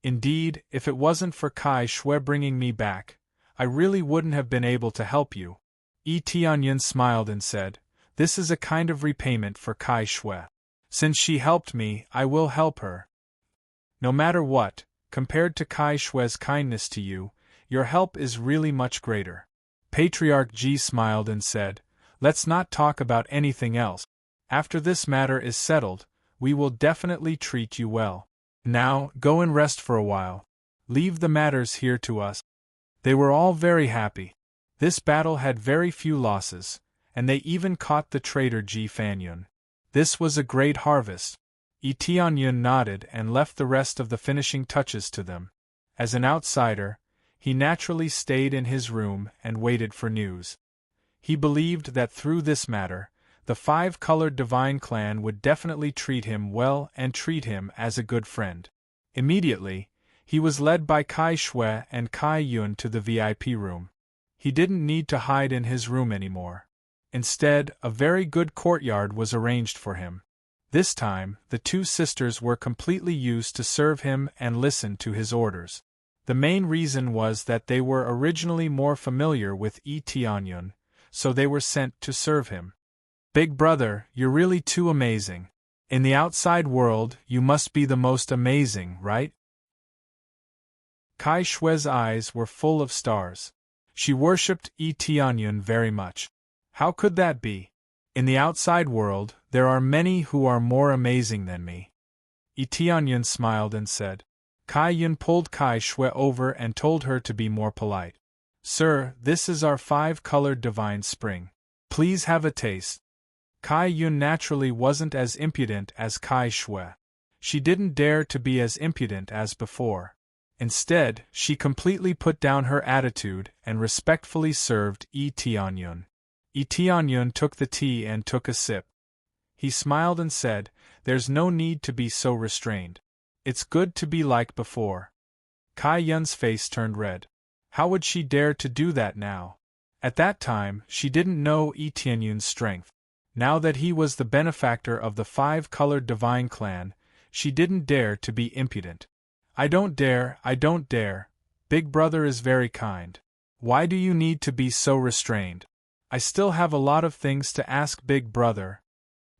Indeed, if it wasn't for Kai Shui bringing me back, I really wouldn't have been able to help you. Tianyun smiled and said, "This is a kind of repayment for Kai Shui. Since she helped me, I will help her. No matter what, compared to Kai Shui's kindness to you, your help is really much greater." Patriarch Ji smiled and said, "Let's not talk about anything else. After this matter is settled, we will definitely treat you well. Now, go and rest for a while. Leave the matters here to us." They were all very happy. This battle had very few losses, and they even caught the traitor Ji Fanyun. This was a great harvest. Tianyun nodded and left the rest of the finishing touches to them. As an outsider, he naturally stayed in his room and waited for news. He believed that through this matter, the five-colored divine clan would definitely treat him well and treat him as a good friend. Immediately, he was led by Kai Shui and Kai Yun to the VIP room. He didn't need to hide in his room anymore. Instead, a very good courtyard was arranged for him. This time, the two sisters were completely used to serve him and listen to his orders. The main reason was that they were originally more familiar with Tianyun, so they were sent to serve him. Big brother, you're really too amazing. In the outside world, you must be the most amazing, right? Kai Shui's eyes were full of stars. She worshipped Tianyun very much. How could that be? In the outside world, there are many who are more amazing than me. Tianyun smiled and said. Kai Yun pulled Kai Shui over and told her to be more polite. Sir, this is our five-colored divine spring. Please have a taste. Kai Yun naturally wasn't as impudent as Kai Shui. She didn't dare to be as impudent as before. Instead, she completely put down her attitude and respectfully served Tianyun. Tianyun took the tea and took a sip. He smiled and said, There's no need to be so restrained. It's good to be like before. Kai Yun's face turned red. How would she dare to do that now? At that time, she didn't know Tianyun's strength. Now that he was the benefactor of the five-colored divine clan, she didn't dare to be impudent. I don't dare. Big brother is very kind. Why do you need to be so restrained? I still have a lot of things to ask big brother.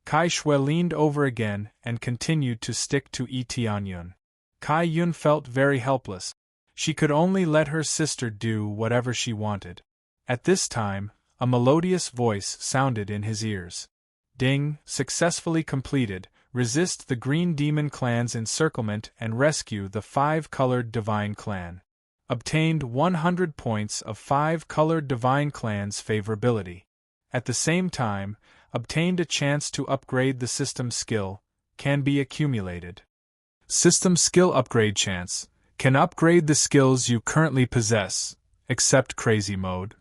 Kai Shui leaned over again and continued to stick to Tianyun. Kai Yun felt very helpless. She could only let her sister do whatever she wanted. At this time, a melodious voice sounded in his ears. Ding, successfully completed. Resist the Green Demon Clan's encirclement and rescue the five-colored Divine Clan. Obtained 100 points of five-colored Divine Clan's favorability. At the same time, obtained a chance to upgrade the system skill, can be accumulated. System skill upgrade chance, can upgrade the skills you currently possess, except crazy mode.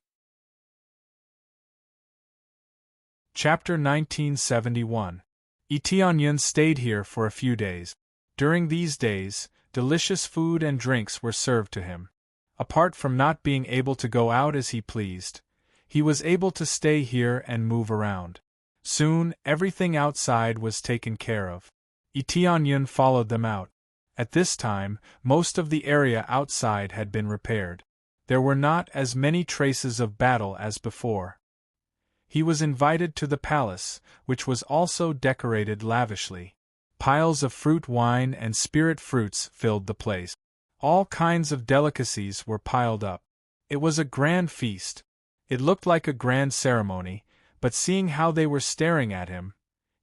Chapter 1971. Tianyun stayed here for a few days. During these days, delicious food and drinks were served to him. Apart from not being able to go out as he pleased, he was able to stay here and move around. Soon, everything outside was taken care of. Tianyun followed them out. At this time, most of the area outside had been repaired. There were not as many traces of battle as before. He was invited to the palace, which was also decorated lavishly. Piles of fruit wine and spirit fruits filled the place. All kinds of delicacies were piled up. It was a grand feast. It looked like a grand ceremony, but seeing how they were staring at him,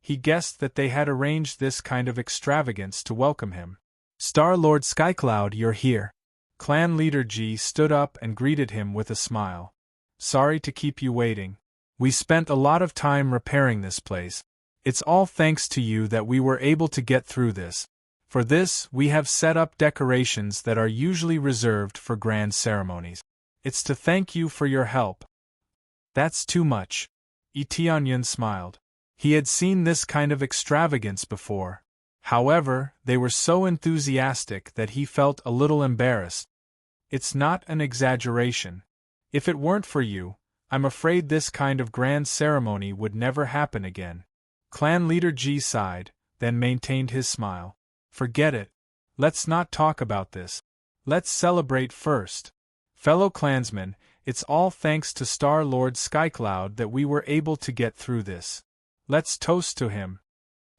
he guessed that they had arranged this kind of extravagance to welcome him. Star-Lord Skycloud, you're here. Clan leader Ji stood up and greeted him with a smile. Sorry to keep you waiting. We spent a lot of time repairing this place. It's all thanks to you that we were able to get through this. For this, we have set up decorations that are usually reserved for grand ceremonies. It's to thank you for your help. That's too much. Tianyun smiled. He had seen this kind of extravagance before. However, they were so enthusiastic that he felt a little embarrassed. It's not an exaggeration. If it weren't for you, I'm afraid this kind of grand ceremony would never happen again. Clan leader Ji sighed, then maintained his smile. Forget it. Let's not talk about this. Let's celebrate first. Fellow clansmen, it's all thanks to Star-Lord Skycloud that we were able to get through this. Let's toast to him.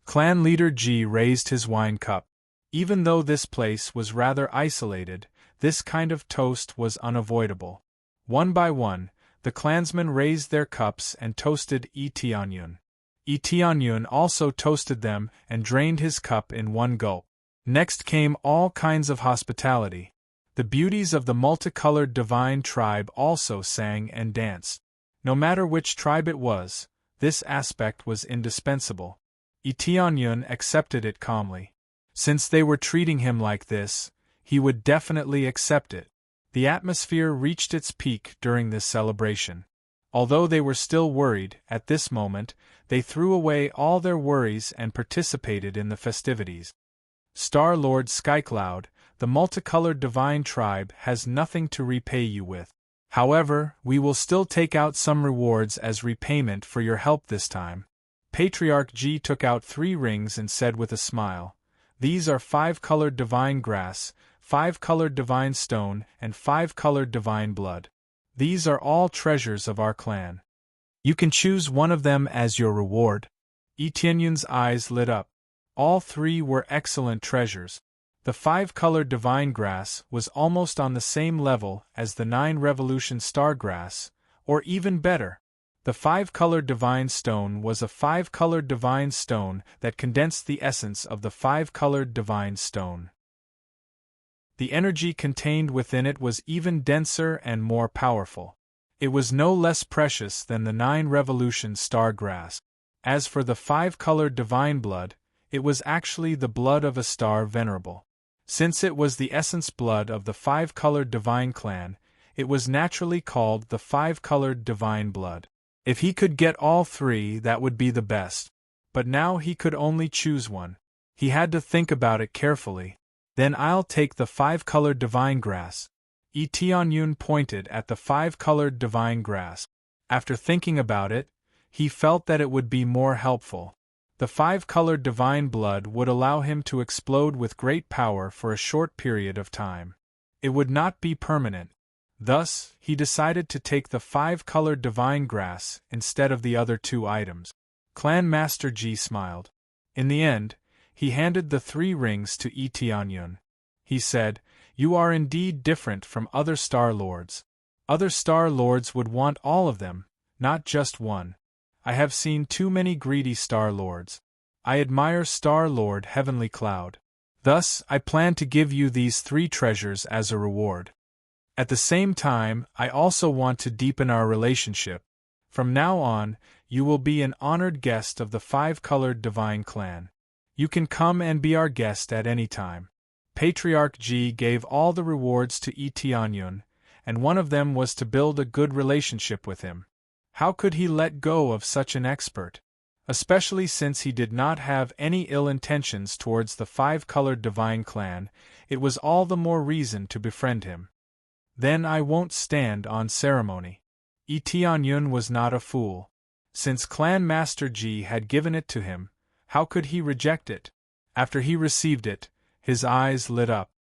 Clan leader Ji raised his wine cup. Even though this place was rather isolated, this kind of toast was unavoidable. One by one, the clansmen raised their cups and toasted Tianyun. Tianyun also toasted them and drained his cup in one gulp. Next came all kinds of hospitality. The beauties of the multicolored divine tribe also sang and danced. No matter which tribe it was, this aspect was indispensable. Tianyun accepted it calmly. Since they were treating him like this, he would definitely accept it. The atmosphere reached its peak during this celebration. Although they were still worried, at this moment, they threw away all their worries and participated in the festivities. Star-Lord Skycloud, the multicolored divine tribe has nothing to repay you with. However, we will still take out some rewards as repayment for your help this time. Patriarch G took out 3 rings and said with a smile, "These are 5-colored divine grass, 5-colored divine stone, and 5-colored divine blood. These are all treasures of our clan. You can choose one of them as your reward." Tianyun's eyes lit up. All 3 were excellent treasures. The 5-colored divine grass was almost on the same level as the 9-revolution star grass, or even better. The 5-colored divine stone was a 5-colored divine stone that condensed the essence of the 5-colored divine stone. The energy contained within it was even denser and more powerful. It was no less precious than the 9-revolution star grass. As for the 5-colored divine blood, it was actually the blood of a star venerable. Since it was the essence blood of the 5-colored divine clan, it was naturally called the 5-colored divine blood. If he could get all 3, that would be the best. But now he could only choose one. He had to think about it carefully. "Then I'll take the 5-colored divine grass." Tianyun pointed at the 5-colored divine grass. After thinking about it, he felt that it would be more helpful. The 5-colored divine blood would allow him to explode with great power for a short period of time. It would not be permanent. Thus, he decided to take the 5-colored divine grass instead of the other 2 items. Clan Master G smiled. In the end, he handed the 3 rings to Tianyun. He said, "You are indeed different from other Star Lords. Other Star Lords would want all of them, not just one. I have seen too many greedy Star Lords. I admire Star Lord Heavenly Cloud. Thus, I plan to give you these 3 treasures as a reward. At the same time, I also want to deepen our relationship. From now on, you will be an honored guest of the 5-colored divine clan. You can come and be our guest at any time." Patriarch G gave all the rewards to Tianyun, and one of them was to build a good relationship with him. How could he let go of such an expert? Especially since he did not have any ill intentions towards the 5-colored divine clan, it was all the more reason to befriend him. "Then I won't stand on ceremony." Tianyun was not a fool. Since Clan Master G had given it to him, how could he reject it? After he received it, his eyes lit up.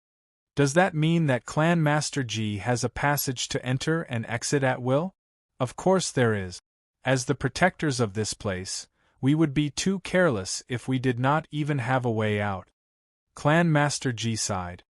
"Does that mean that Clan Master G has a passage to enter and exit at will?" "Of course there is. As the protectors of this place, we would be too careless if we did not even have a way out." Clan Master G sighed.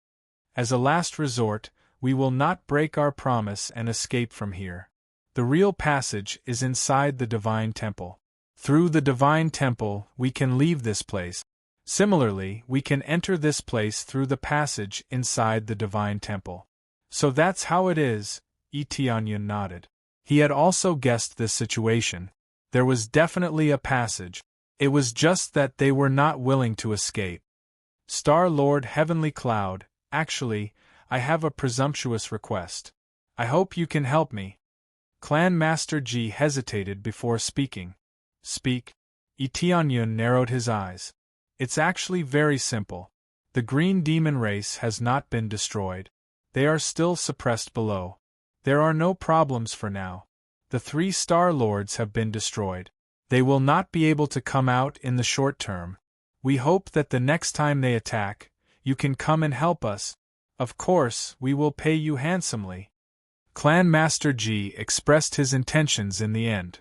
"As a last resort, we will not break our promise and escape from here. The real passage is inside the Divine Temple. Through the Divine Temple, we can leave this place. Similarly, we can enter this place through the passage inside the Divine Temple." "So that's how it is," Tianyun nodded. He had also guessed this situation. There was definitely a passage. It was just that they were not willing to escape. "Star Lord Heavenly Cloud, actually, I have a presumptuous request. I hope you can help me." Clan Master G hesitated before speaking. "Speak." Tianyun narrowed his eyes. "It's actually very simple. The green demon race has not been destroyed. They are still suppressed below. There are no problems for now. The 3 Star Lords have been destroyed. They will not be able to come out in the short term. We hope that the next time they attack, you can come and help us. Of course, we will pay you handsomely." Clan Master G expressed his intentions in the end.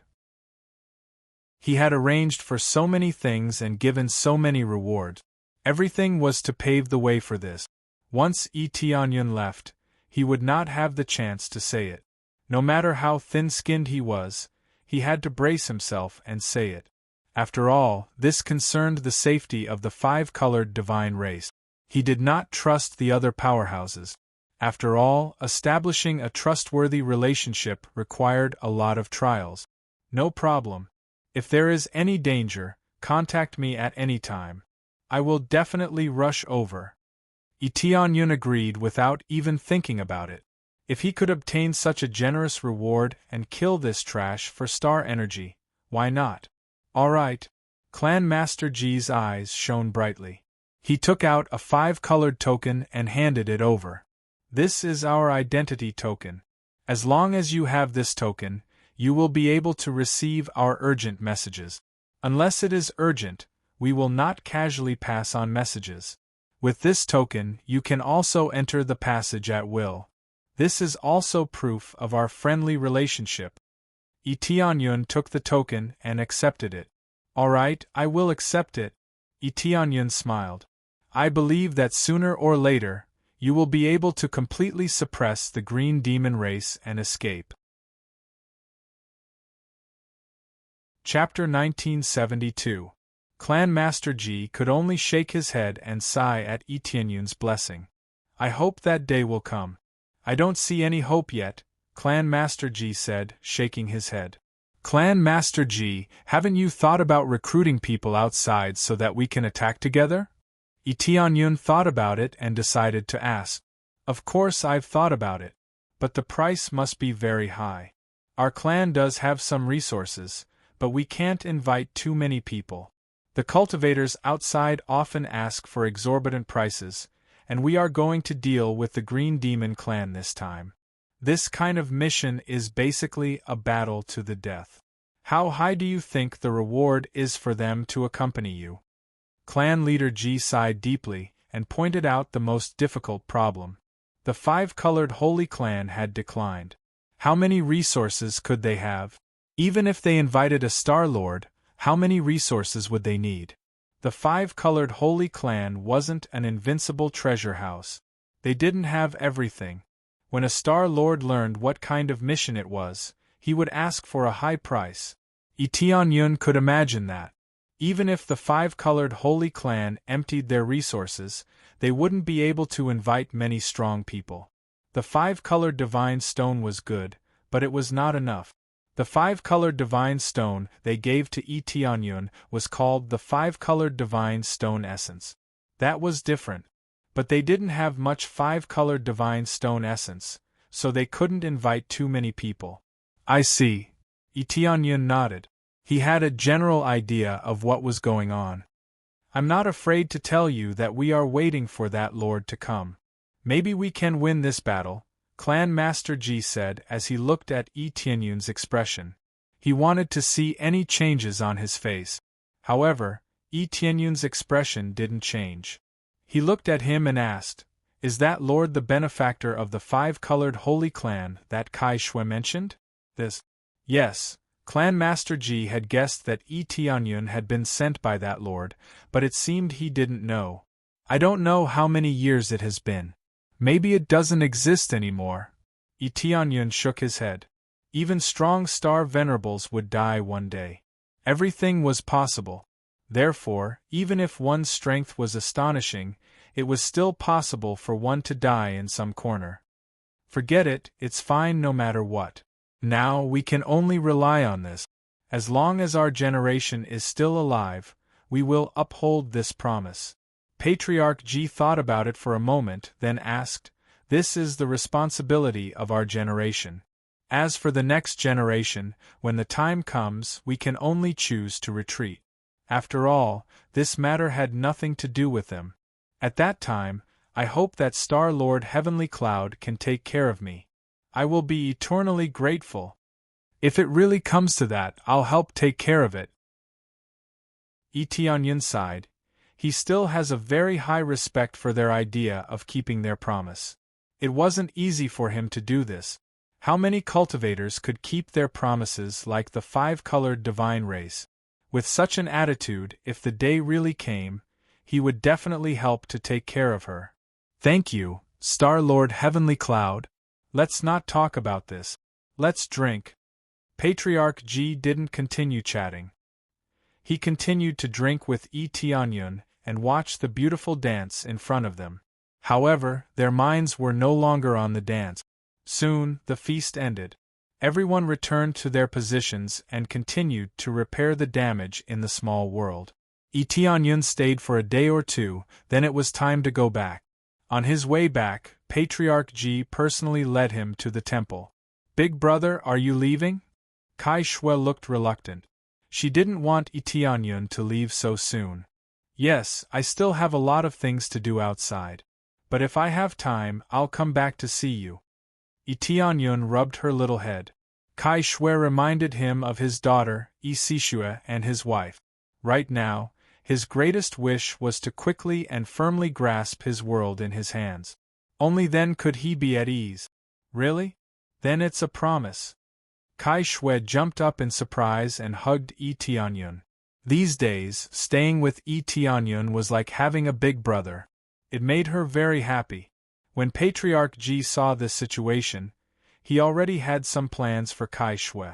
He had arranged for so many things and given so many rewards. Everything was to pave the way for this. Once Tianyun left, he would not have the chance to say it. No matter how thin-skinned he was, he had to brace himself and say it. After all, this concerned the safety of the 5-colored divine race. He did not trust the other powerhouses. After all, establishing a trustworthy relationship required a lot of trials. No problem. If there is any danger, contact me at any time. I will definitely rush over. Tianyun agreed without even thinking about it. If he could obtain such a generous reward and kill this trash for star energy, why not? All right. Clan Master Ji's eyes shone brightly. He took out a 5-colored token and handed it over. This is our identity token. As long as you have this token, you will be able to receive our urgent messages. Unless it is urgent, we will not casually pass on messages. With this token, you can also enter the passage at will. This is also proof of our friendly relationship. Tianyun took the token and accepted it. All right, I will accept it. Tianyun smiled. I believe that sooner or later, you will be able to completely suppress the green demon race and escape. Chapter 1972. Clan Master Ji could only shake his head and sigh at Tianyun's blessing. I hope that day will come. I don't see any hope yet, Clan Master Ji said, shaking his head. Clan Master Ji, haven't you thought about recruiting people outside so that we can attack together? Tianyun thought about it and decided to ask. Of course I've thought about it. But the price must be very high. Our clan does have some resources, but we can't invite too many people. The cultivators outside often ask for exorbitant prices, and we are going to deal with the Green Demon clan this time. This kind of mission is basically a battle to the death. How high do you think the reward is for them to accompany you? Clan leader Ji sighed deeply and pointed out the most difficult problem. The 5-colored Holy Clan had declined. How many resources could they have? Even if they invited a Star Lord, how many resources would they need? The 5-colored Holy Clan wasn't an invincible treasure house. They didn't have everything. When a Star Lord learned what kind of mission it was, he would ask for a high price. Tianyun could imagine that. Even if the 5-colored Holy Clan emptied their resources, they wouldn't be able to invite many strong people. The 5-colored Divine Stone was good, but it was not enough. The 5-colored Divine Stone they gave to Tianyun was called the 5-colored Divine Stone Essence. That was different. But they didn't have much 5-colored Divine Stone Essence, so they couldn't invite too many people. I see. Tianyun nodded. He had a general idea of what was going on. I'm not afraid to tell you that we are waiting for that Lord to come. Maybe we can win this battle, Clan Master Ji said as he looked at Tianyun's expression. He wanted to see any changes on his face. However, Tianyun's expression didn't change. He looked at him and asked, Is that Lord the benefactor of the 5-colored Holy Clan that Kai Shui mentioned? This? Yes. Clan Master Ji had guessed that Tianyun had been sent by that lord, but it seemed he didn't know. I don't know how many years it has been. Maybe it doesn't exist anymore. Tianyun shook his head. Even strong star venerables would die one day. Everything was possible. Therefore, even if one's strength was astonishing, it was still possible for one to die in some corner. Forget it, it's fine no matter what. Now we can only rely on this. As long as our generation is still alive, we will uphold this promise. Patriarch Ji thought about it for a moment, then asked, This is the responsibility of our generation. As for the next generation, when the time comes, we can only choose to retreat. After all, this matter had nothing to do with them. At that time, I hope that Star Lord Heavenly Cloud can take care of me. I will be eternally grateful. If it really comes to that, I'll help take care of it. Tianyun sighed. He still has a very high respect for their idea of keeping their promise. It wasn't easy for him to do this. How many cultivators could keep their promises like the 5-colored divine race? With such an attitude, if the day really came, he would definitely help to take care of her. Thank you, Star Lord Heavenly Cloud. Let's not talk about this. Let's drink. Patriarch Ji didn't continue chatting. He continued to drink with Tianyun and watch the beautiful dance in front of them. However, their minds were no longer on the dance. Soon, the feast ended. Everyone returned to their positions and continued to repair the damage in the small world. Itianyun stayed for a day or two, then it was time to go back. On his way back, Patriarch Ji personally led him to the temple. "Big brother, are you leaving?" Kai Shui looked reluctant. She didn't want Itianyun to leave so soon. "Yes, I still have a lot of things to do outside. But if I have time, I'll come back to see you." Itianyun rubbed her little head. Kai Shui reminded him of his daughter, Isishue, and his wife. Right now, his greatest wish was to quickly and firmly grasp his world in his hands. Only then could he be at ease. "Really? Then it's a promise." Kai Shui jumped up in surprise and hugged Itianyun. These days, staying with Itianyun was like having a big brother. It made her very happy. When Patriarch Ji saw this situation, he already had some plans for Kai Shui.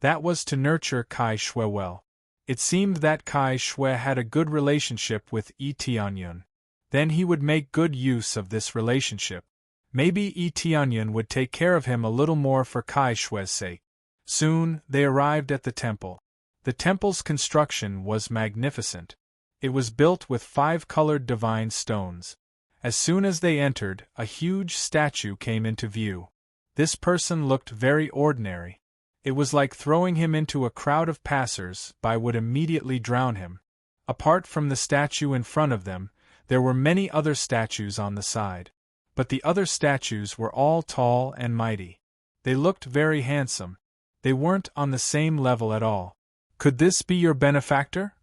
That was to nurture Kai Shui well. It seemed that Kai Shui had a good relationship with Itianyun. Then he would make good use of this relationship. Maybe Itianyun would take care of him a little more for Kai Shui's sake. Soon, they arrived at the temple. The temple's construction was magnificent. It was built with 5-colored divine stones. As soon as they entered, a huge statue came into view. This person looked very ordinary. It was like throwing him into a crowd of passers-by would immediately drown him. Apart from the statue in front of them, there were many other statues on the side. But the other statues were all tall and mighty. They looked very handsome. They weren't on the same level at all. "Could this be your benefactor?"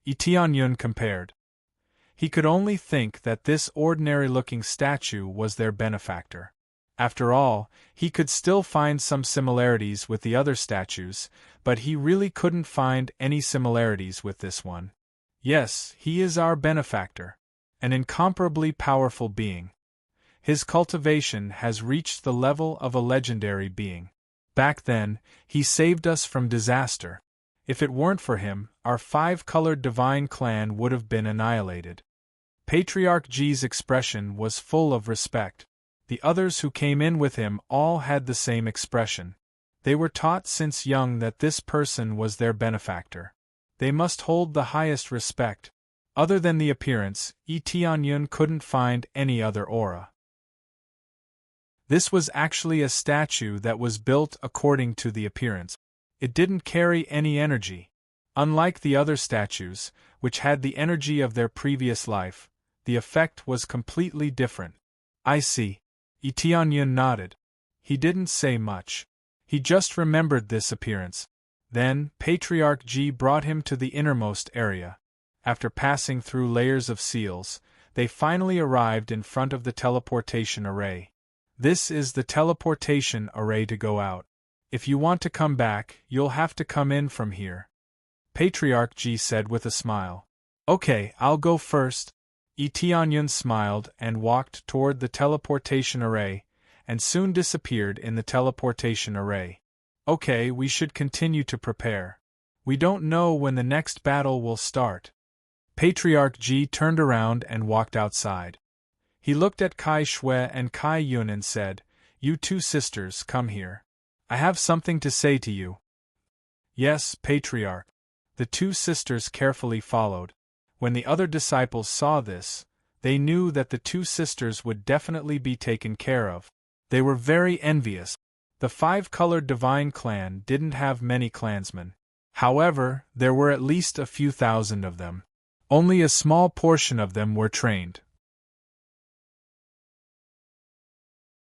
Itianyun compared. He could only think that this ordinary-looking statue was their benefactor. After all, he could still find some similarities with the other statues, but he really couldn't find any similarities with this one. "Yes, he is our benefactor. An incomparably powerful being. His cultivation has reached the level of a legendary being. Back then, he saved us from disaster. If it weren't for him, our 5-colored divine clan would have been annihilated." Patriarch Ji's expression was full of respect. The others who came in with him all had the same expression. They were taught since young that this person was their benefactor. They must hold the highest respect. Other than the appearance, Itianyun couldn't find any other aura. This was actually a statue that was built according to the appearance. It didn't carry any energy. Unlike the other statues, which had the energy of their previous life, the effect was completely different. "I see." Itianyun nodded. He didn't say much. He just remembered this appearance. Then, Patriarch Ji brought him to the innermost area. After passing through layers of seals, they finally arrived in front of the teleportation array. "This is the teleportation array to go out. If you want to come back, you'll have to come in from here," Patriarch Ji said with a smile. "Okay, I'll go first." Itianyun smiled and walked toward the teleportation array, and soon disappeared in the teleportation array. "Okay, we should continue to prepare. We don't know when the next battle will start." Patriarch Ji turned around and walked outside. He looked at Kai Shui and Kai Yun and said, "You two sisters, come here. I have something to say to you." "Yes, Patriarch." The two sisters carefully followed. When the other disciples saw this, they knew that the two sisters would definitely be taken care of. They were very envious. The 5-colored divine clan didn't have many clansmen. However, there were at least a few thousand of them. Only a small portion of them were trained.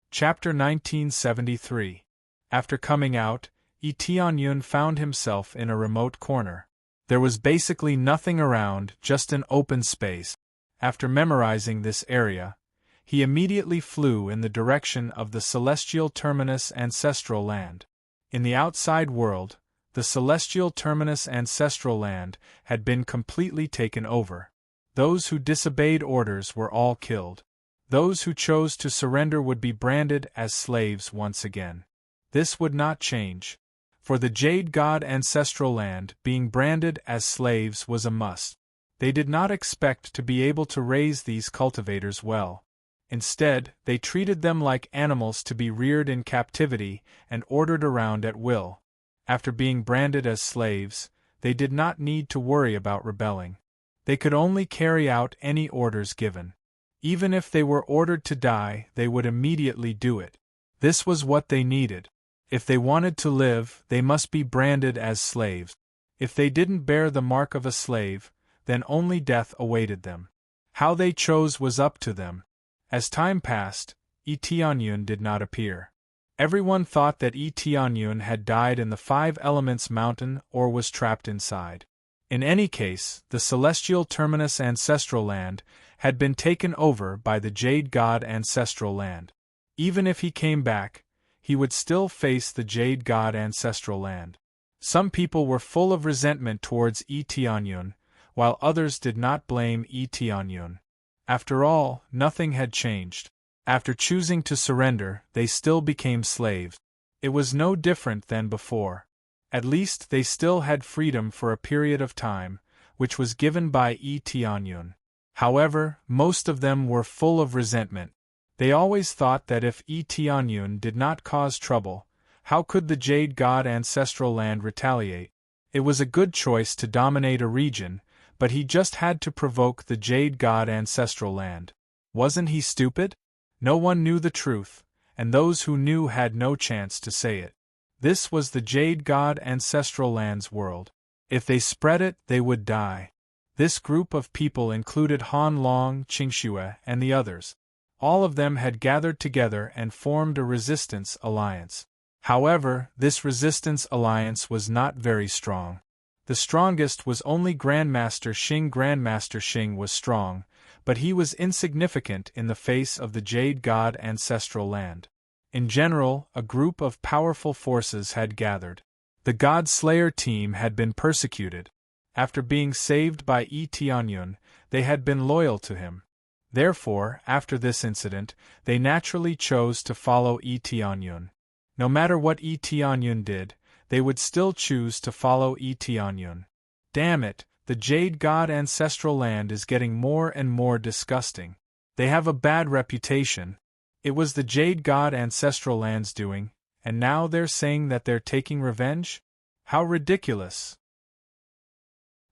Chapter 1973. After coming out, Itianyun found himself in a remote corner. There was basically nothing around, just an open space. After memorizing this area, he immediately flew in the direction of the celestial terminus ancestral land. In the outside world, the celestial terminus ancestral land had been completely taken over. Those who disobeyed orders were all killed. Those who chose to surrender would be branded as slaves once again. This would not change. For the Jade God ancestral land, being branded as slaves was a must. They did not expect to be able to raise these cultivators well. Instead, they treated them like animals to be reared in captivity and ordered around at will. After being branded as slaves, they did not need to worry about rebelling. They could only carry out any orders given. Even if they were ordered to die, they would immediately do it. This was what they needed. If they wanted to live, they must be branded as slaves. If they didn't bear the mark of a slave, then only death awaited them. How they chose was up to them. As time passed, Tianyun did not appear. Everyone thought that Tianyun had died in the Five Elements mountain or was trapped inside. In any case, the celestial terminus ancestral land had been taken over by the Jade God ancestral land. Even if he came back, he would still face the Jade God ancestral land. Some people were full of resentment towards Tianyun, while others did not blame Tianyun. After all, nothing had changed. After choosing to surrender, they still became slaves. It was no different than before. At least they still had freedom for a period of time, which was given by Tianyun. However, most of them were full of resentment. They always thought that if Tianyun did not cause trouble, how could the Jade God ancestral land retaliate? It was a good choice to dominate a region, but he just had to provoke the Jade God ancestral land. Wasn't he stupid? No one knew the truth, and those who knew had no chance to say it. This was the Jade God ancestral land's world. If they spread it, they would die. This group of people included Han Long, Qingxue, and the others. All of them had gathered together and formed a resistance alliance. However, this resistance alliance was not very strong. The strongest was only Grandmaster Xing. Grandmaster Xing was strong, but he was insignificant in the face of the Jade God ancestral land. In general, a group of powerful forces had gathered. The God Slayer team had been persecuted. After being saved by Tianyun, they had been loyal to him. Therefore, after this incident, they naturally chose to follow Tianyun. No matter what Tianyun did, they would still choose to follow Tianyun. Damn it, the Jade God ancestral land is getting more and more disgusting. They have a bad reputation. It was the Jade God ancestral land's doing, and now they're saying that they're taking revenge? How ridiculous!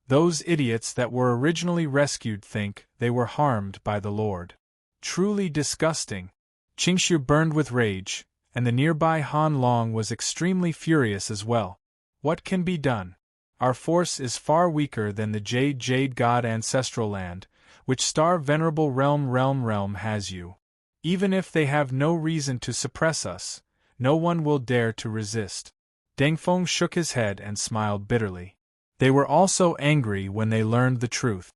Those idiots that were originally rescued think they were harmed by the Lord. Truly disgusting. Qingxue burned with rage, and the nearby Han Long was extremely furious as well. What can be done? Our force is far weaker than the Jade God ancestral land, which star venerable realm has you. Even if they have no reason to suppress us, no one will dare to resist. Dengfeng shook his head and smiled bitterly. They were also angry when they learned the truth.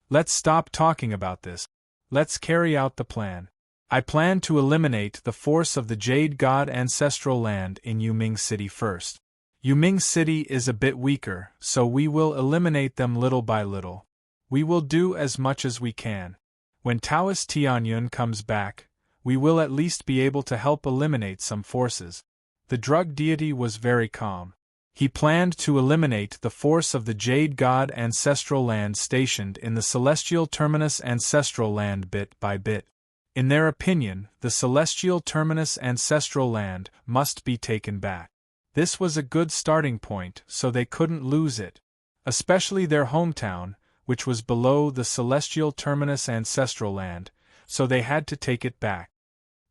Let's stop talking about this. Let's carry out the plan. I plan to eliminate the force of the Jade God ancestral land in Yuming City first. Yuming City is a bit weaker, so we will eliminate them little by little. We will do as much as we can. When Taoist Tianyun comes back, we will at least be able to help eliminate some forces. The drug deity was very calm. He planned to eliminate the force of the Jade God ancestral land stationed in the celestial terminus ancestral land bit by bit. In their opinion, the celestial terminus ancestral land must be taken back. This was a good starting point, so they couldn't lose it. Especially their hometown, which was below the celestial terminus ancestral land, so they had to take it back.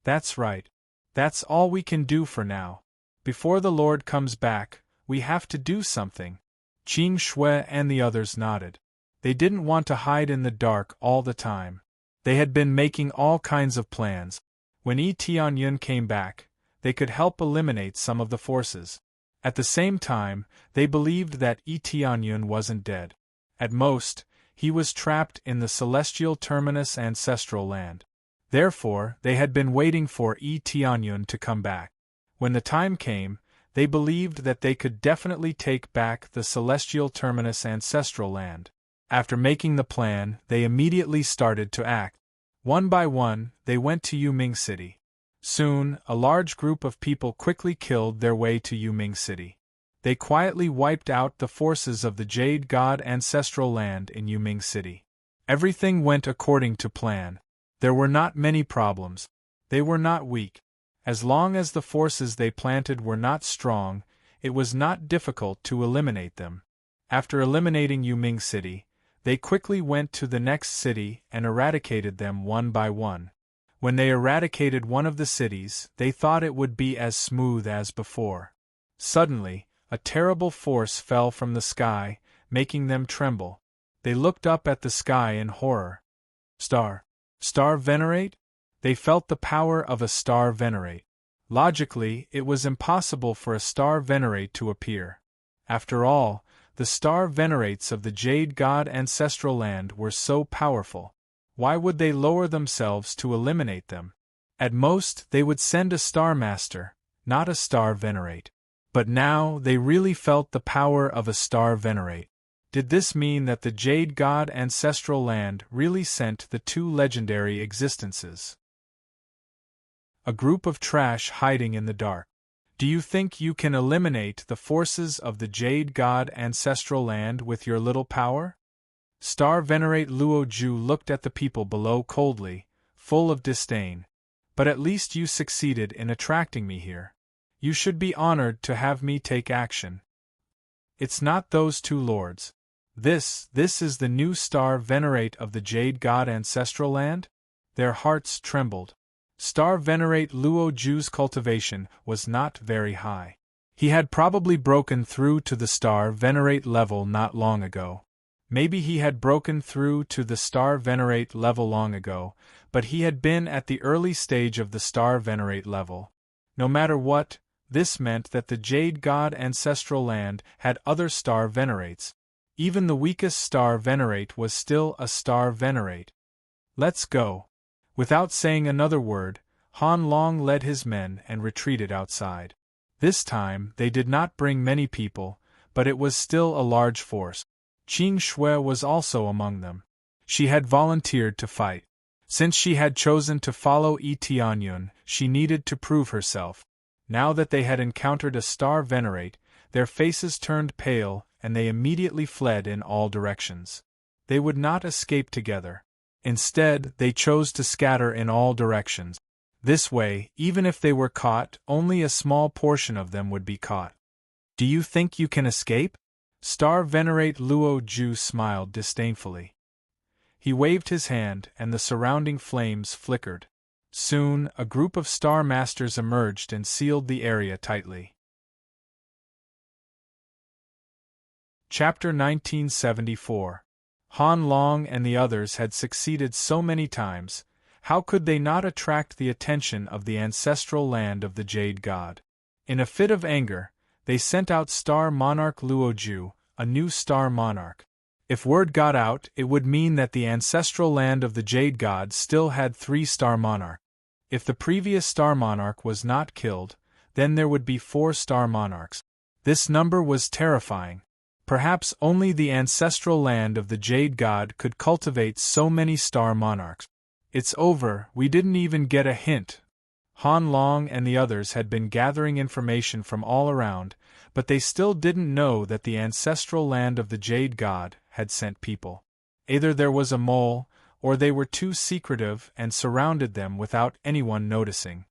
That's right. That's all we can do for now. Before the Lord comes back, we have to do something. Qingxue and the others nodded. They didn't want to hide in the dark all the time. They had been making all kinds of plans. When Tianyun came back, they could help eliminate some of the forces. At the same time, they believed that Tianyun wasn't dead. At most, he was trapped in the celestial terminus ancestral land. Therefore, they had been waiting for Tianyun to come back. When the time came, they believed that they could definitely take back the celestial terminus ancestral land. After making the plan, they immediately started to act. One by one, they went to Yuming City. Soon, a large group of people quickly killed their way to Yuming City. They quietly wiped out the forces of the Jade God ancestral land in Yuming City. Everything went according to plan. There were not many problems. They were not weak. As long as the forces they planted were not strong, it was not difficult to eliminate them. After eliminating Yuming City, they quickly went to the next city and eradicated them one by one. When they eradicated one of the cities, they thought it would be as smooth as before. Suddenly, a terrible force fell from the sky, making them tremble. They looked up at the sky in horror. Star Venerate? They felt the power of a star venerate. Logically, it was impossible for a star venerate to appear. After all, the star venerates of the Jade God ancestral land were so powerful. Why would they lower themselves to eliminate them? At most, they would send a star master, not a star venerate. But now they really felt the power of a star venerate. Did this mean that the Jade God ancestral land really sent the two legendary existences? A group of trash hiding in the dark. Do you think you can eliminate the forces of the Jade God ancestral land with your little power? Star Venerate Luo Ju looked at the people below coldly, full of disdain. But at least you succeeded in attracting me here. You should be honored to have me take action. It's not those two lords. This is the new Star Venerate of the Jade God ancestral land? Their hearts trembled. Star Venerate Luo Ju's cultivation was not very high. He had probably broken through to the Star Venerate level not long ago. Maybe he had broken through to the Star Venerate level long ago, but he had been at the early stage of the Star Venerate level. No matter what, this meant that the Jade God ancestral land had other Star Venerates. Even the weakest Star Venerate was still a Star Venerate. Let's go. Without saying another word, Han Long led his men and retreated outside. This time, they did not bring many people, but it was still a large force. Qing Shui was also among them. She had volunteered to fight. Since she had chosen to follow Yi Tianyun, she needed to prove herself. Now that they had encountered a Star Venerate, their faces turned pale and they immediately fled in all directions. They would not escape together. Instead, they chose to scatter in all directions. This way, even if they were caught, only a small portion of them would be caught. Do you think you can escape? Star Venerate Luo Ju smiled disdainfully. He waved his hand and the surrounding flames flickered. Soon, a group of Star Masters emerged and sealed the area tightly. Chapter 1974. Han Long and the others had succeeded so many times, how could they not attract the attention of the ancestral land of the Jade God? In a fit of anger, they sent out Star Monarch Luo Ju, a new Star Monarch. If word got out, it would mean that the ancestral land of the Jade God still had 3 Star Monarchs. If the previous Star Monarch was not killed, then there would be 4 Star Monarchs. This number was terrifying. Perhaps only the ancestral land of the Jade God could cultivate so many Star Monarchs. It's over, we didn't even get a hint. Han Long and the others had been gathering information from all around, but they still didn't know that the ancestral land of the Jade God had sent people. Either there was a mole, or they were too secretive and surrounded them without anyone noticing.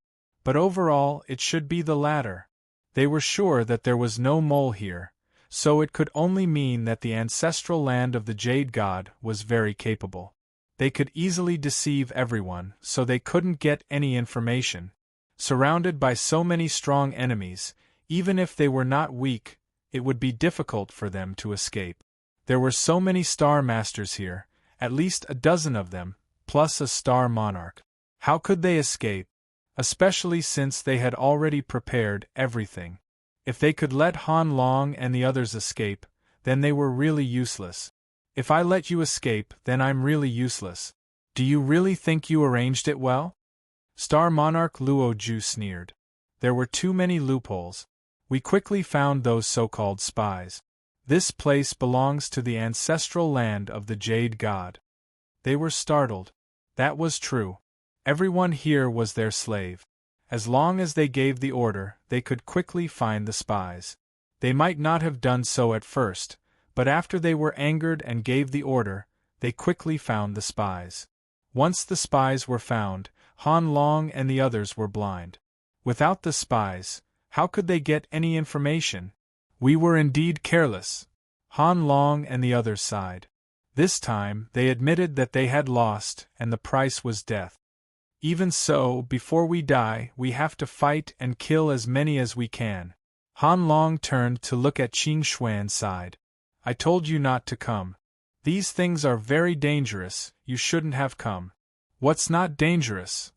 But overall, it should be the latter. They were sure that there was no mole here, so it could only mean that the ancestral land of the Jade God was very capable. They could easily deceive everyone, so they couldn't get any information. Surrounded by so many strong enemies, even if they were not weak, it would be difficult for them to escape. There were so many Star Masters here, at least a dozen of them, plus a Star Monarch. How could they escape? Especially since they had already prepared everything. If they could let Han Long and the others escape, then they were really useless. If I let you escape, then I'm really useless. Do you really think you arranged it well? Star Monarch Luo Ju sneered. There were too many loopholes. We quickly found those so-called spies. This place belongs to the ancestral land of the Jade God. They were startled. That was true. Everyone here was their slave. As long as they gave the order, they could quickly find the spies. They might not have done so at first, but after they were angered and gave the order, they quickly found the spies. Once the spies were found, Han Long and the others were blind. Without the spies, how could they get any information? We were indeed careless. Han Long and the others sighed. This time, they admitted that they had lost, and the price was death. Even so, before we die, we have to fight and kill as many as we can. Han Long turned to look at Qing Shui and sighed. I told you not to come. These things are very dangerous, you shouldn't have come. What's not dangerous?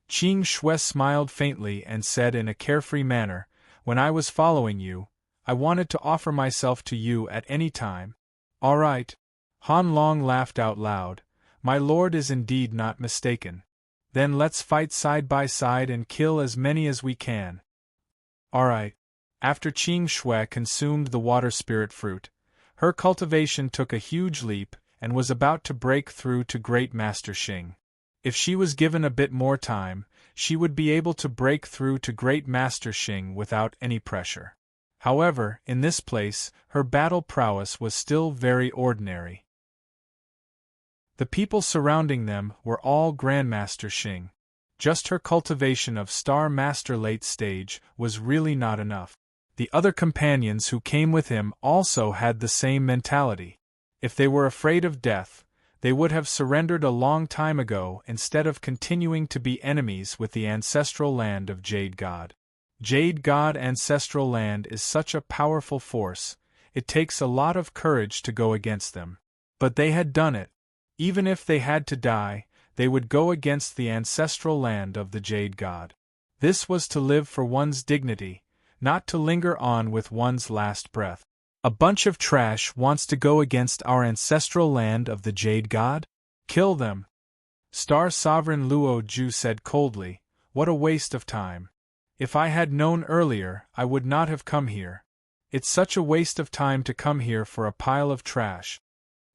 Qing Shui smiled faintly and said in a carefree manner, when I was following you, I wanted to offer myself to you at any time. All right. Han Long laughed out loud. My lord is indeed not mistaken. Then let's fight side by side and kill as many as we can. All right. After Qing Shui consumed the water spirit fruit, her cultivation took a huge leap and was about to break through to Great Master Xing. If she was given a bit more time, she would be able to break through to Great Master Xing without any pressure. However, in this place, her battle prowess was still very ordinary. The people surrounding them were all Grandmaster Xing. Just her cultivation of Star Master late stage was really not enough. The other companions who came with him also had the same mentality. If they were afraid of death, they would have surrendered a long time ago instead of continuing to be enemies with the ancestral land of Jade God. Jade God ancestral land is such a powerful force, it takes a lot of courage to go against them. But they had done it. Even if they had to die, they would go against the ancestral land of the Jade God. This was to live for one's dignity, not to linger on with one's last breath. A bunch of trash wants to go against our ancestral land of the Jade God? Kill them. Star Sovereign Luo Ju said coldly, what a waste of time. If I had known earlier, I would not have come here. It's such a waste of time to come here for a pile of trash.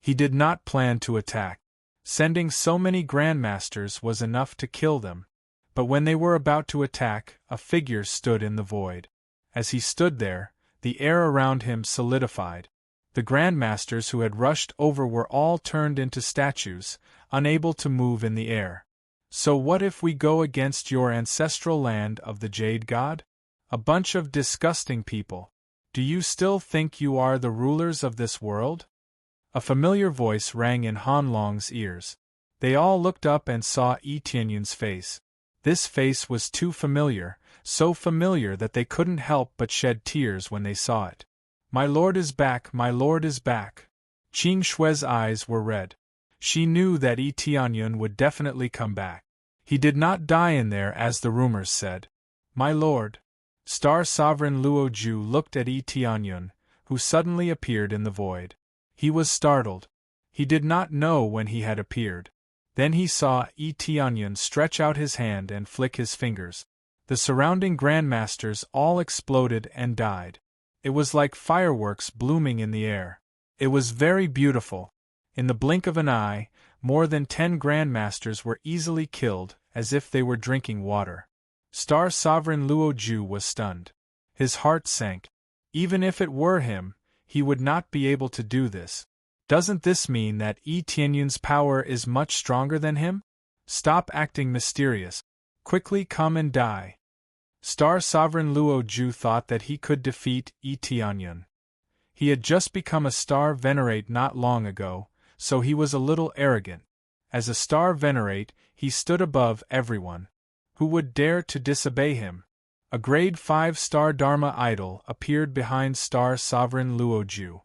He did not plan to attack. Sending so many grandmasters was enough to kill them. But when they were about to attack, a figure stood in the void. As he stood there, the air around him solidified. The grandmasters who had rushed over were all turned into statues, unable to move in the air. So what if we go against your ancestral land of the Jade God? A bunch of disgusting people. Do you still think you are the rulers of this world? A familiar voice rang in Han Long's ears. They all looked up and saw Yi Tianyun's face. This face was too familiar, so familiar that they couldn't help but shed tears when they saw it. My lord is back, my lord is back. Qing Shui's eyes were red. She knew that Yi Tianyun would definitely come back. He did not die in there as the rumors said. My lord. Star Sovereign Luo Ju looked at Yi Tianyun, who suddenly appeared in the void. He was startled. He did not know when he had appeared. Then he saw Yi Tianyun stretch out his hand and flick his fingers. The surrounding grandmasters all exploded and died. It was like fireworks blooming in the air. It was very beautiful. In the blink of an eye, more than 10 grandmasters were easily killed, as if they were drinking water. Star Sovereign Luo Ju was stunned. His heart sank. Even if it were him, he would not be able to do this. Doesn't this mean that Yi Tianyun's power is much stronger than him? Stop acting mysterious. Quickly come and die. Star Sovereign Luo Ju thought that he could defeat Yi Tianyun. He had just become a Star Venerate not long ago, so he was a little arrogant. As a Star Venerate, he stood above everyone. Who would dare to disobey him? A grade 5-star Dharma idol appeared behind Star Sovereign Luo Ju.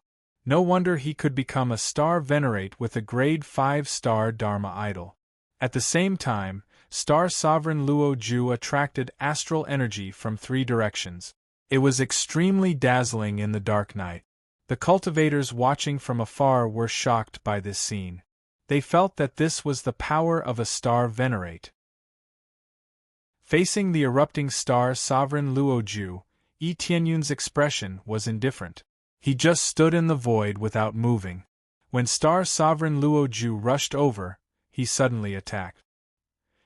No wonder he could become a Star Venerate with a grade 5-star Dharma idol. At the same time, Star Sovereign Luo Ju attracted astral energy from 3 directions. It was extremely dazzling in the dark night. The cultivators watching from afar were shocked by this scene. They felt that this was the power of a Star Venerate. Facing the erupting Star Sovereign Luo Ju, Yi Tianyun's expression was indifferent. He just stood in the void without moving. When Star Sovereign Luo Ju rushed over, he suddenly attacked.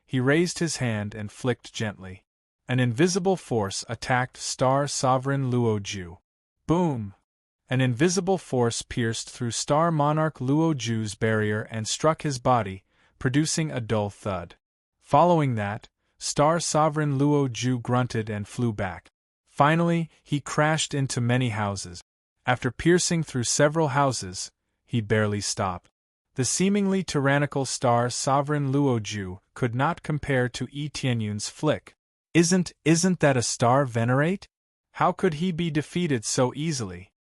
He raised his hand and flicked gently. An invisible force attacked Star Sovereign Luo Ju. Boom! An invisible force pierced through Star Monarch Luo Ju's barrier and struck his body, producing a dull thud. Following that, Star Sovereign Luo Ju grunted and flew back. Finally, he crashed into many houses. After piercing through several houses, he barely stopped. The seemingly tyrannical Star Sovereign Luo Ju could not compare to Yi Tianyun's flick. Isn't that a star venerate? How could he be defeated so easily?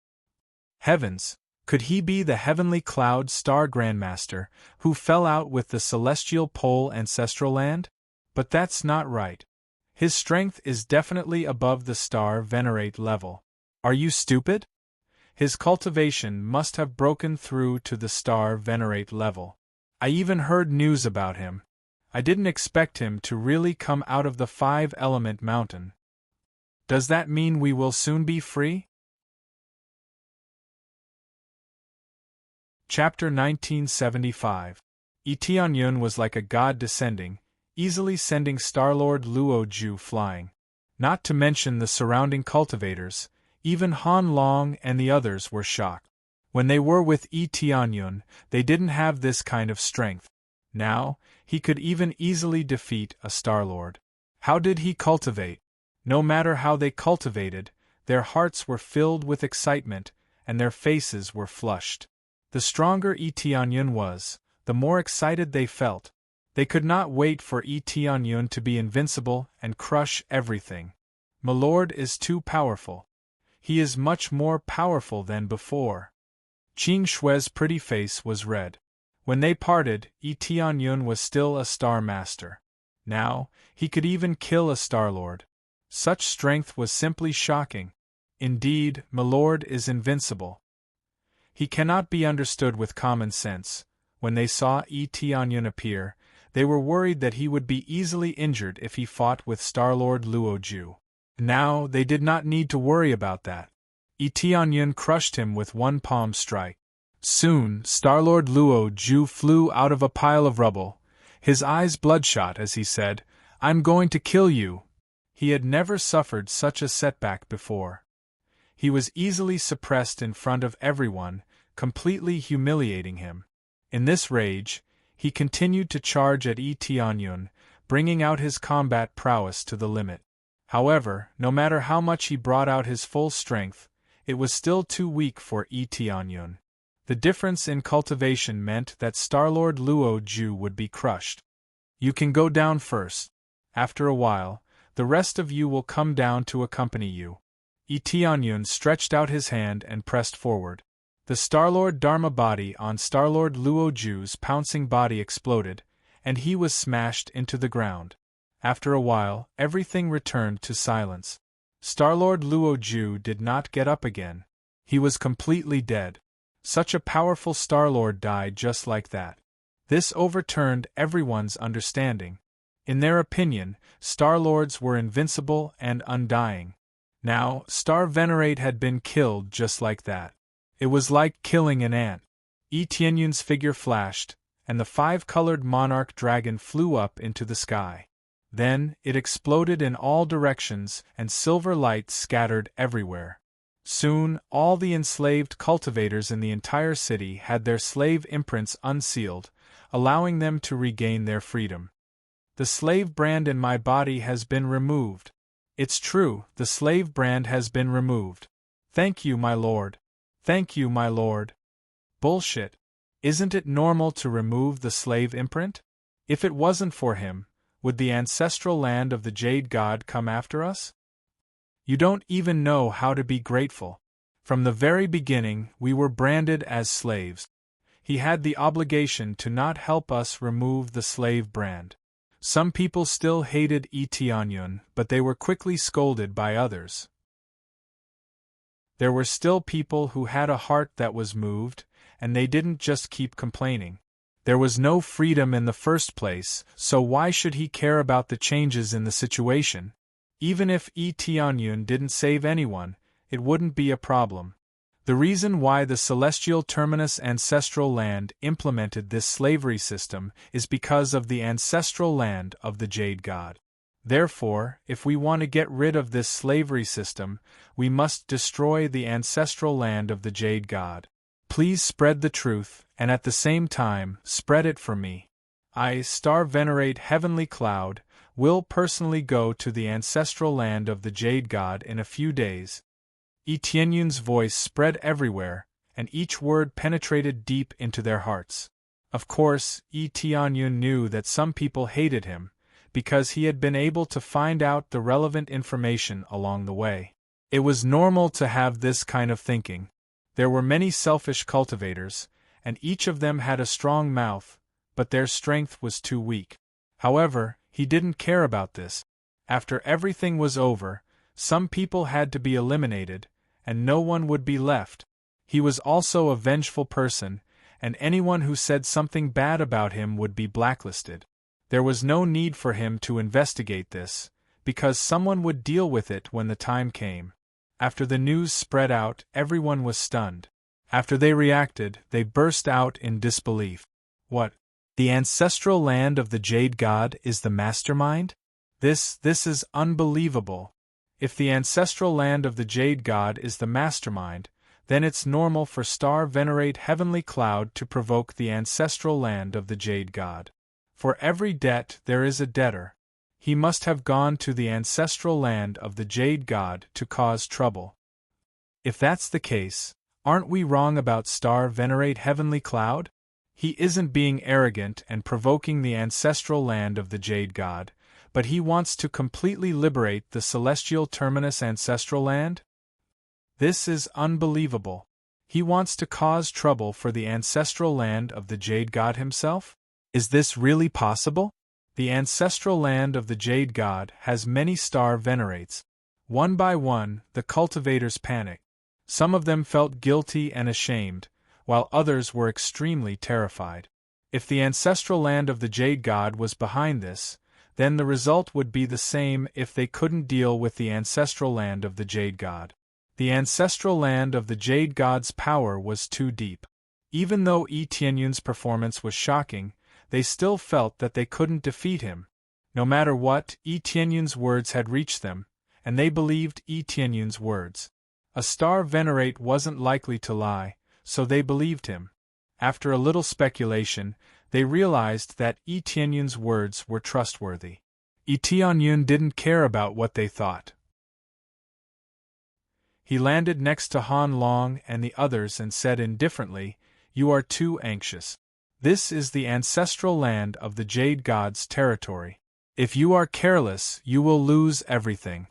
Heavens! Could he be the heavenly cloud star grandmaster who fell out with the celestial pole ancestral land? But that's not right. His strength is definitely above the star venerate level. Are you stupid? His cultivation must have broken through to the star venerate level. I even heard news about him. I didn't expect him to really come out of the 5-element mountain. Does that mean we will soon be free? Chapter 1975. Yi Tianyun was like a god descending, easily sending Star-Lord Luo Ju flying. Not to mention the surrounding cultivators, even Han Long and the others were shocked. When they were with Yi Tianyun, they didn't have this kind of strength. Now, he could even easily defeat a Star-Lord. How did he cultivate? No matter how they cultivated, their hearts were filled with excitement, and their faces were flushed. The stronger Yi Tianyun was, the more excited they felt. They could not wait for Yi Tianyun to be invincible and crush everything. My lord is too powerful. He is much more powerful than before. Qing Shui's pretty face was red. When they parted, Yi Tianyun was still a Star Master. Now, he could even kill a Star-Lord. Such strength was simply shocking. Indeed, my lord is invincible. He cannot be understood with common sense. When they saw Yi Tianyun appear, they were worried that he would be easily injured if he fought with Star-Lord Luo Ju. Now, they did not need to worry about that. Yi Tianyun crushed him with one palm strike. Soon, Star-Lord Luo Ju flew out of a pile of rubble, his eyes bloodshot as he said, "I'm going to kill you." He had never suffered such a setback before. He was easily suppressed in front of everyone, completely humiliating him. In this rage, he continued to charge at Yi Tianyun, bringing out his combat prowess to the limit. However, no matter how much he brought out his full strength, it was still too weak for Yi Tianyun. The difference in cultivation meant that Star-Lord Luo Ju would be crushed. You can go down first. After a while, the rest of you will come down to accompany you. Yi Tianyun stretched out his hand and pressed forward. The Star-Lord Dharma body on Star-Lord Luo Ju's pouncing body exploded, and he was smashed into the ground. After a while, everything returned to silence. Star-Lord Luo Ju did not get up again. He was completely dead. Such a powerful Star-Lord died just like that. This overturned everyone's understanding. In their opinion, Star-Lords were invincible and undying. Now, Star Venerate had been killed just like that. It was like killing an ant. Yi Tianyun's figure flashed, and the 5-colored monarch dragon flew up into the sky. Then, it exploded in all directions and silver light scattered everywhere. Soon, all the enslaved cultivators in the entire city had their slave imprints unsealed, allowing them to regain their freedom. The slave brand in my body has been removed. It's true, the slave brand has been removed. Thank you, my lord. Thank you, my lord. Bullshit. Isn't it normal to remove the slave imprint? If it wasn't for him, would the ancestral land of the Jade God come after us? You don't even know how to be grateful. From the very beginning, we were branded as slaves. He had the obligation to not help us remove the slave brand. Some people still hated Yi Tianyun, but they were quickly scolded by others. There were still people who had a heart that was moved, and they didn't just keep complaining. There was no freedom in the first place, so why should he care about the changes in the situation? Even if Yi Tianyun didn't save anyone, it wouldn't be a problem. The reason why the Celestial Terminus Ancestral Land implemented this slavery system is because of the ancestral land of the Jade God. Therefore, if we want to get rid of this slavery system, we must destroy the ancestral land of the Jade God. Please spread the truth, and at the same time, spread it for me. I, Star Venerate Heavenly Cloud, will personally go to the ancestral land of the Jade God in a few days. Tianyun's voice spread everywhere, and each word penetrated deep into their hearts. Of course, Tianyun knew that some people hated him, because he had been able to find out the relevant information along the way. It was normal to have this kind of thinking. There were many selfish cultivators, and each of them had a strong mouth, but their strength was too weak. However, he didn't care about this. After everything was over, some people had to be eliminated, and no one would be left. He was also a vengeful person, and anyone who said something bad about him would be blacklisted. There was no need for him to investigate this, because someone would deal with it when the time came. After the news spread out, everyone was stunned. After they reacted, they burst out in disbelief. What? The ancestral land of the Jade God is the mastermind? This is unbelievable. If the ancestral land of the Jade God is the mastermind, then it's normal for Star Venerate Heavenly Cloud to provoke the ancestral land of the Jade God. For every debt there is a debtor. He must have gone to the ancestral land of the Jade God to cause trouble. If that's the case, aren't we wrong about Star Venerate Heavenly Cloud? He isn't being arrogant and provoking the ancestral land of the Jade God, but he wants to completely liberate the celestial terminus ancestral land? This is unbelievable. He wants to cause trouble for the ancestral land of the Jade God himself? Is this really possible? The ancestral land of the Jade God has many star venerates. One by one, the cultivators panicked. Some of them felt guilty and ashamed, while others were extremely terrified. If the ancestral land of the Jade God was behind this, then the result would be the same if they couldn't deal with the ancestral land of the Jade God. The ancestral land of the Jade God's power was too deep. Even though Tianyun's performance was shocking, they still felt that they couldn't defeat him. No matter what, Tianyun's words had reached them, and they believed Tianyun's words. A star venerate wasn't likely to lie, so they believed him. After a little speculation, they realized that Tianyun's words were trustworthy. Tianyun didn't care about what they thought. He landed next to Han Long and the others and said indifferently, "You are too anxious. This is the ancestral land of the Jade God's territory. If you are careless, you will lose everything.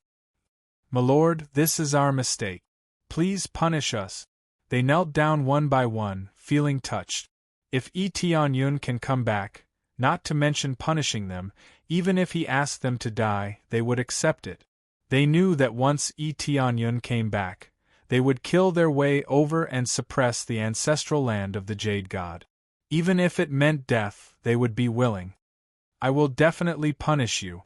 My lord, this is our mistake. Please punish us." They knelt down one by one, feeling touched. If Tianyun can come back, not to mention punishing them, even if he asked them to die, they would accept it. They knew that once Tianyun came back, they would kill their way over and suppress the ancestral land of the Jade God. Even if it meant death, they would be willing. "I will definitely punish you.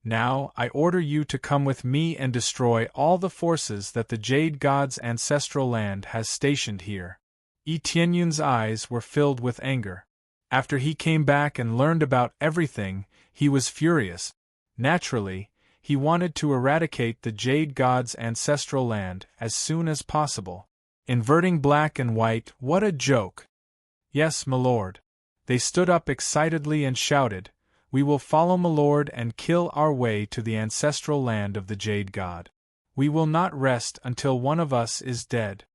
Now, I order you to come with me and destroy all the forces that the Jade God's ancestral land has stationed here." Tianyun's eyes were filled with anger. After he came back and learned about everything, he was furious. Naturally, he wanted to eradicate the Jade God's ancestral land as soon as possible. Inverting black and white, what a joke! "Yes, my lord." They stood up excitedly and shouted, "We will follow my lord and kill our way to the ancestral land of the Jade God. We will not rest until one of us is dead."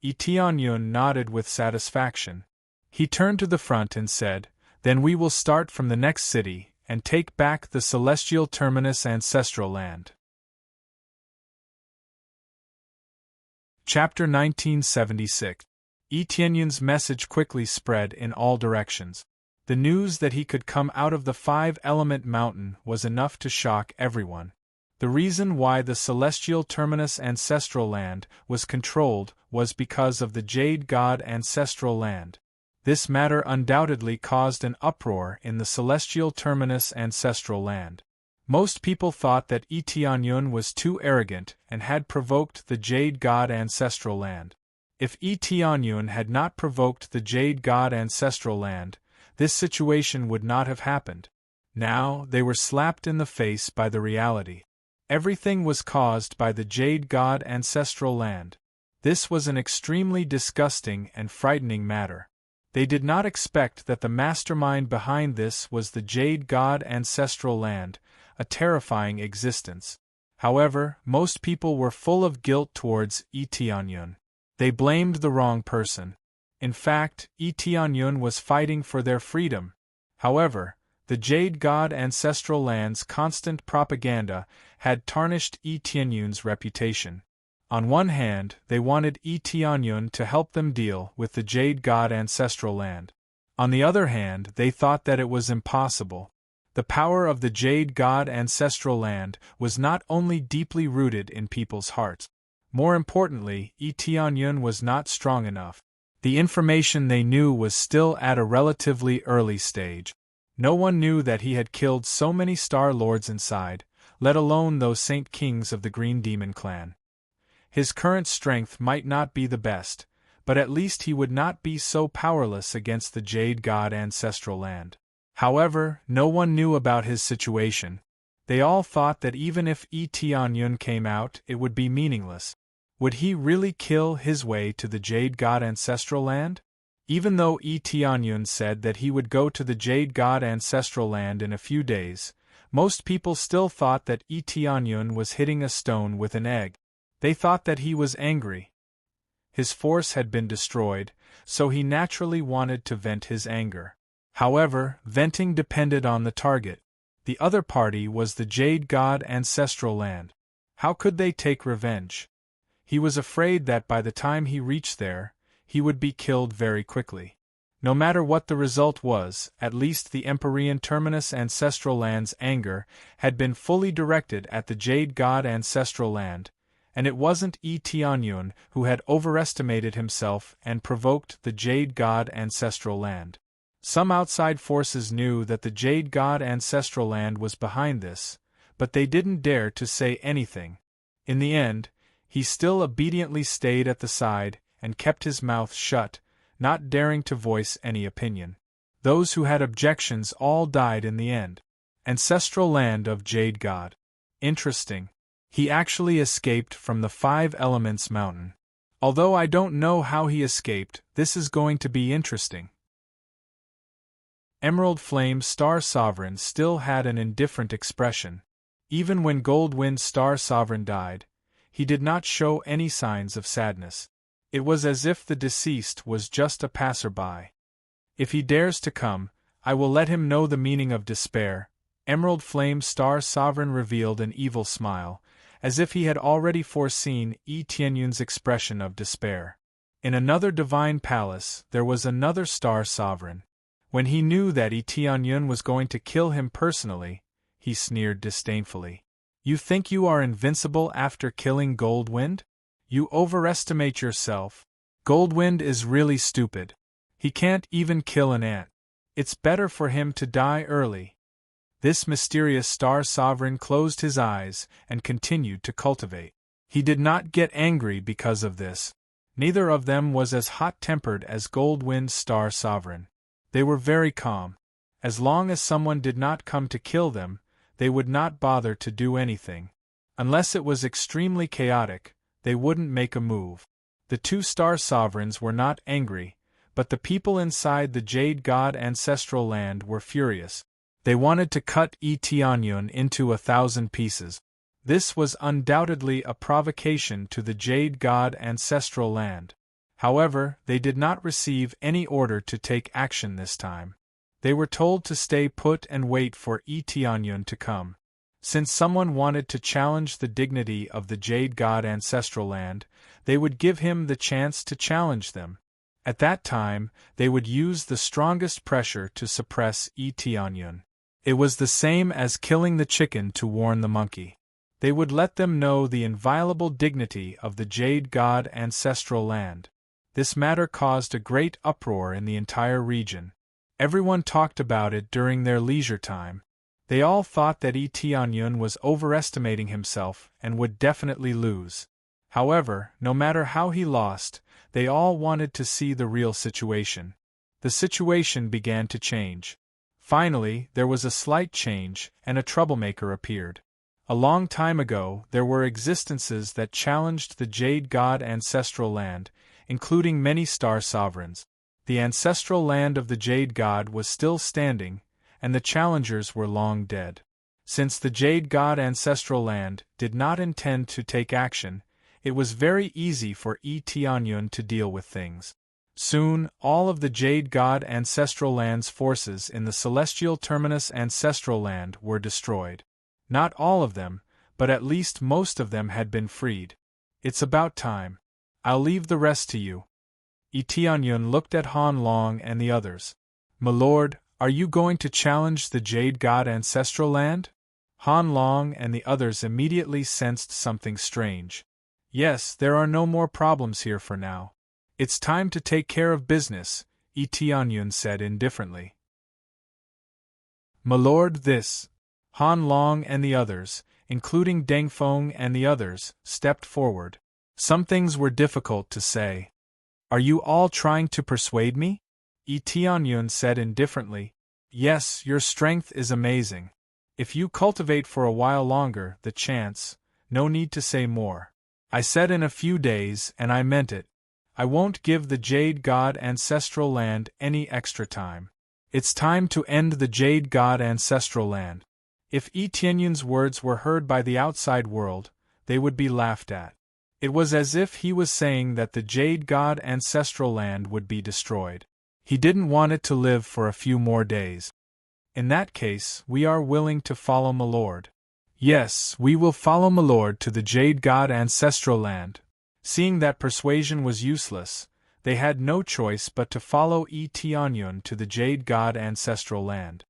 Tianyun nodded with satisfaction. He turned to the front and said, "Then we will start from the next city and take back the celestial terminus ancestral land." Chapter 1976. Tianyun's message quickly spread in all directions. The news that he could come out of the five-element mountain was enough to shock everyone. The reason why the celestial terminus ancestral land was controlled was because of the Jade God ancestral land. This matter undoubtedly caused an uproar in the celestial terminus ancestral land. Most people thought that Tianyun was too arrogant and had provoked the Jade God ancestral land. If Tianyun had not provoked the Jade God ancestral land, this situation would not have happened. Now, they were slapped in the face by the reality. Everything was caused by the Jade God ancestral land. This was an extremely disgusting and frightening matter. They did not expect that the mastermind behind this was the Jade God Ancestral Land, a terrifying existence. However, most people were full of guilt towards Itianyun. They blamed the wrong person. In fact, Itianyun was fighting for their freedom. However, the Jade God Ancestral Land's constant propaganda had tarnished Itianyun's reputation. On one hand, they wanted Itianyun to help them deal with the Jade God Ancestral Land. On the other hand, they thought that it was impossible. The power of the Jade God Ancestral Land was not only deeply rooted in people's hearts. More importantly, Itianyun was not strong enough. The information they knew was still at a relatively early stage. No one knew that he had killed so many Star Lords inside, let alone those Saint Kings of the Green Demon clan. His current strength might not be the best, but at least he would not be so powerless against the Jade God Ancestral Land. However, no one knew about his situation. They all thought that even if Itianyun came out, it would be meaningless. Would he really kill his way to the Jade God Ancestral Land? Even though Itianyun said that he would go to the Jade God Ancestral Land in a few days, most people still thought that Itianyun was hitting a stone with an egg. They thought that he was angry. His force had been destroyed, so he naturally wanted to vent his anger. However, venting depended on the target. The other party was the Jade God Ancestral Land. How could they take revenge? He was afraid that by the time he reached there, he would be killed very quickly. No matter what the result was, at least the Empyrean Terminus Ancestral Land's anger had been fully directed at the Jade God Ancestral Land, and it wasn't Itianyun who had overestimated himself and provoked the Jade God Ancestral Land. Some outside forces knew that the Jade God Ancestral Land was behind this, but they didn't dare to say anything. In the end, he still obediently stayed at the side and kept his mouth shut, not daring to voice any opinion. Those who had objections all died in the end. Ancestral Land of Jade God. Interesting. He actually escaped from the Five Elements Mountain. Although I don't know how he escaped, this is going to be interesting. Emerald Flame Star Sovereign still had an indifferent expression. Even when Goldwind Star Sovereign died, he did not show any signs of sadness. It was as if the deceased was just a passerby. If he dares to come, I will let him know the meaning of despair. Emerald Flame Star Sovereign revealed an evil smile, as if he had already foreseen Itianyun's expression of despair. In another divine palace, there was another Star Sovereign. When he knew that Itianyun was going to kill him personally, he sneered disdainfully. You think you are invincible after killing Goldwind? You overestimate yourself. Goldwind is really stupid. He can't even kill an ant. It's better for him to die early. This mysterious Star Sovereign closed his eyes and continued to cultivate. He did not get angry because of this. Neither of them was as hot-tempered as Goldwind's Star Sovereign. They were very calm. As long as someone did not come to kill them, they would not bother to do anything. Unless it was extremely chaotic, they wouldn't make a move. The two Star Sovereigns were not angry, but the people inside the Jade God Ancestral Land were furious. They wanted to cut Itianyun into 1,000 pieces. This was undoubtedly a provocation to the Jade God Ancestral Land. However, they did not receive any order to take action this time. They were told to stay put and wait for Itianyun to come. Since someone wanted to challenge the dignity of the Jade God Ancestral Land, they would give him the chance to challenge them. At that time, they would use the strongest pressure to suppress Itianyun. It was the same as killing the chicken to warn the monkey. They would let them know the inviolable dignity of the Jade God Ancestral Land. This matter caused a great uproar in the entire region. Everyone talked about it during their leisure time. They all thought that Itianyun was overestimating himself and would definitely lose. However, no matter how he lost, they all wanted to see the real situation. The situation began to change. Finally, there was a slight change, and a troublemaker appeared. A long time ago, there were existences that challenged the Jade God Ancestral Land, including many Star Sovereigns. The ancestral land of the Jade God was still standing, and the challengers were long dead. Since the Jade God ancestral land did not intend to take action, it was very easy for Tianyun to deal with things. Soon, all of the Jade God ancestral land's forces in the celestial terminus ancestral land were destroyed. Not all of them, but at least most of them had been freed. It's about time. I'll leave the rest to you. Tianyun looked at Han Long and the others. My lord, are you going to challenge the Jade God ancestral land? Han Long and the others immediately sensed something strange. Yes, there are no more problems here for now. It's time to take care of business, Tianyun said indifferently. My lord, this. Han Long and the others, including Deng Feng and the others, stepped forward. Some things were difficult to say. Are you all trying to persuade me? Tianyun said indifferently. Yes, your strength is amazing. If you cultivate for a while longer, the chance, no need to say more. I said in a few days, and I meant it. I won't give the Jade God ancestral land any extra time. It's time to end the Jade God ancestral land. If Tianyun's words were heard by the outside world, they would be laughed at. It was as if he was saying that the Jade God ancestral land would be destroyed. He didn't want it to live for a few more days. In that case, we are willing to follow my lord. Yes, we will follow my lord to the Jade God ancestral land. Seeing that persuasion was useless, they had no choice but to follow Tianyun to the Jade God ancestral land.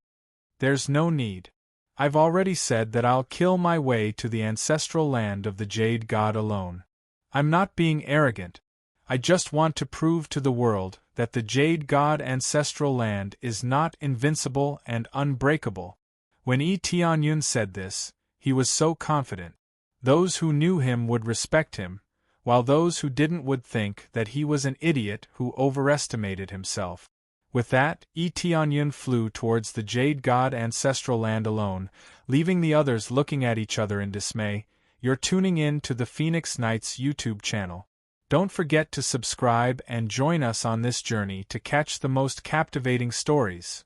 There's no need. I've already said that I'll kill my way to the ancestral land of the Jade God alone. I'm not being arrogant. I just want to prove to the world that the Jade God ancestral land is not invincible and unbreakable. When Tianyun said this, he was so confident. Those who knew him would respect him, while those who didn't would think that he was an idiot who overestimated himself. With that, Tianyun flew towards the Jade God ancestral land alone, leaving the others looking at each other in dismay. You're tuning in to the Phoenix Knights YouTube channel. Don't forget to subscribe and join us on this journey to catch the most captivating stories.